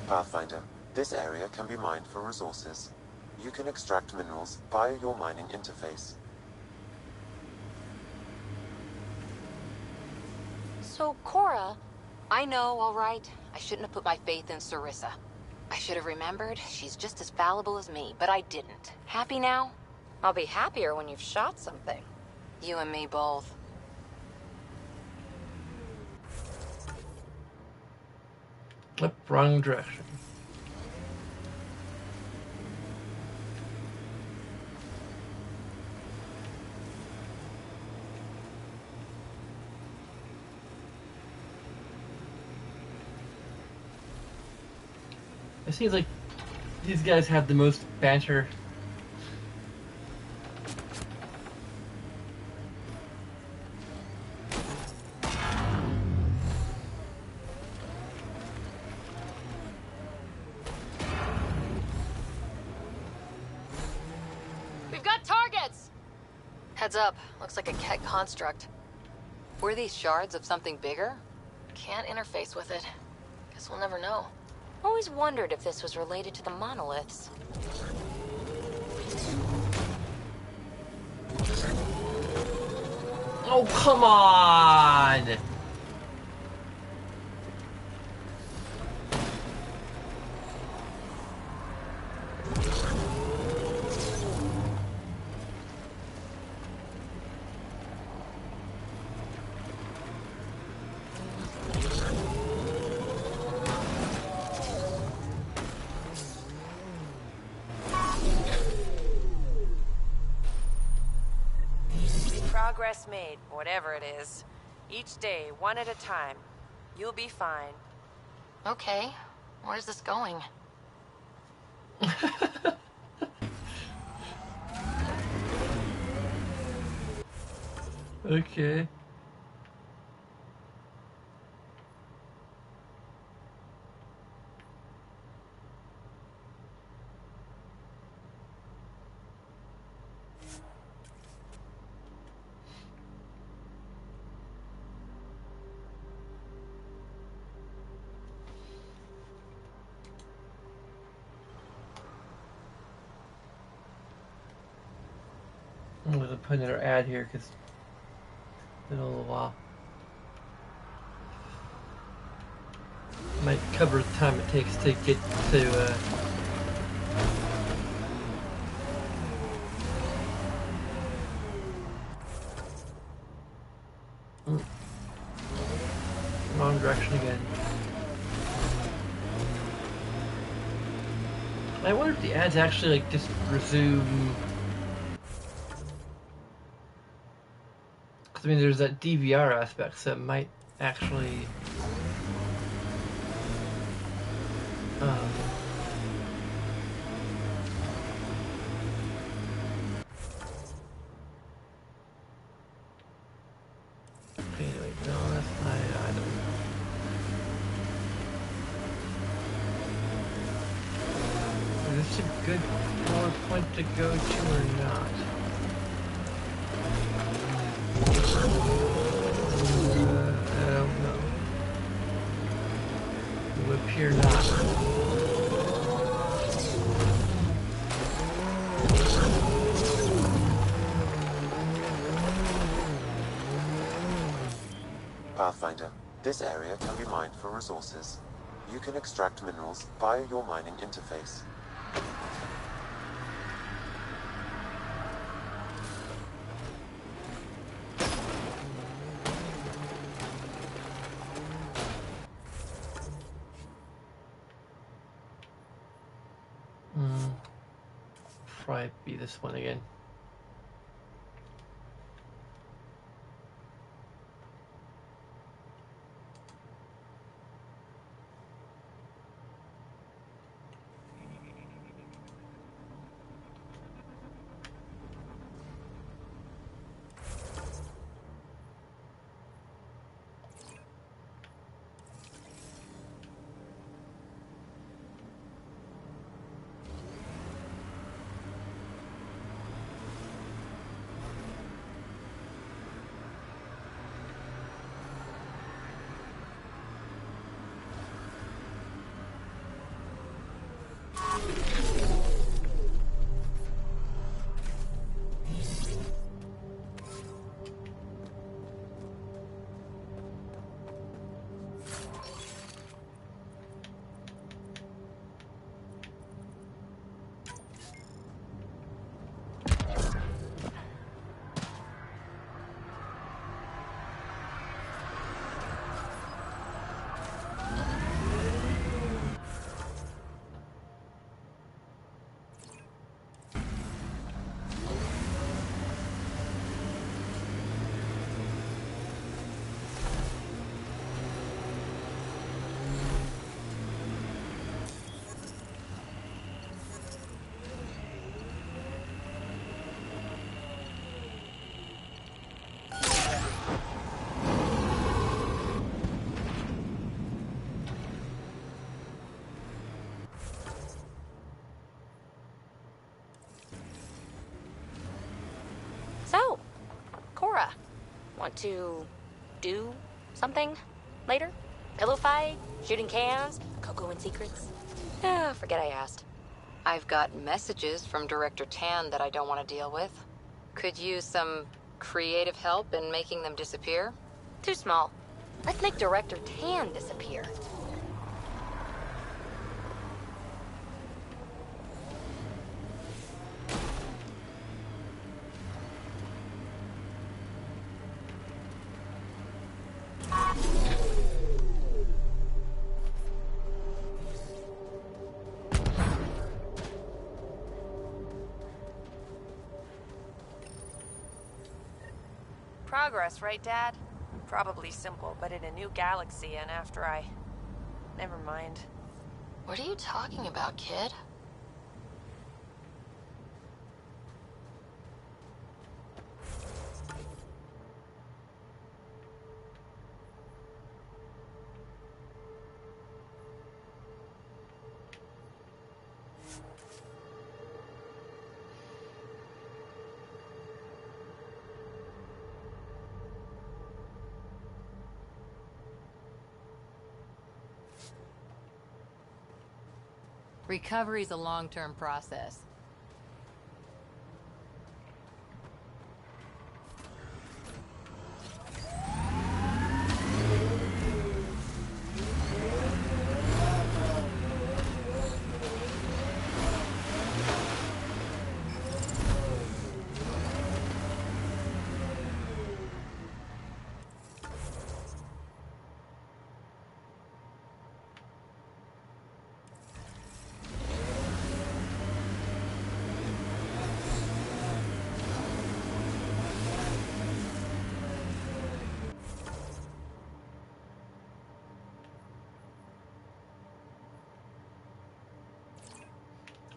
Pathfinder, this area can be mined for resources. You can extract minerals via your mining interface. So, Cora, I know, all right. I shouldn't have put my faith in Sarissa. I should have remembered she's just as fallible as me, but I didn't. Happy now? I'll be happier when you've shot something. You and me both. Yep, wrong direction. It seems like these guys have the most banter. We've got targets! Heads up. Looks like a Kett construct. Were these shards of something bigger? Can't interface with it. Guess we'll never know. Always wondered if this was related to the monoliths. Oh, come on! Progress made, whatever it is. Each day, one at a time. You'll be fine. Okay. Where's this going? Okay. I'm going to put another ad here because it's been a little while. Might cover the time it takes to get to wrong direction again. I wonder if the ads actually like just resume. Because I mean, there's that DVR aspect, so it might actually. Anyway, no, that's not it either. Is this a good point to go to or not? I don't know. It would appear not. Pathfinder, this area can be mined for resources. You can extract minerals via your mining interface. Probably be this one again. So, Cora, want to do something later? Pillow fight? Shooting cans? Cocoa and secrets? Forget I asked. I've got messages from Director Tan that I don't want to deal with. Could use some creative help in making them disappear. Too small. Let's make Director Tan disappear. progress, right, Dad? Probably simple, but in a new galaxy and after I... Never mind. What are you talking about, kid? Recovery's a long-term process.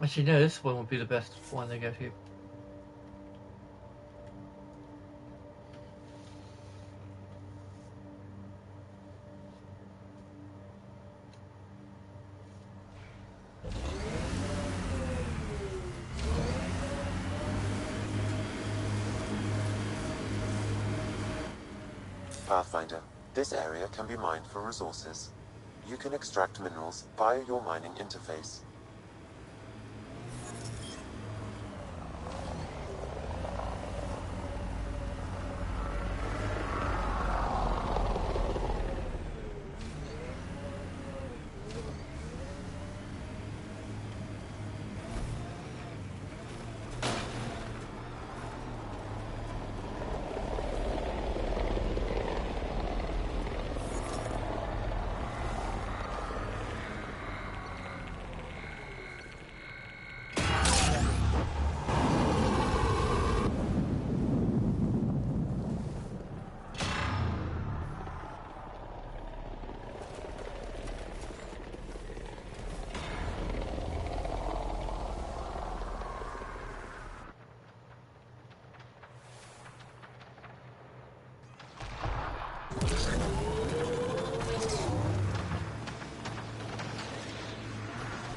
Actually, no, this one would be the best one to go to. Pathfinder, this area can be mined for resources. You can extract minerals via your mining interface.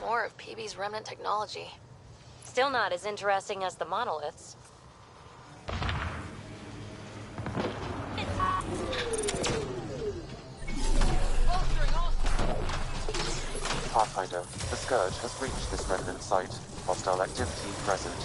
More of PB's remnant technology. Still not as interesting as the monoliths. Pathfinder, the Scourge has reached this remnant site. Hostile activity present.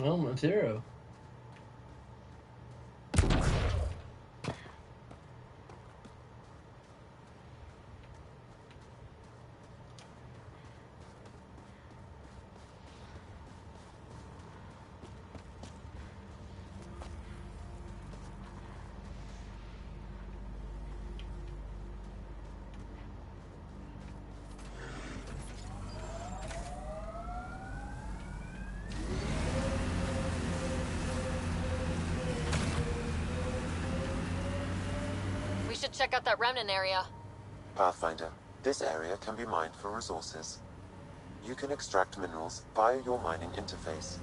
Almost zero. We should check out that remnant area. Pathfinder, this area can be mined for resources. You can extract minerals via your mining interface.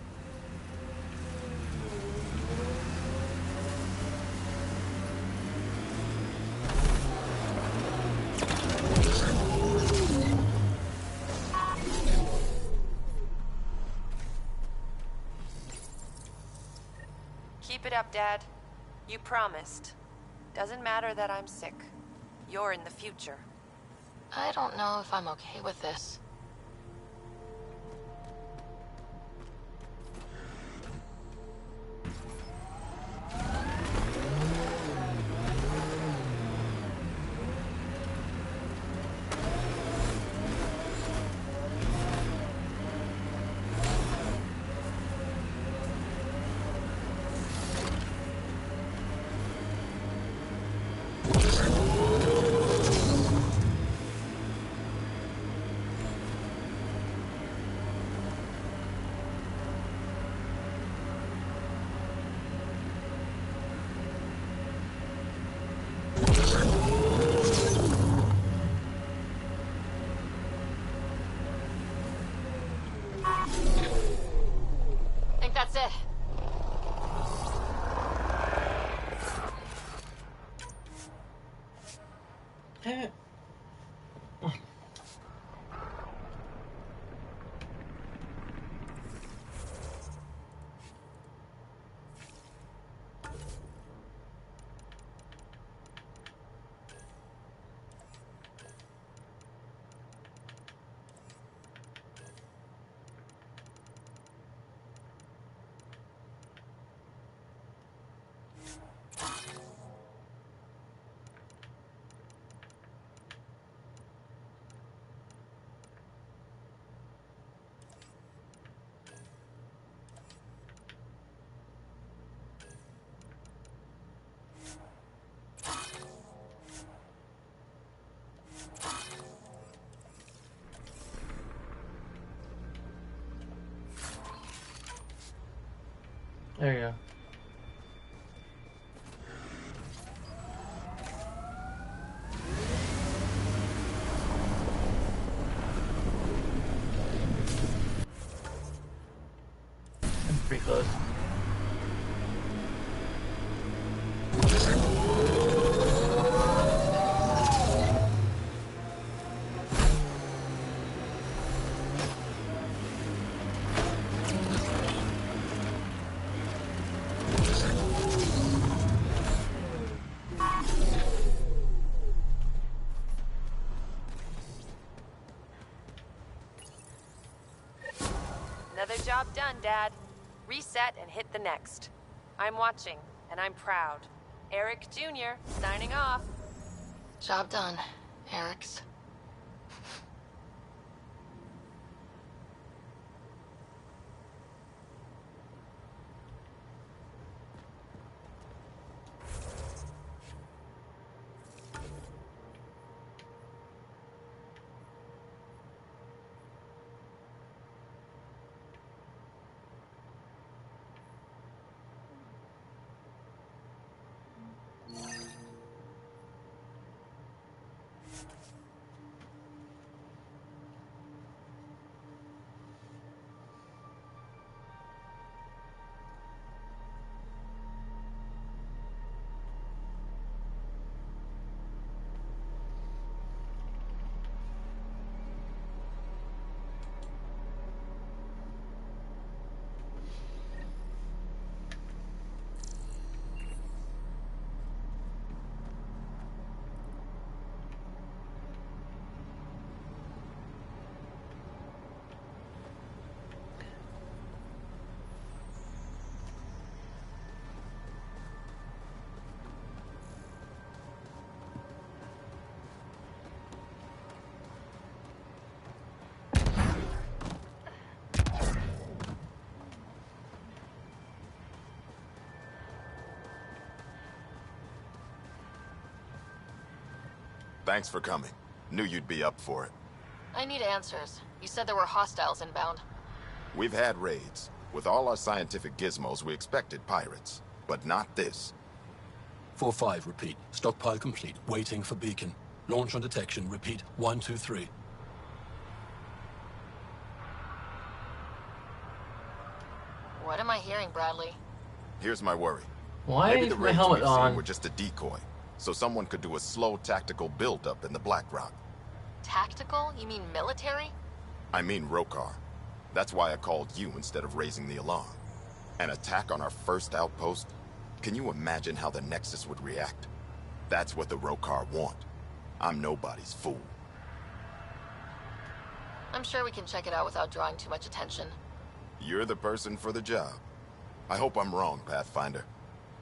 Keep it up, Dad. You promised. Doesn't matter that I'm sick. You're in the future. I don't know if I'm okay with this. There you go. I'm pretty close. Another job done, Dad. Reset and hit the next. I'm watching, and I'm proud. Eric Jr. signing off. Job done, Eric's. Thanks for coming. Knew you'd be up for it. I need answers. You said there were hostiles inbound. We've had raids. With all our scientific gizmos, we expected pirates. But not this. 4-5, repeat. Stockpile complete. Waiting for beacon. Launch on detection. Repeat. 1, 2, 3. What am I hearing, Bradley? Here's my worry. Why Maybe is the my raids helmet we've seen on? were just a decoy, so someone could do a slow tactical build-up in the Black Rock. Tactical? You mean military? I mean Rokar. That's why I called you instead of raising the alarm. An attack on our first outpost? Can you imagine how the Nexus would react? That's what the Rokar want. I'm nobody's fool. I'm sure we can check it out without drawing too much attention. You're the person for the job. I hope I'm wrong, Pathfinder.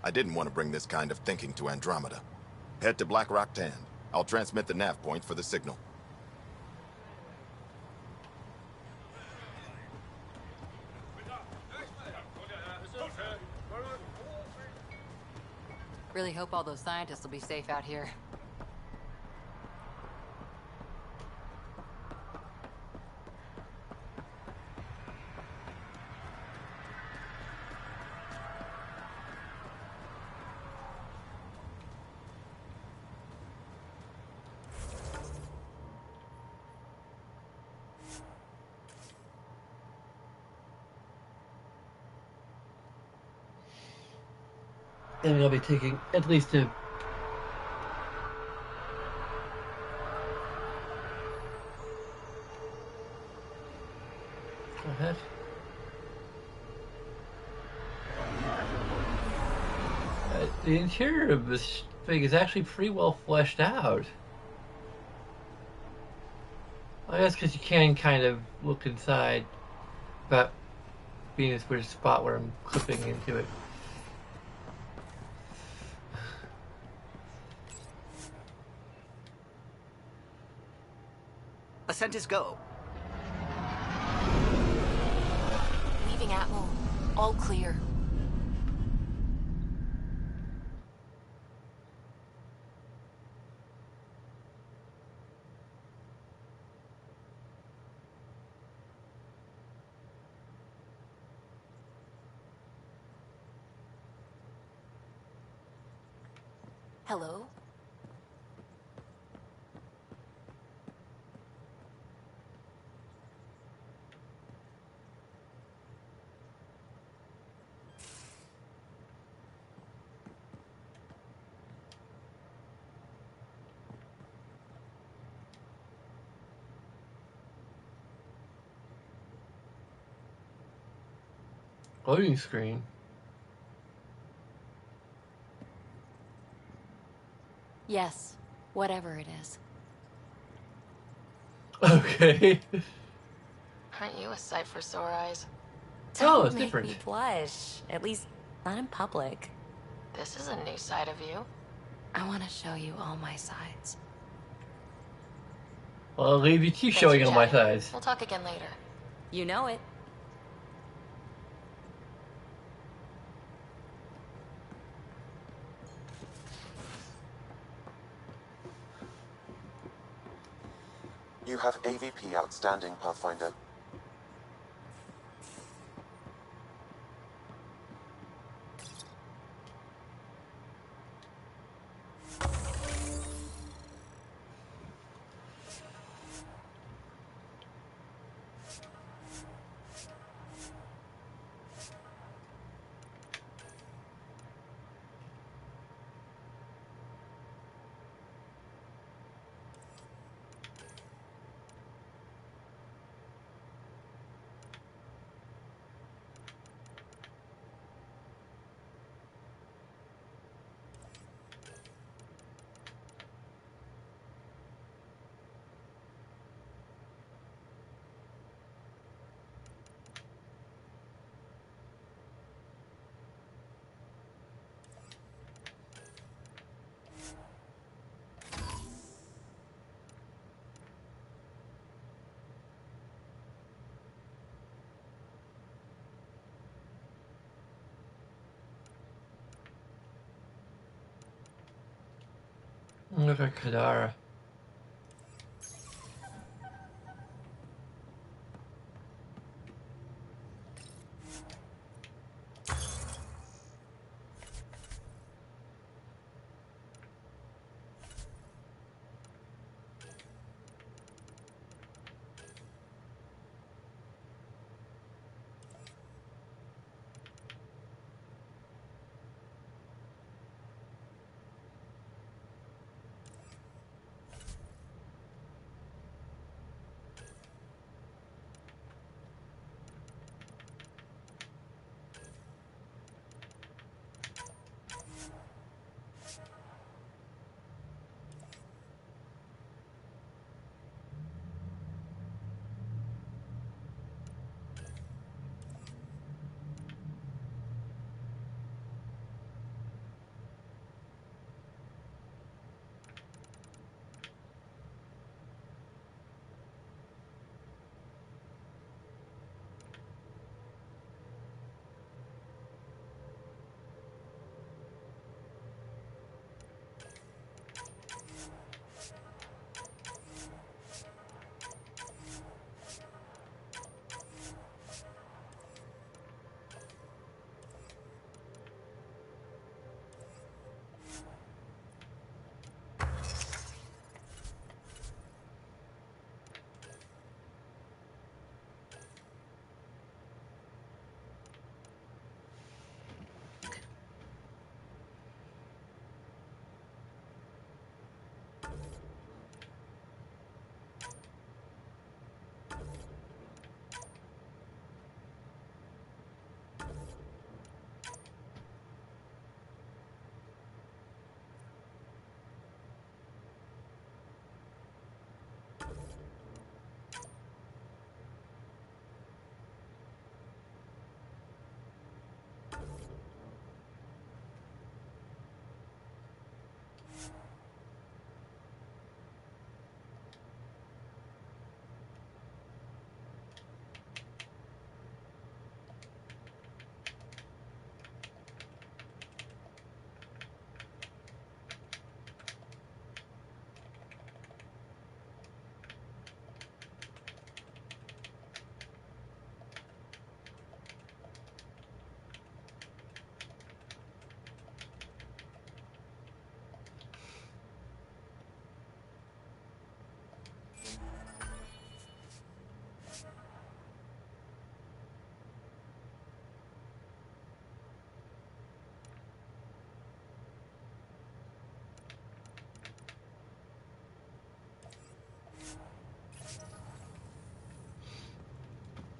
I didn't want to bring this kind of thinking to Andromeda. Head to Black Rock Tand. I'll transmit the nav point for the signal. Really hope all those scientists will be safe out here. I think I'll be taking at least a... Go ahead. The interior of this thing is actually pretty well fleshed out. I guess because you can kind of look inside, but being this weird spot where I'm clipping into it. Ascent is go. Leaving Atmo. All clear. Hello? Loading screen. Yes, whatever it is. Okay. Aren't you a sight for sore eyes? Oh, Don't it's make different. me blush. At least not in public. This is a new side of you. I want to show you all my sides. Well, I'll leave you keep Thanks showing for on my chatting. sides. We'll talk again later. You know it. You have AVP outstanding, Pathfinder. Look at Kadara.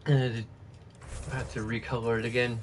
And I have to recolor it again.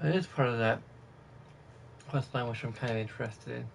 It is part of that quest line, which I'm kind of interested in.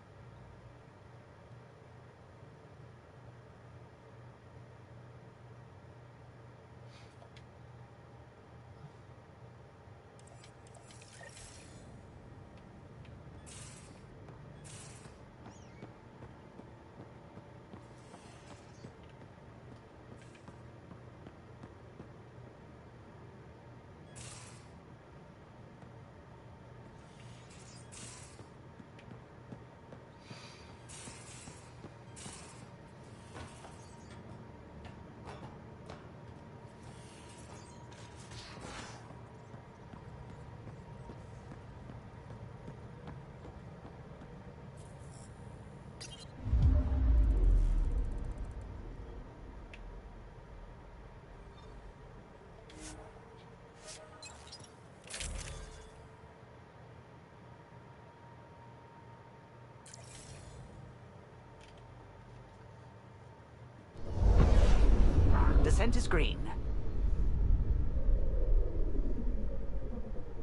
scent is green.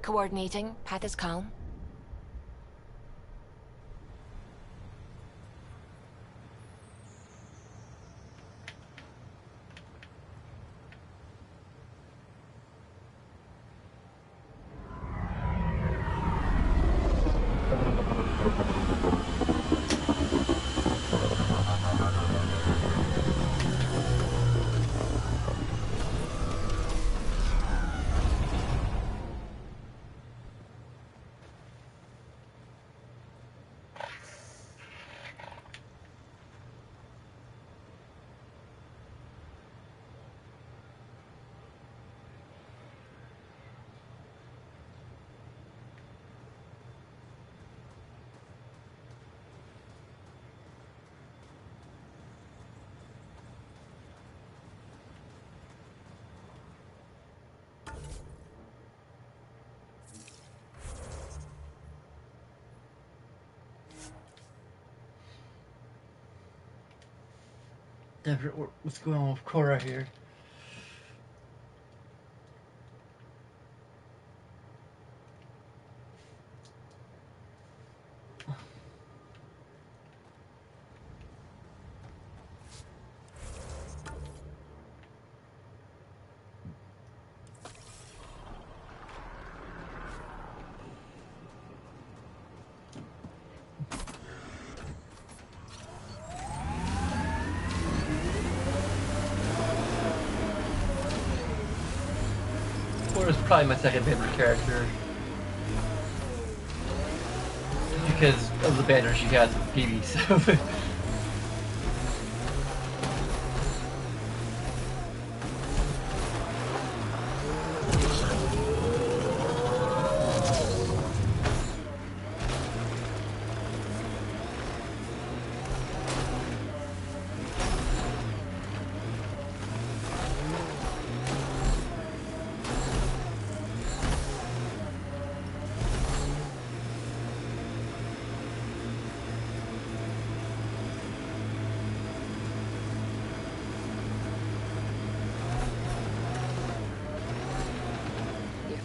Coordinating. Path is calm. What's going on with Cora here? Cora's probably my second favorite character. Because of the banner she has with Peavy, so...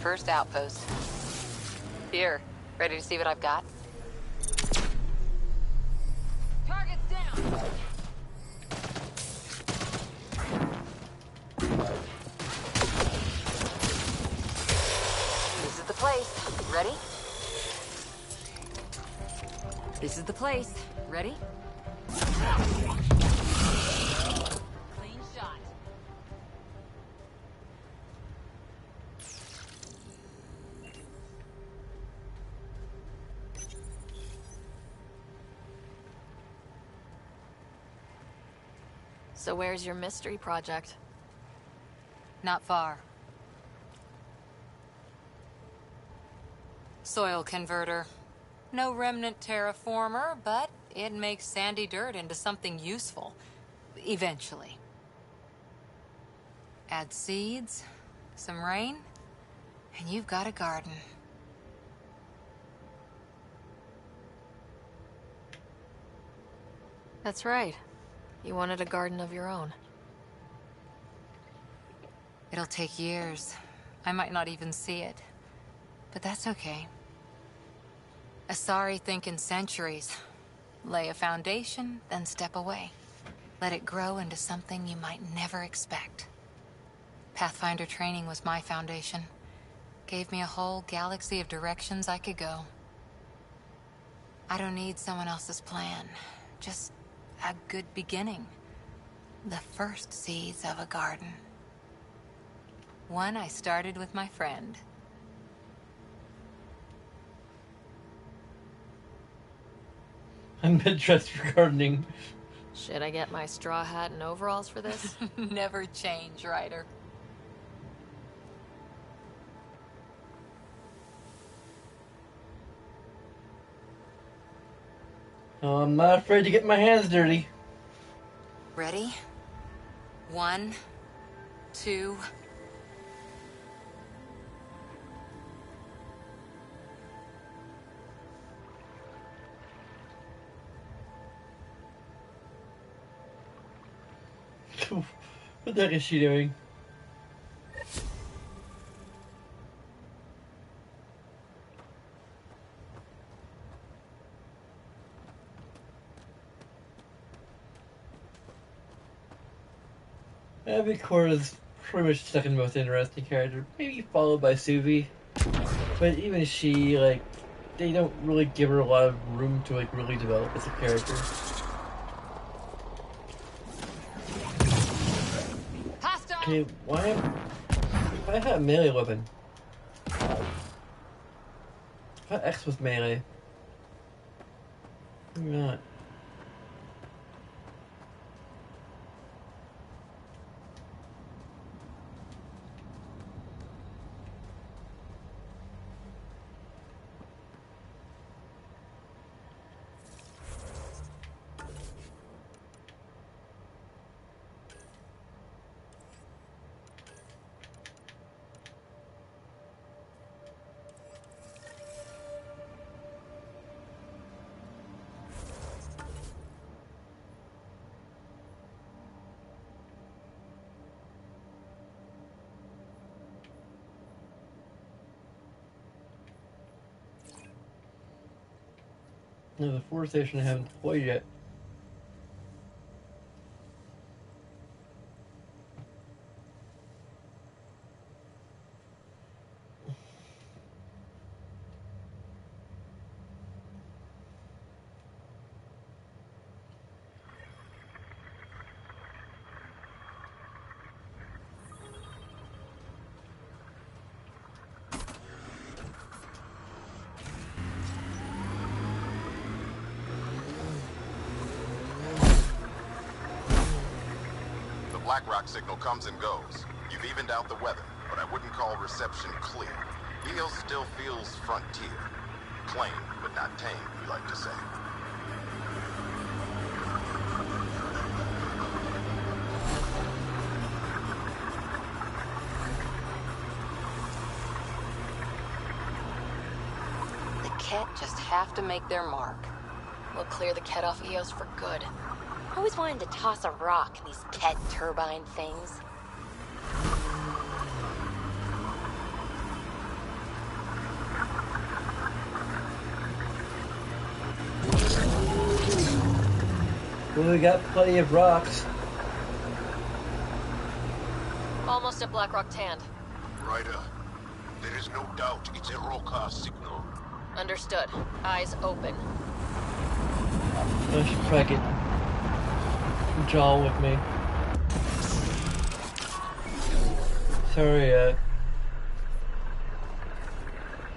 First outpost. Here, ready to see what I've got? Target's down! This is the place. Ready? This is the place. Ready? Clean shot. So where's your mystery project? Not far. Soil converter. No remnant terraformer, but it makes sandy dirt into something useful. Eventually. Add seeds, some rain, and you've got a garden. That's right. You wanted a garden of your own. It'll take years. I might not even see it. But that's okay. Asari think in centuries. Lay a foundation, then step away. Let it grow into something you might never expect. Pathfinder training was my foundation. Gave me a whole galaxy of directions I could go. I don't need someone else's plan. Just a good beginning. The first seeds of a garden. One I started with my friend. I'm dressed for gardening. Should I get my straw hat and overalls for this? Never change, Ryder. Oh, I'm not afraid to get my hands dirty. Ready? 1, 2... What the heck is she doing? Abby Cora's pretty much the second most interesting character, maybe followed by Suvi. But even she, like, they don't really give her a lot of room to, like, really develop as a character. Okay, why if I had a melee weapon? If I had X with melee. Maybe not. No, the force station I haven't deployed yet. Black Rock signal comes and goes. You've evened out the weather, but I wouldn't call reception clear. Eel still feels frontier. Plain, but not tame, we like to say. The Ket just have to make their mark. We'll clear the Ket off Eos for good. Always wanting to toss a rock in these Ket turbine things. Well, we got plenty of rocks. Almost at Blackrock Tand. Ryder, there is no doubt it's a Rokkar signal. Understood. Eyes open. I should probably get John with me. Sorry,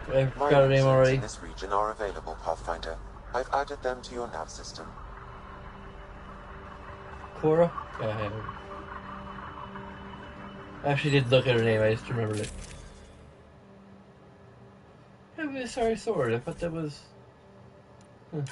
I forgot her name already. In this region are available, Pathfinder. I've added them to your nav system. Cora? Yeah, I have it. I actually did look at her name, I just remembered it. Yeah, but sorry, sword. I thought that was... Huh.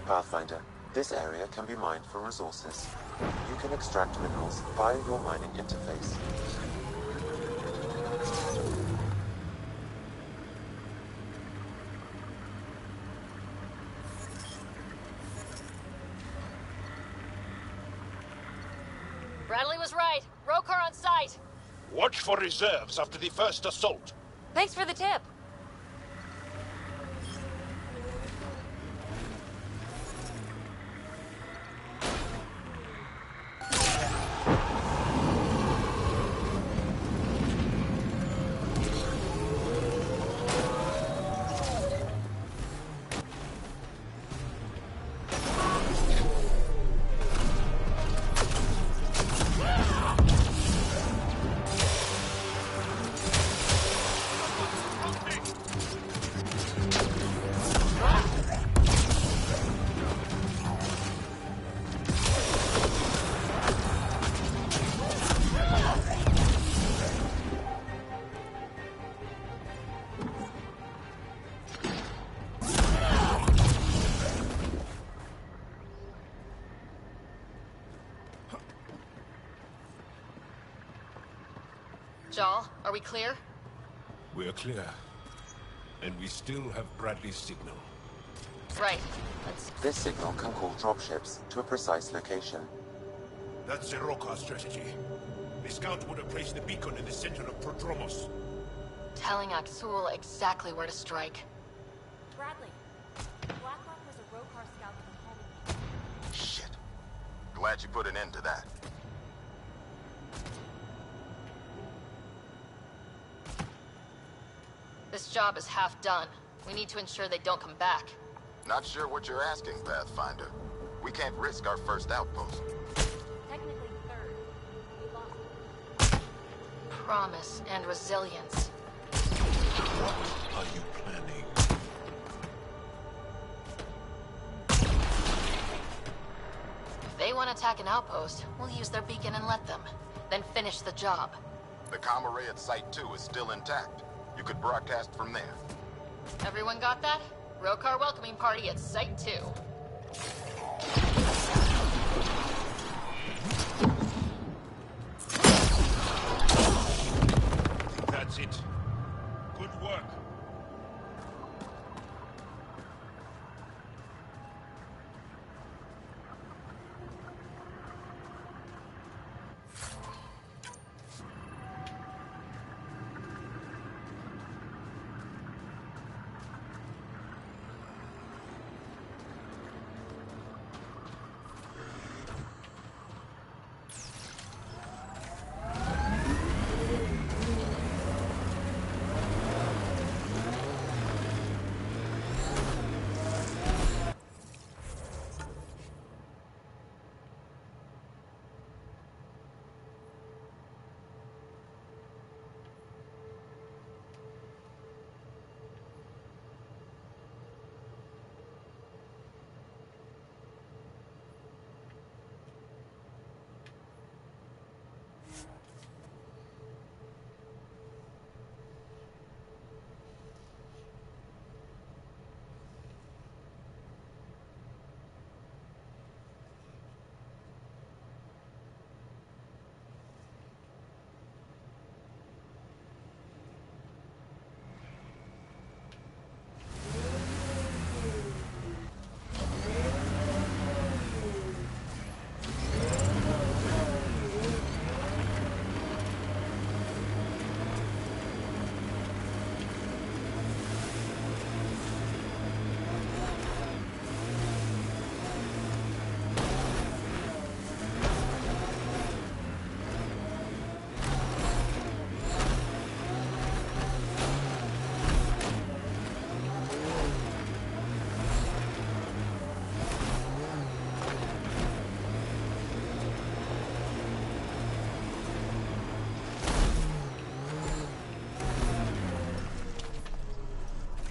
Pathfinder, this area can be mined for resources. You can extract minerals via your mining interface. Bradley was right. Rokkar on site. Watch for reserves after the first assault. Thanks for the tip. Jal, are we clear? We're clear. And we still have Bradley's signal. Right. This signal can call dropships to a precise location. That's the Roka strategy. The scout would have placed the beacon in the center of Prodromos. Telling Axul exactly where to strike. Bradley, Blackrock was a Rokar scout from home. Shit. Glad you put an end to that. This job is half done. We need to ensure they don't come back. Not sure what you're asking, Pathfinder. We can't risk our first outpost. Technically third. We lost. Promise and resilience. What are you planning? If they want to attack an outpost, we'll use their beacon and let them. Then finish the job. The comm array at Site 2 is still intact. You could broadcast from there. Everyone got that? Rokar welcoming party at Site 2. That's it. Good work.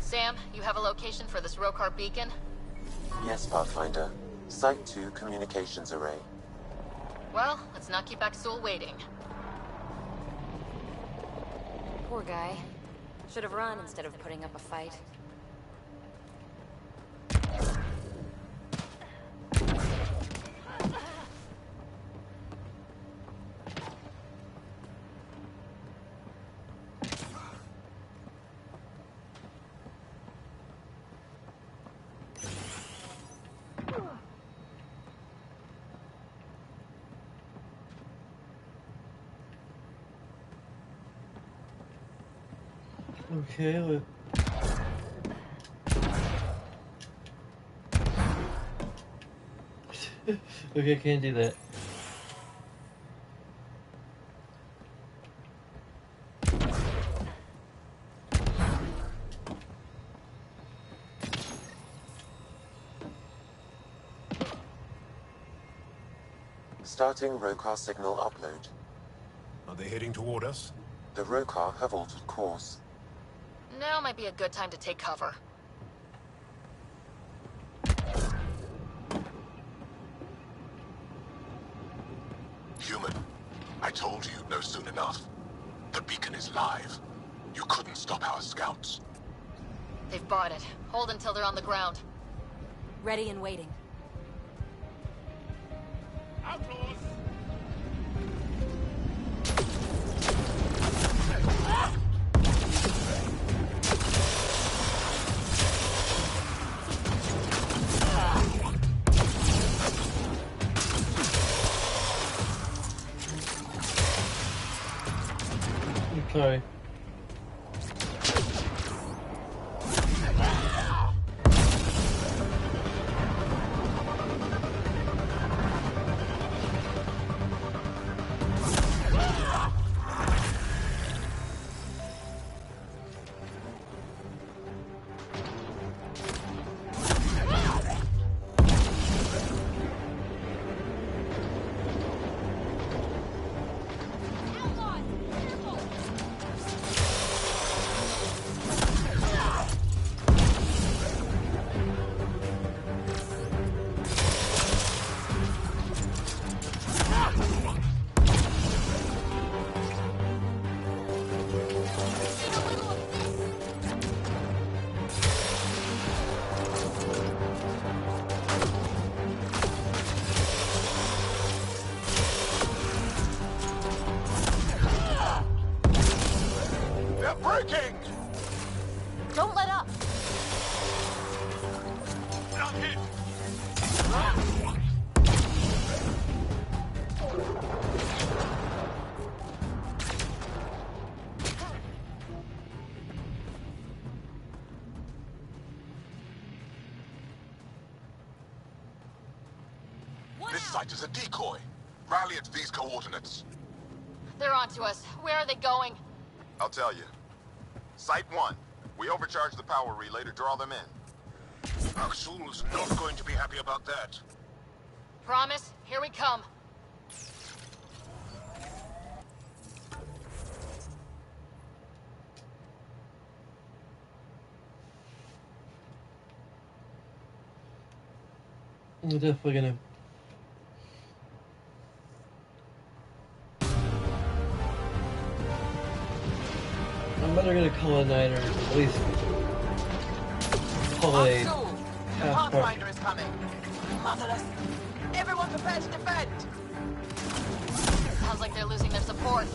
Sam, you have a location for this Rokar beacon? Yes, Pathfinder. Site 2 communications array. Well, let's not keep Axul waiting. Poor guy. Should have run instead of putting up a fight. Okay, okay, can't do that. Starting Rokar signal upload. Are they heading toward us? The Rokar have altered course. Now might be a good time to take cover. Human, I told you you'd know soon enough. The beacon is live. You couldn't stop our scouts. They've bought it. Hold until they're on the ground. Ready and waiting. Outlaws! They're breaking! Don't let up! Not hit! This site is a decoy. Rally at these coordinates. They're onto us. Where are they going? I'll tell you. Site 1. We overcharged the power relay to draw them in. Aksul's not going to be happy about that. Promise? Here we come. We're definitely gonna. I'm better gonna call it a night, or at least call it a half part. Pathfinder is coming. Motherless. Everyone prepare to defend. Sounds like they're losing their support.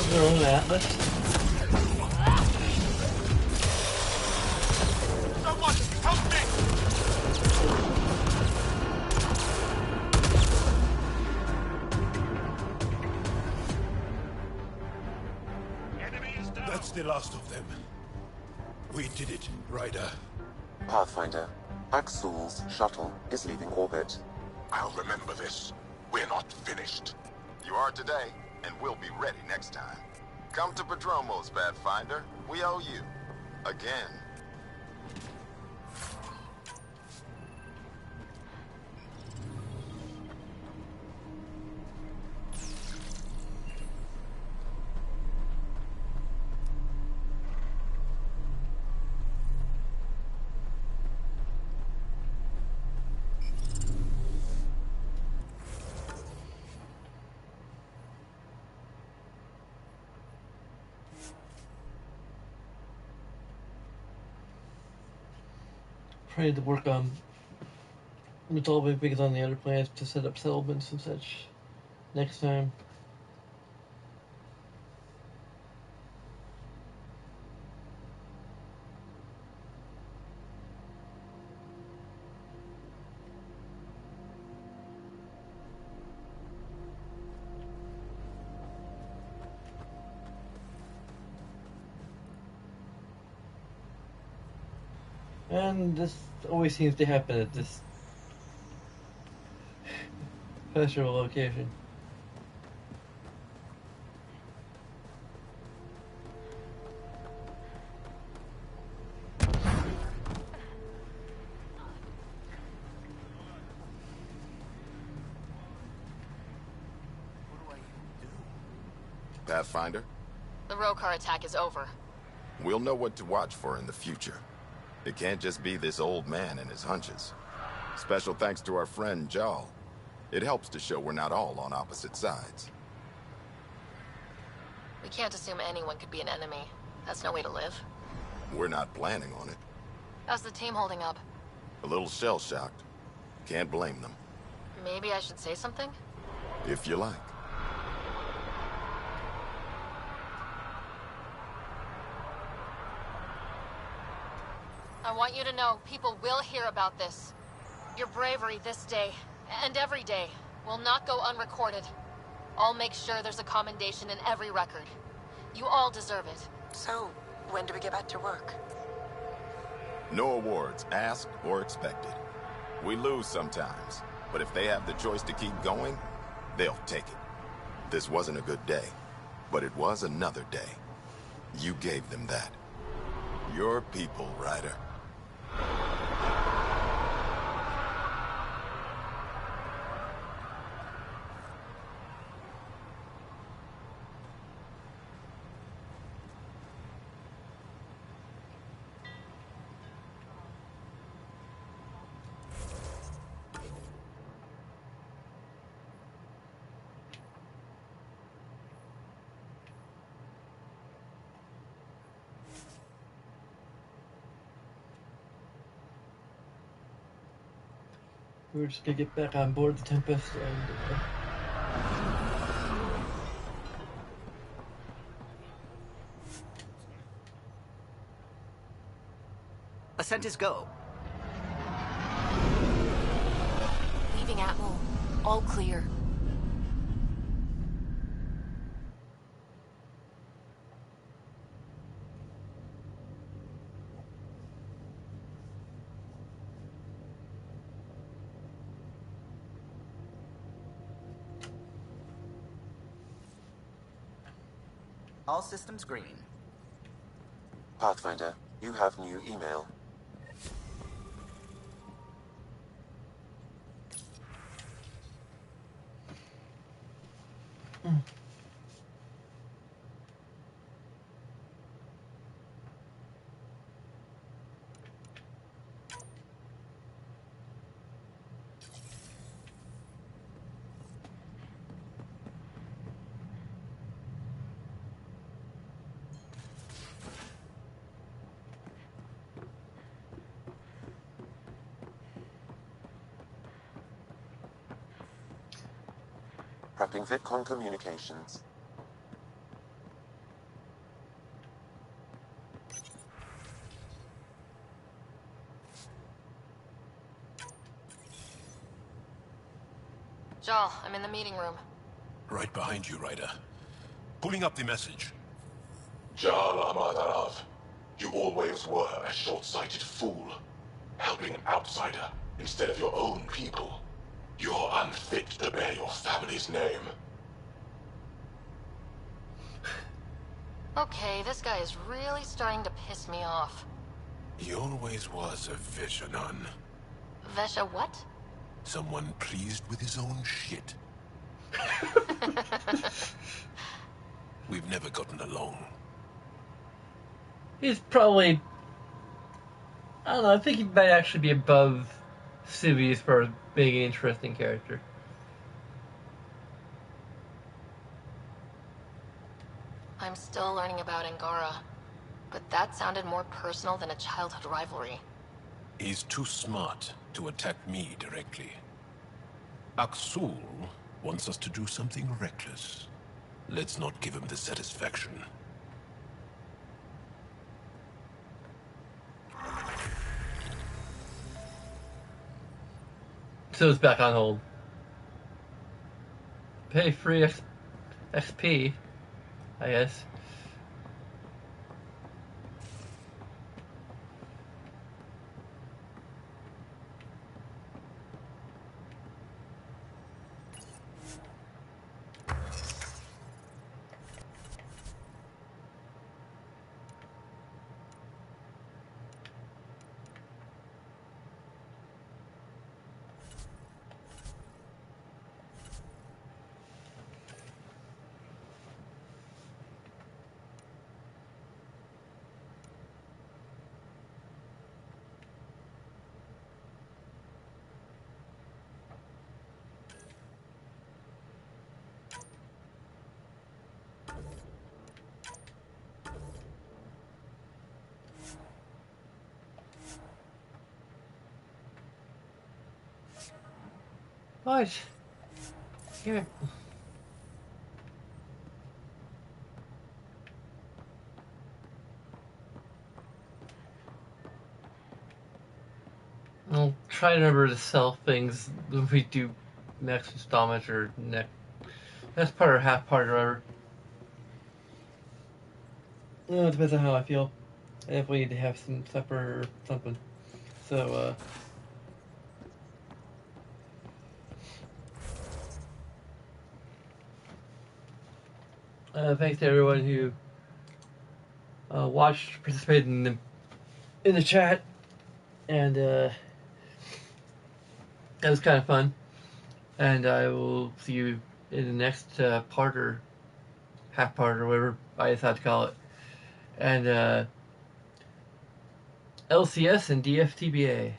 Their own atlas. Someone, help me! That's the last of them. We did it, Ryder. Pathfinder, Aksul's shuttle is leaving orbit. I'll remember this. We're not finished. You are today, and we'll be ready next time. Come to Prodromos, Pathfinder. We owe you. Again. Trying to work on resolving things on the other planets to set up settlements and such next time. And this always seems to happen at this special location. Pathfinder? The Rokar attack is over. We'll know what to watch for in the future. It can't just be this old man and his hunches. Special thanks to our friend Jal. It helps to show we're not all on opposite sides. We can't assume anyone could be an enemy. That's no way to live. We're not planning on it. How's the team holding up? A little shell-shocked. Can't blame them. Maybe I should say something? If you like. I want you to know people will hear about this. Your bravery this day, and every day, will not go unrecorded. I'll make sure there's a commendation in every record. You all deserve it. So, when do we get back to work? No awards, asked or expected. We lose sometimes, but if they have the choice to keep going, they'll take it. This wasn't a good day, but it was another day. You gave them that. Your people, Ryder. we're just gonna get back on board the Tempest and Ascent is go. Leaving Atmo. All clear. All systems green. Pathfinder, you have new email. Prepping VidCon communications. Jal, I'm in the meeting room. Right behind you, Ryder. Pulling up the message. Jal Amadarav, you always were a short-sighted fool. Helping an outsider instead of your own people. You're unfit to bear your family's name. Okay, this guy is really starting to piss me off. He always was a Veshanon. Vesha what? Someone pleased with his own shit. We've never gotten along. he's probably, I don't know, I think he might actually be above Suvi as far as being an interesting character. I'm still learning about Angara, but that sounded more personal than a childhood rivalry. He's too smart to attack me directly. Aksul wants us to do something reckless. Let's not give him the satisfaction. So it's back on hold. Pay free XP, I guess. What? Here. I'll try to remember to sell things when we do next installment or next part or half part or whatever. It depends on how I feel. I definitely need to have some supper or something. So, thanks to everyone who watched, participated in the chat, and that was kind of fun. And I will see you in the next part or half part or whatever I decide to call it. And LCS and DFTBA.